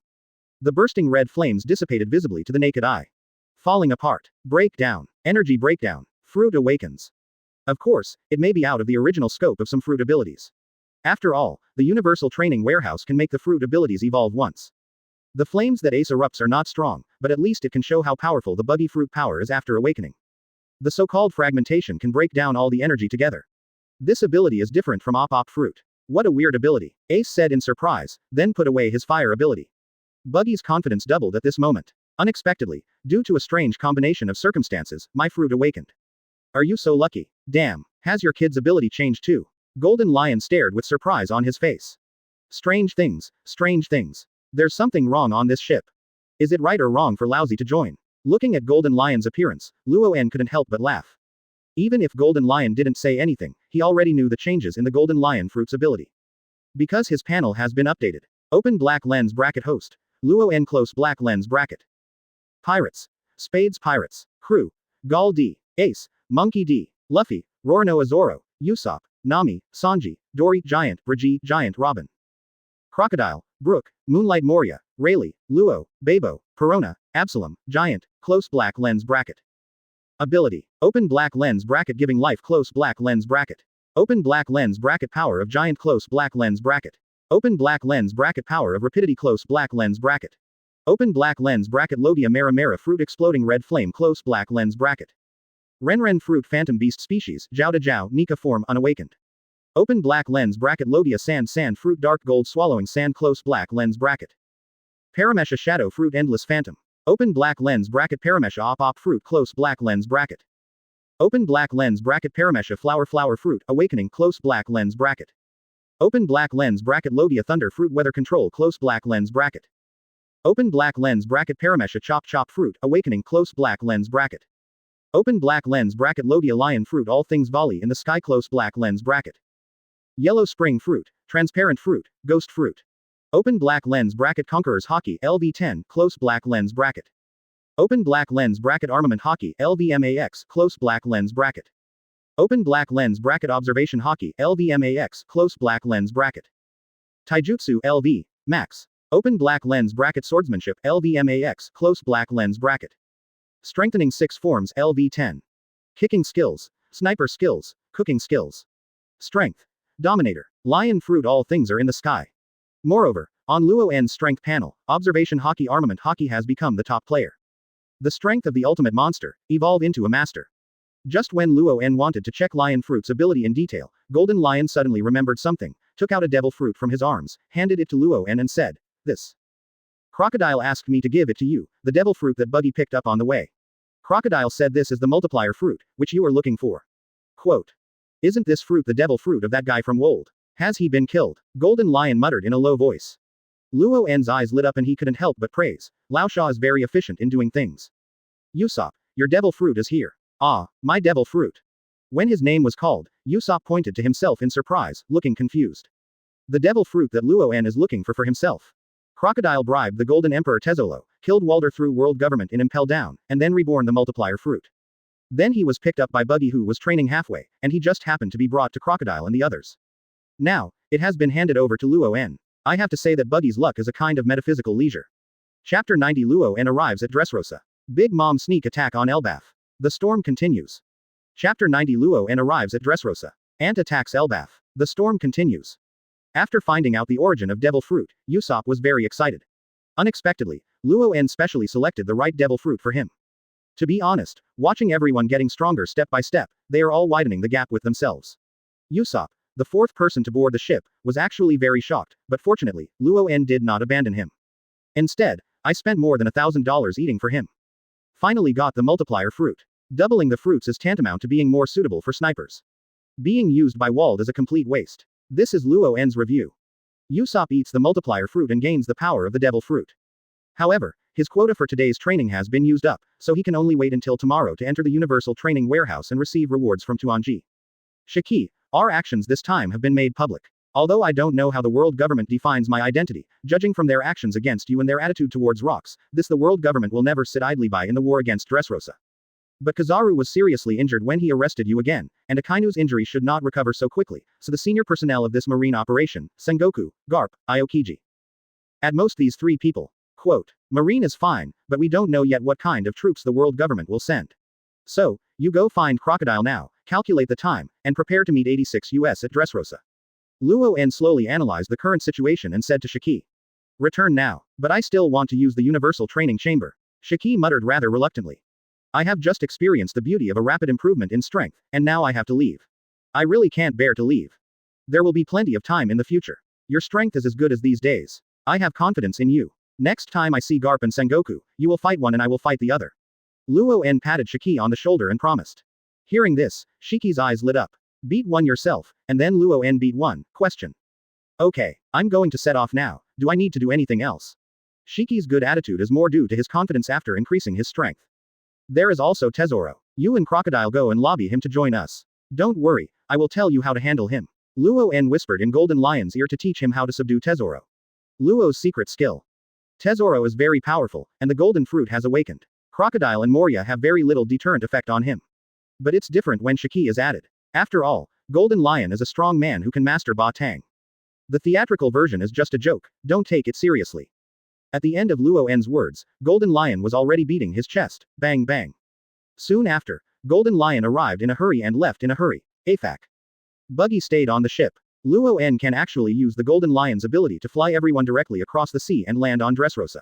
The bursting red flames dissipated visibly to the naked eye. Falling apart. Breakdown. Energy breakdown. Fruit awakens. Of course, it may be out of the original scope of some fruit abilities. After all, the Universal Training Warehouse can make the fruit abilities evolve once. The flames that Ace erupts are not strong, but at least it can show how powerful the Buggy fruit power is after awakening. The so-called fragmentation can break down all the energy together. This ability is different from op fruit. What a weird ability, Ace said in surprise, then put away his fire ability. Buggy's confidence doubled at this moment. Unexpectedly, due to a strange combination of circumstances, my fruit awakened. Are you so lucky? Damn, has your kid's ability changed too? Golden Lion stared with surprise on his face. Strange things. There's something wrong on this ship. Is it right or wrong for Lousy to join? Looking at Golden Lion's appearance, Luo En couldn't help but laugh. Even if Golden Lion didn't say anything, he already knew the changes in the Golden Lion fruit's ability. Because his panel has been updated. Open black lens bracket host. Luo En close black lens bracket. Pirates. Spades Pirates. Crew. Gal D. Ace. Monkey D. Luffy. Roronoa Zoro. Usopp. Nami. Sanji. Dory Giant. Brigitte Giant Robin. Crocodile. Brook. Moonlight Moria. Rayleigh. Luo. Babo. Perona. Absalom. Giant. Close black lens bracket. Ability. Open black lens bracket giving life close black lens bracket. Open black lens bracket power of giant close black lens bracket. Open black lens bracket power of rapidity close black lens bracket. Open black lens bracket Logia Mara fruit exploding red flame close black lens bracket. Ren fruit phantom beast species Jiao Nika form unawakened. Open black lens bracket Logia sand fruit dark gold swallowing sand close black lens bracket. Paramesha shadow fruit endless phantom. Open black lens bracket Paramesha op fruit close black lens bracket. Open black lens bracket Paramesha flower fruit awakening close black lens bracket. Open black lens bracket Logia thunder fruit weather control close black lens bracket. Open black lens bracket Paramesha chop fruit awakening close black lens bracket. Open black lens bracket Logia lion fruit all things volley in the sky close black lens bracket. Yellow spring fruit, transparent fruit, ghost fruit. Open black lens bracket Conquerors Hockey LV10 close black lens bracket. Open black lens bracket Armament Hockey LVMAX close black lens bracket. Open black lens bracket Observation Hockey LVMAX close black lens bracket. Taijutsu LV Max. Open black lens bracket Swordsmanship LVMAX close black lens bracket. Strengthening 6 forms LV10. Kicking skills, sniper skills, cooking skills. Strength. Dominator. Lion fruit all things are in the sky. Moreover, On Luo En's strength panel, observation hockey armament hockey has become the top player. The strength of the ultimate monster, evolve into a master. Just when Luo En wanted to check Lion Fruit's ability in detail, Golden Lion suddenly remembered something, took out a devil fruit from his arms, handed it to Luo En and said, "This. Crocodile asked me to give it to you, the devil fruit that Buggy picked up on the way. Crocodile said this is the multiplier fruit, which you are looking for." Quote. "Isn't this fruit the devil fruit of that guy from Wold? Has he been killed?" Golden Lion muttered in a low voice. Luo En's eyes lit up and he couldn't help but praise. Lao Sha is very efficient in doing things. "Usopp, your devil fruit is here." "Ah, my devil fruit." When his name was called, Usopp pointed to himself in surprise, looking confused. The devil fruit that Luo En is looking for himself. Crocodile bribed the Golden Emperor Tezzolo, killed Walder through world government in Impel Down, and then reborn the multiplier fruit. Then he was picked up by Buggy who was training halfway, and he just happened to be brought to Crocodile and the others. Now, it has been handed over to Luo En. I have to say that Buggy's luck is a kind of metaphysical leisure. Chapter 90 Luo En arrives at Dressrosa. Big Mom sneak attack on Elbaf. The storm continues. Chapter 90 Luo En arrives at Dressrosa. Ant attacks Elbaf. The storm continues. After finding out the origin of devil fruit, Usopp was very excited. Unexpectedly, Luo En specially selected the right devil fruit for him. To be honest, watching everyone getting stronger step by step, they are all widening the gap with themselves. Usopp, the fourth person to board the ship, was actually very shocked, but fortunately, Luo En did not abandon him. Instead, I spent more than $1,000 eating for him. Finally got the multiplier fruit. Doubling the fruits is tantamount to being more suitable for snipers. Being used by Wald is a complete waste. This is Luo En's review. Usopp eats the multiplier fruit and gains the power of the devil fruit. However, his quota for today's training has been used up, so he can only wait until tomorrow to enter the Universal Training Warehouse and receive rewards from Tuanji. Shiki, our actions this time have been made public. Although I don't know how the world government defines my identity, judging from their actions against you and their attitude towards rocks, the world government will never sit idly by in the war against Dressrosa. But Kizaru was seriously injured when he arrested you again, and Akainu's injury should not recover so quickly, so the senior personnel of this marine operation, Sengoku, Garp, Aokiji. At most these three people. Quote, Marine is fine, but we don't know yet what kind of troops the world government will send. So, you go find Crocodile now, calculate the time, and prepare to meet 86 US at Dressrosa. Luo En slowly analyzed the current situation and said to Shiki. Return now. But I still want to use the Universal Training Chamber. Shiki muttered rather reluctantly. I have just experienced the beauty of a rapid improvement in strength, and now I have to leave. I really can't bear to leave. There will be plenty of time in the future. Your strength is as good as these days. I have confidence in you. Next time I see Garp and Sengoku, you will fight one and I will fight the other. Luo En patted Shiki on the shoulder and promised. Hearing this, Shiki's eyes lit up. Beat one yourself, and then Luo En beat one, question. Okay, I'm going to set off now, do I need to do anything else? Shiki's good attitude is more due to his confidence after increasing his strength. There is also Tezzoro. You and Crocodile go and lobby him to join us. Don't worry, I will tell you how to handle him. Luo En whispered in Golden Lion's ear to teach him how to subdue Tezzoro. Luo's secret skill. Tezzoro is very powerful, and the golden fruit has awakened. Crocodile and Moria have very little deterrent effect on him. But it's different when Shiki is added. After all, Golden Lion is a strong man who can master Ba Tang. The theatrical version is just a joke, don't take it seriously. At the end of Luo En's words, Golden Lion was already beating his chest, bang bang. Soon after, Golden Lion arrived in a hurry and left in a hurry. AFAC. Buggy stayed on the ship. Luo En can actually use the Golden Lion's ability to fly everyone directly across the sea and land on Dressrosa.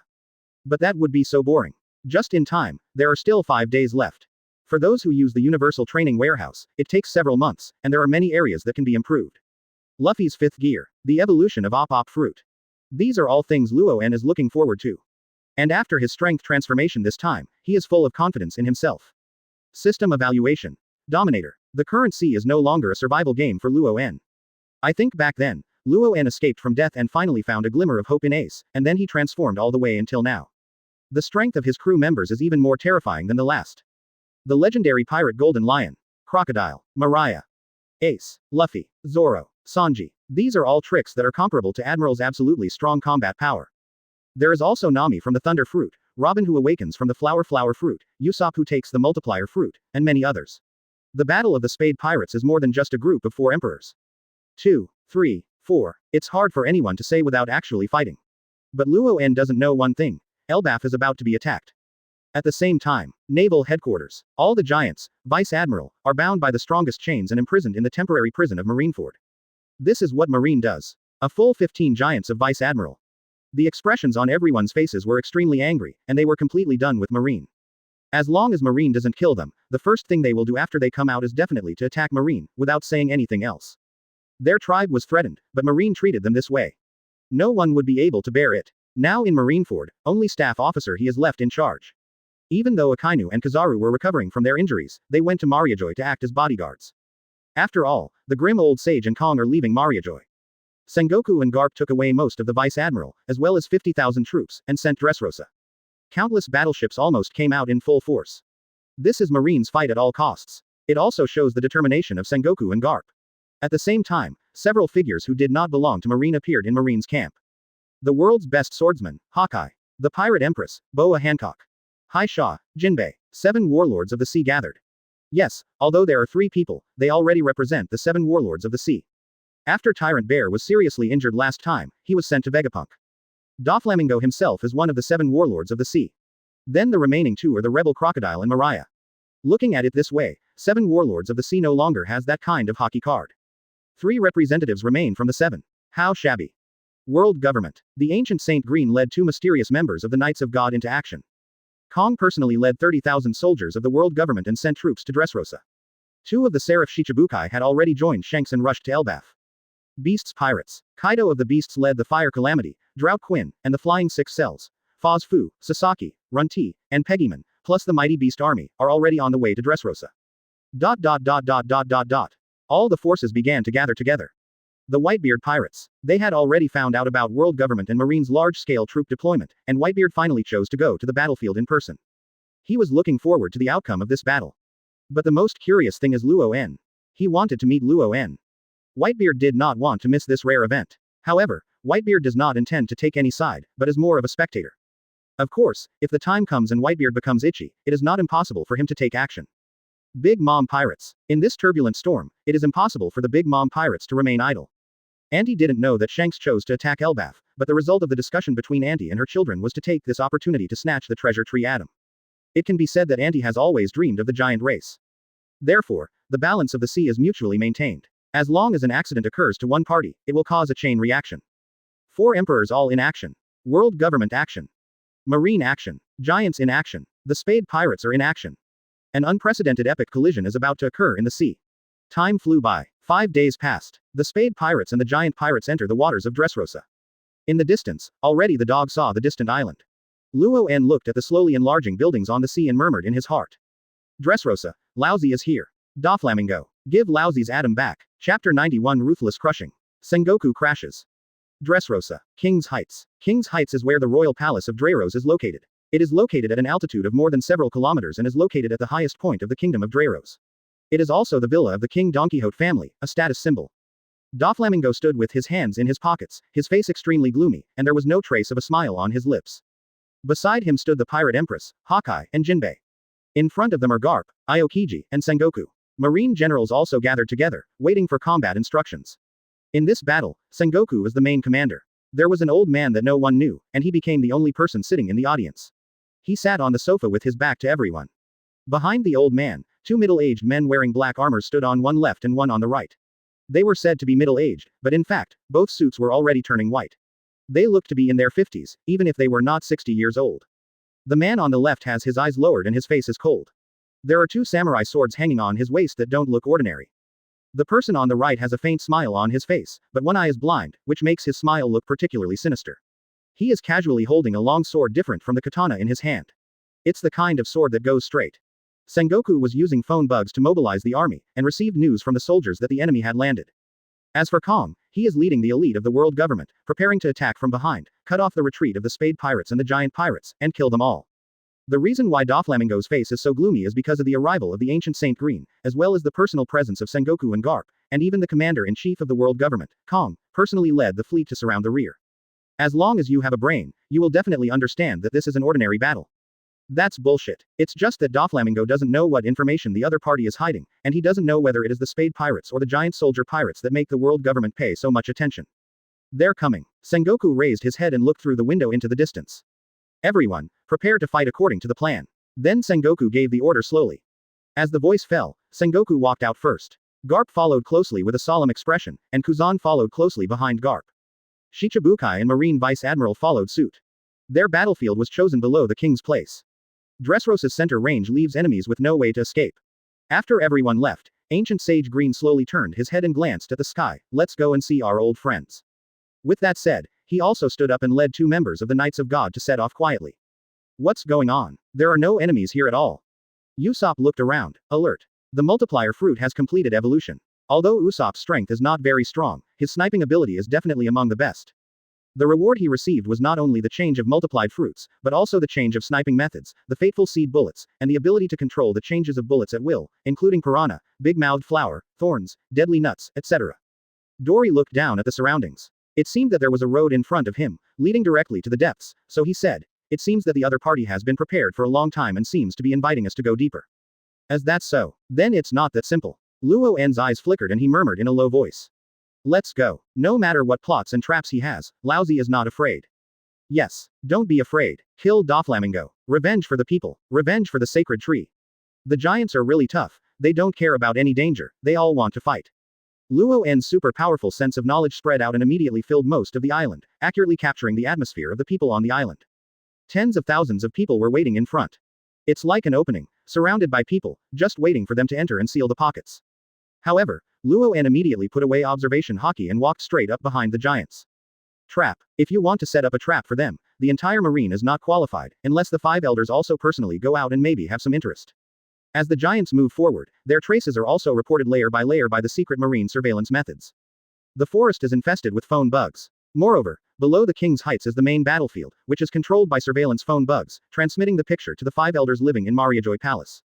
But that would be so boring. Just in time, there are still 5 days left. For those who use the Universal Training Warehouse, it takes several months, and there are many areas that can be improved. Luffy's 5th gear. The evolution of Op Fruit. These are all things Luo En is looking forward to. And after his strength transformation this time, he is full of confidence in himself. System evaluation. Dominator. The current sea is no longer a survival game for Luo En. I think back then, Luo En escaped from death and finally found a glimmer of hope in Ace, and then he transformed all the way until now. The strength of his crew members is even more terrifying than the last. The legendary pirate Golden Lion, Crocodile, Mariah, Ace, Luffy, Zoro, Sanji. These are all tricks that are comparable to Admiral's absolutely strong combat power. There is also Nami from the Thunder Fruit, Robin who awakens from the Flower Fruit, Usopp who takes the Multiplier Fruit, and many others. The Battle of the Spade Pirates is more than just a group of 4 emperors. 2, 3, 4. It's hard for anyone to say without actually fighting. But Luo En doesn't know one thing. Elbaf is about to be attacked. At the same time, Naval Headquarters. All the giants, Vice Admiral, are bound by the strongest chains and imprisoned in the temporary prison of Marineford. This is what Marine does. A full 15 giants of Vice Admiral. The expressions on everyone's faces were extremely angry, and they were completely done with Marine. As long as Marine doesn't kill them, the first thing they will do after they come out is definitely to attack Marine, without saying anything else. Their tribe was threatened, but Marine treated them this way. No one would be able to bear it. Now in Marineford, only staff officer he is left in charge. Even though Akainu and Kizaru were recovering from their injuries, they went to Mariajoy to act as bodyguards. After all, the grim old sage and Kong are leaving Mariajoy. Sengoku and Garp took away most of the vice-admiral, as well as 50,000 troops, and sent Dressrosa. Countless battleships almost came out in full force. This is Marine's fight at all costs. It also shows the determination of Sengoku and Garp. At the same time, several figures who did not belong to Marine appeared in Marine's camp. The world's best swordsman, Hawkeye. The pirate empress, Boa Hancock. Hai Sha, Jinbei. 7 warlords of the sea gathered. Yes, although there are 3 people, they already represent the 7 warlords of the sea. After Tyrant Bear was seriously injured last time, he was sent to Vegapunk. Doflamingo himself is one of the 7 warlords of the sea. Then the remaining 2 are the rebel Crocodile and Mariah. Looking at it this way, 7 warlords of the sea no longer has that kind of hockey card. 3 representatives remain from the 7. How shabby. World government. The ancient Saint Green led 2 mysterious members of the Knights of God into action. Kong personally led 30,000 soldiers of the world government and sent troops to Dressrosa. 2 of the Seraph Shichibukai had already joined Shanks and rushed to Elbaf. Beasts Pirates. Kaido of the Beasts led the Fire Calamity, Drought Quinn, and the Flying Six Cells. Foz Fu, Sasaki, Run-T, and Peggyman, plus the mighty Beast Army, are already on the way to Dressrosa. All the forces began to gather together. The Whitebeard Pirates. They had already found out about world government and Marine's large-scale troop deployment, and Whitebeard finally chose to go to the battlefield in person. He was looking forward to the outcome of this battle. But the most curious thing is Luo En. He wanted to meet Luo En. Whitebeard did not want to miss this rare event. However, Whitebeard does not intend to take any side, but is more of a spectator. Of course, if the time comes and Whitebeard becomes itchy, it is not impossible for him to take action. Big Mom Pirates. In this turbulent storm, it is impossible for the Big Mom Pirates to remain idle. Auntie didn't know that Shanks chose to attack Elbaf, but the result of the discussion between Auntie and her children was to take this opportunity to snatch the treasure tree atom. It can be said that Auntie has always dreamed of the giant race. Therefore, the balance of the sea is mutually maintained. As long as an accident occurs to one party, it will cause a chain reaction. 4 emperors all in action. World government action. Marine action. Giants in action. The Spade Pirates are in action. An unprecedented epic collision is about to occur in the sea. Time flew by. 5 days passed. The Spade Pirates and the Giant Pirates enter the waters of Dressrosa. In the distance, already the dog saw the distant island. Luo En looked at the slowly enlarging buildings on the sea and murmured in his heart. Dressrosa, Lousy is here. Doflamingo. Give Lousy's atom back. Chapter 91 Ruthless Crushing. Sengoku crashes. Dressrosa. King's Heights. King's Heights is where the royal palace of Dreyros is located. It is located at an altitude of more than several kilometers and is located at the highest point of the kingdom of Dreyros. It is also the villa of the King Don Quixote family, a status symbol. Doflamingo stood with his hands in his pockets, his face extremely gloomy, and there was no trace of a smile on his lips. Beside him stood the pirate empress, Hawkeye, and Jinbei. In front of them are Garp, Aokiji, and Sengoku. Marine generals also gathered together, waiting for combat instructions. In this battle, Sengoku was the main commander. There was an old man that no one knew, and he became the only person sitting in the audience. He sat on the sofa with his back to everyone. Behind the old man, 2 middle-aged men wearing black armor stood on one left and one on the right. They were said to be middle-aged, but in fact, both suits were already turning white. They looked to be in their 50s, even if they were not 60 years old. The man on the left has his eyes lowered and his face is cold. There are 2 samurai swords hanging on his waist that don't look ordinary. The person on the right has a faint smile on his face, but one eye is blind, which makes his smile look particularly sinister. He is casually holding a long sword different from the katana in his hand. It's the kind of sword that goes straight. Sengoku was using phone bugs to mobilize the army, and received news from the soldiers that the enemy had landed. As for Kong, he is leading the elite of the world government, preparing to attack from behind, cut off the retreat of the Spade Pirates and the Giant Pirates, and kill them all. The reason why Doflamingo's face is so gloomy is because of the arrival of the ancient Saint Green, as well as the personal presence of Sengoku and Garp, and even the commander-in-chief of the world government, Kong, personally led the fleet to surround the rear. As long as you have a brain, you will definitely understand that this is an ordinary battle. That's bullshit. It's just that Doflamingo doesn't know what information the other party is hiding, and he doesn't know whether it is the Spade Pirates or the Giant Soldier Pirates that make the world government pay so much attention. They're coming. Sengoku raised his head and looked through the window into the distance. Everyone, prepare to fight according to the plan. Then Sengoku gave the order slowly. As the voice fell, Sengoku walked out first. Garp followed closely with a solemn expression, and Kuzan followed closely behind Garp. Shichibukai and Marine Vice Admiral followed suit. Their battlefield was chosen below the king's place. Dressrosa's center range leaves enemies with no way to escape. After everyone left, Ancient Sage Green slowly turned his head and glanced at the sky. Let's go and see our old friends. With that said, he also stood up and led 2 members of the Knights of God to set off quietly. What's going on? There are no enemies here at all. Usopp looked around, alert. The multiplier fruit has completed evolution. Although Usopp's strength is not very strong, his sniping ability is definitely among the best. The reward he received was not only the change of multiplied fruits, but also the change of sniping methods, the fateful seed bullets, and the ability to control the changes of bullets at will, including piranha, big-mouthed flower, thorns, deadly nuts, etc. Dory looked down at the surroundings. It seemed that there was a road in front of him, leading directly to the depths, so he said, "It seems that the other party has been prepared for a long time and seems to be inviting us to go deeper." As that's so, then it's not that simple. Luo En's eyes flickered and he murmured in a low voice. Let's go. No matter what plots and traps he has, Laozi is not afraid. Yes. Don't be afraid. Kill Doflamingo. Revenge for the people. Revenge for the sacred tree. The giants are really tough. They don't care about any danger. They all want to fight. Luo En's super powerful sense of knowledge spread out and immediately filled most of the island, accurately capturing the atmosphere of the people on the island. Tens of thousands of people were waiting in front. It's like an opening, surrounded by people, just waiting for them to enter and seal the pockets. However, Luo En immediately put away observation hockey and walked straight up behind the giants. Trap. If you want to set up a trap for them, the entire marine is not qualified, unless the 5 elders also personally go out and maybe have some interest. As the giants move forward, their traces are also reported layer by the secret marine surveillance methods. The forest is infested with phone bugs. Moreover, below the king's heights is the main battlefield, which is controlled by surveillance phone bugs, transmitting the picture to the 5 elders living in Mariajoy Palace.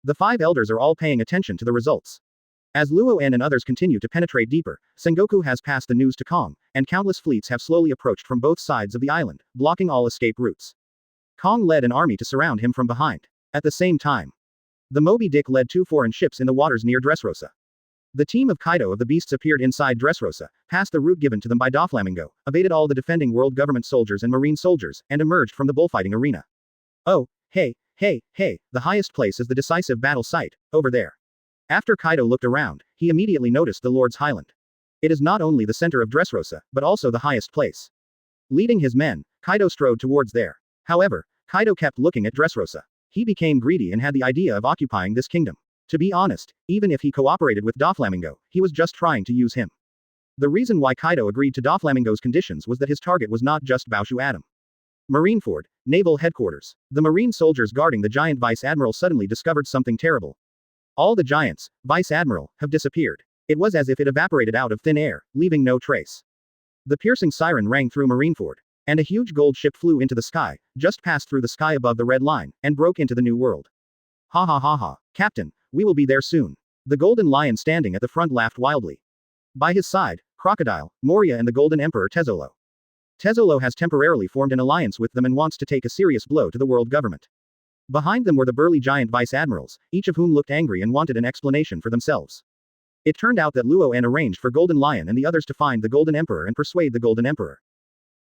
The 5 elders are all paying attention to the results. As Luo En and others continue to penetrate deeper, Sengoku has passed the news to Kong, and countless fleets have slowly approached from both sides of the island, blocking all escape routes. Kong led an army to surround him from behind. At the same time, the Moby Dick led 2 foreign ships in the waters near Dressrosa. The team of Kaido of the Beasts appeared inside Dressrosa, passed the route given to them by Doflamingo, evaded all the defending world government soldiers and marine soldiers, and emerged from the bullfighting arena. Oh, hey, the highest place is the decisive battle site, over there. After Kaido looked around, he immediately noticed the Lord's Highland. It is not only the center of Dressrosa, but also the highest place. Leading his men, Kaido strode towards there. However, Kaido kept looking at Dressrosa. He became greedy and had the idea of occupying this kingdom. To be honest, even if he cooperated with Doflamingo, he was just trying to use him. The reason why Kaido agreed to Doflamingo's conditions was that his target was not just Baoshu Adam. Marineford, Naval Headquarters. The marine soldiers guarding the giant Vice Admiral suddenly discovered something terrible. All the giants, Vice Admiral, have disappeared. It was as if it evaporated out of thin air, leaving no trace. The piercing siren rang through Marineford, and a huge gold ship flew into the sky, just passed through the sky above the red line, and broke into the new world. Ha ha ha ha, Captain, we will be there soon. The golden lion standing at the front laughed wildly. By his side, Crocodile, Moria and the golden emperor Tezzolo. Tezzolo has temporarily formed an alliance with them and wants to take a serious blow to the world government. Behind them were the burly giant vice admirals, each of whom looked angry and wanted an explanation for themselves. It turned out that Luo En arranged for Golden Lion and the others to find the Golden Emperor and persuade the Golden Emperor.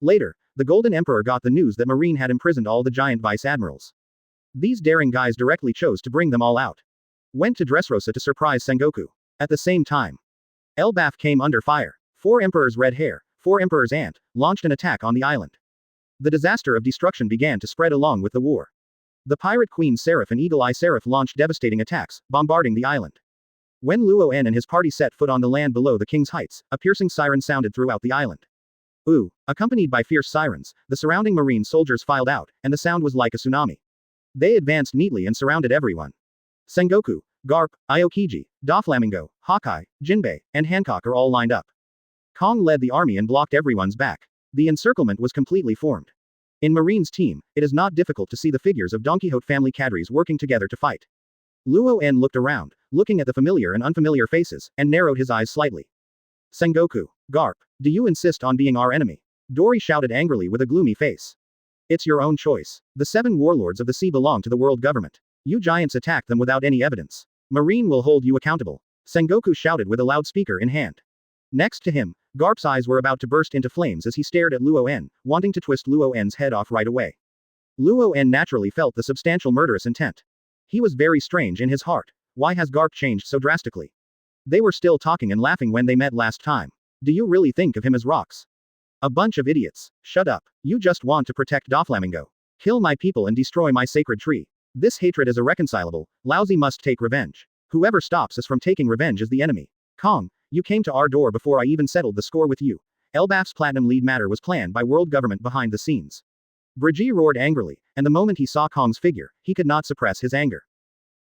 Later, the Golden Emperor got the news that Marine had imprisoned all the giant vice admirals. These daring guys directly chose to bring them all out. Went to Dressrosa to surprise Sengoku. At the same time, Elbaf came under fire. 4 Emperors' red hair, 4 Emperors' ant, launched an attack on the island. The disaster of destruction began to spread along with the war. The Pirate Queen Seraph and Eagle Eye Seraph launched devastating attacks, bombarding the island. When Luo En and his party set foot on the land below the King's Heights, a piercing siren sounded throughout the island. Ooh, accompanied by fierce sirens, the surrounding marine soldiers filed out, and the sound was like a tsunami. They advanced neatly and surrounded everyone. Sengoku, Garp, Aokiji, Doflamingo, Hawkeye, Jinbei, and Hancock are all lined up. Kong led the army and blocked everyone's back. The encirclement was completely formed. In Marine's team, it is not difficult to see the figures of Don Quixote family cadres working together to fight. Luo En looked around, looking at the familiar and unfamiliar faces, and narrowed his eyes slightly. Sengoku, Garp, do you insist on being our enemy? Dory shouted angrily with a gloomy face. It's your own choice. The 7 warlords of the sea belong to the world government. You giants attacked them without any evidence. Marine will hold you accountable. Sengoku shouted with a loudspeaker in hand. Next to him, Garp's eyes were about to burst into flames as he stared at Luo En, wanting to twist Luo En's head off right away. Luo En naturally felt the substantial murderous intent. He was very strange in his heart. Why has Garp changed so drastically? They were still talking and laughing when they met last time. Do you really think of him as rocks? A bunch of idiots. Shut up. You just want to protect Doflamingo. Kill my people and destroy my sacred tree. This hatred is irreconcilable. Lousy must take revenge. Whoever stops us from taking revenge is the enemy. Kong, you came to our door before I even settled the score with you. Elbaf's platinum lead matter was planned by world government behind the scenes. Brigitte roared angrily, and the moment he saw Kong's figure, he could not suppress his anger.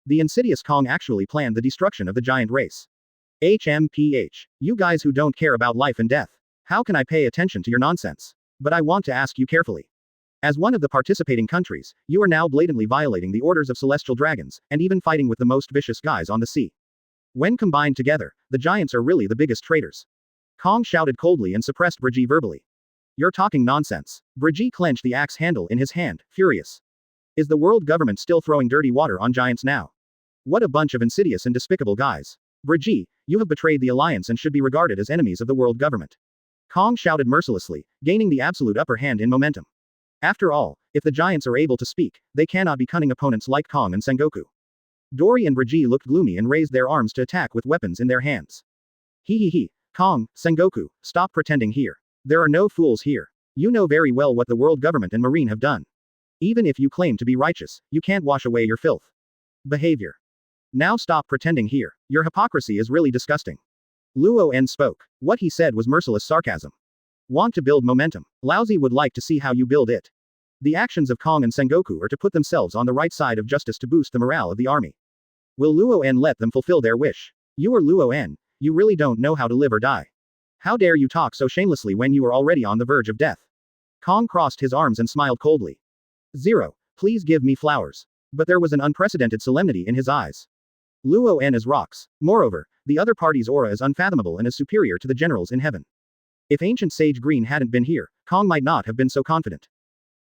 The insidious Kong actually planned the destruction of the giant race. HMPH. You guys who don't care about life and death. How can I pay attention to your nonsense? But I want to ask you carefully. As one of the participating countries, you are now blatantly violating the orders of celestial dragons, and even fighting with the most vicious guys on the sea. When combined together, the giants are really the biggest traitors. Kong shouted coldly and suppressed Brigitte verbally. You're talking nonsense. Brigitte clenched the axe handle in his hand, furious. Is the world government still throwing dirty water on giants now? What a bunch of insidious and despicable guys. Brigitte, you have betrayed the alliance and should be regarded as enemies of the world government. Kong shouted mercilessly, gaining the absolute upper hand in momentum. After all, if the giants are able to speak, they cannot be cunning opponents like Kong and Sengoku. Dory and Brigitte looked gloomy and raised their arms to attack with weapons in their hands. He. Kong, Sengoku, stop pretending here. There are no fools here. You know very well what the world government and marine have done. Even if you claim to be righteous, you can't wash away your filth. Behavior. Now stop pretending here. Your hypocrisy is really disgusting. Luo En spoke. What he said was merciless sarcasm. Want to build momentum. Lousy would like to see how you build it. The actions of Kong and Sengoku are to put themselves on the right side of justice to boost the morale of the army. Will Luo En let them fulfill their wish? You are Luo En, you really don't know how to live or die. How dare you talk so shamelessly when you are already on the verge of death? Kong crossed his arms and smiled coldly. Zero, please give me flowers. But there was an unprecedented solemnity in his eyes. Luo En is rocks. Moreover, the other party's aura is unfathomable and is superior to the generals in heaven. If ancient Sage Green hadn't been here, Kong might not have been so confident.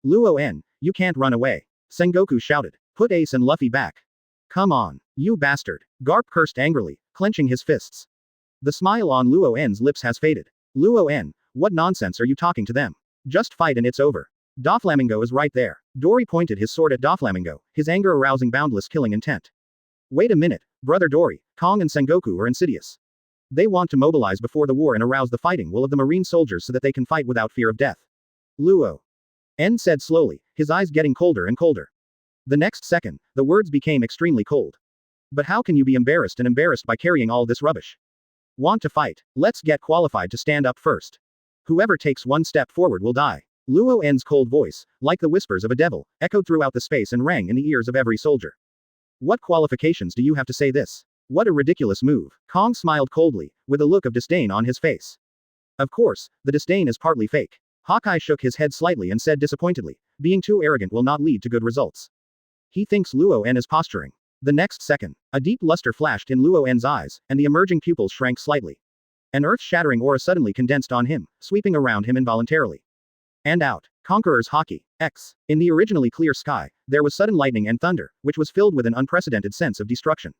Luo En, you can't run away. Sengoku shouted. Put Ace and Luffy back. Come on, you bastard. Garp cursed angrily, clenching his fists. The smile on Luo En's lips has faded. Luo En, what nonsense are you talking to them? Just fight and it's over. Doflamingo is right there. Dory pointed his sword at Doflamingo, his anger arousing boundless killing intent. Wait a minute, brother Dory, Kong and Sengoku are insidious. They want to mobilize before the war and arouse the fighting will of the marine soldiers so that they can fight without fear of death. Luo En said slowly, his eyes getting colder and colder. The next second, the words became extremely cold. But how can you be embarrassed by carrying all this rubbish? Want to fight? Let's get qualified to stand up first. Whoever takes one step forward will die. Luo En's cold voice, like the whispers of a devil, echoed throughout the space and rang in the ears of every soldier. What qualifications do you have to say this? What a ridiculous move. Kong smiled coldly, with a look of disdain on his face. Of course, the disdain is partly fake. Hawkeye shook his head slightly and said disappointedly, being too arrogant will not lead to good results. He thinks Luo En is posturing. The next second, a deep luster flashed in Luo En's eyes, and the emerging pupils shrank slightly. An earth-shattering aura suddenly condensed on him, sweeping around him involuntarily. And out. Conqueror's Haki. X. In the originally clear sky, there was sudden lightning and thunder, which was filled with an unprecedented sense of destruction.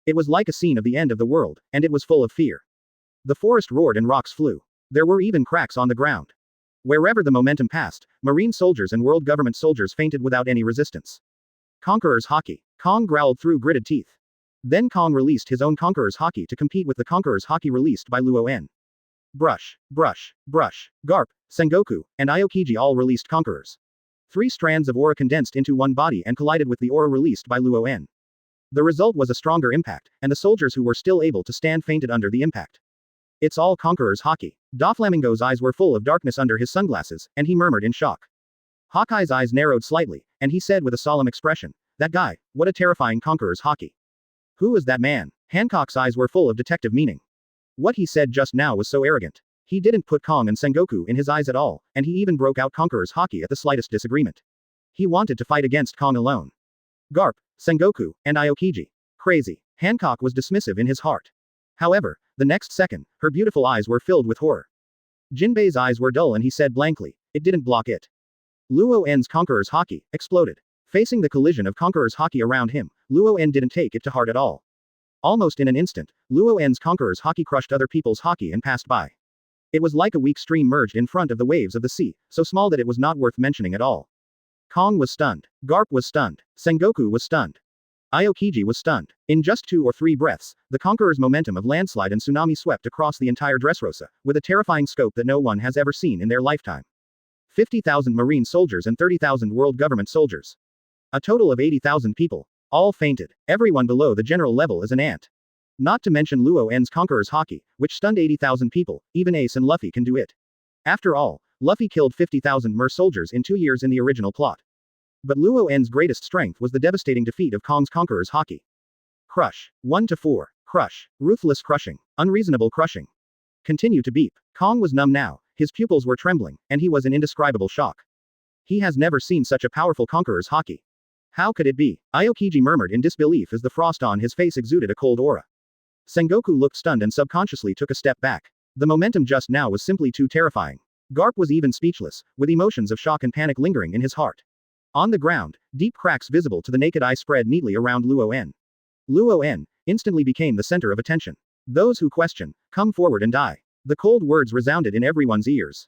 It was like a scene of the end of the world, and it was full of fear. The forest roared and rocks flew. There were even cracks on the ground. Wherever the momentum passed, marine soldiers and world government soldiers fainted without any resistance. Conqueror's Haki. Kong growled through gritted teeth. Then Kong released his own Conqueror's Haki to compete with the Conqueror's Haki released by Luo En. Brush, brush, brush, Garp, Sengoku, and Aokiji all released Conquerors. 3 strands of aura condensed into one body and collided with the aura released by Luo En. The result was a stronger impact, and the soldiers who were still able to stand fainted under the impact. It's all Conqueror's Haki. Doflamingo's eyes were full of darkness under his sunglasses, and he murmured in shock. Hawkeye's eyes narrowed slightly, and he said with a solemn expression, that guy, what a terrifying Conqueror's Haki. Who is that man? Hancock's eyes were full of detective meaning. What he said just now was so arrogant. He didn't put Kong and Sengoku in his eyes at all, and he even broke out Conqueror's Haki at the slightest disagreement. He wanted to fight against Kong alone. Garp, Sengoku, and Aokiji. Crazy. Hancock was dismissive in his heart. However, the next second, her beautiful eyes were filled with horror. Jinbei's eyes were dull and he said blankly, it didn't block it. Luo En's Conqueror's Haki exploded. Facing the collision of Conqueror's Haki around him, Luo En didn't take it to heart at all. Almost in an instant, Luo En's Conqueror's Haki crushed other people's Haki and passed by. It was like a weak stream merged in front of the waves of the sea, so small that it was not worth mentioning at all. Kong was stunned. Garp was stunned. Sengoku was stunned. Aokiji was stunned. In just 2 or 3 breaths, the conqueror's momentum of landslide and tsunami swept across the entire Dressrosa, with a terrifying scope that no one has ever seen in their lifetime. 50,000 marine soldiers and 30,000 world government soldiers. A total of 80,000 people. All fainted. Everyone below the general level is an ant. Not to mention Luo En's conqueror's haki, which stunned 80,000 people. Even Ace and Luffy can do it. After all, Luffy killed 50,000 mer soldiers in 2 years in the original plot. But Luo En's greatest strength was the devastating defeat of Kong's conqueror's haki. Crush. 1 to 4. Crush. Ruthless crushing. Unreasonable crushing. Continue to beep. Kong was numb now, his pupils were trembling, and he was in indescribable shock. He has never seen such a powerful conqueror's haki. How could it be? Aokiji murmured in disbelief as the frost on his face exuded a cold aura. Sengoku looked stunned and subconsciously took a step back. The momentum just now was simply too terrifying. Garp was even speechless, with emotions of shock and panic lingering in his heart. On the ground, deep cracks visible to the naked eye spread neatly around Luo En. Luo En instantly became the center of attention. Those who question, come forward and die. The cold words resounded in everyone's ears.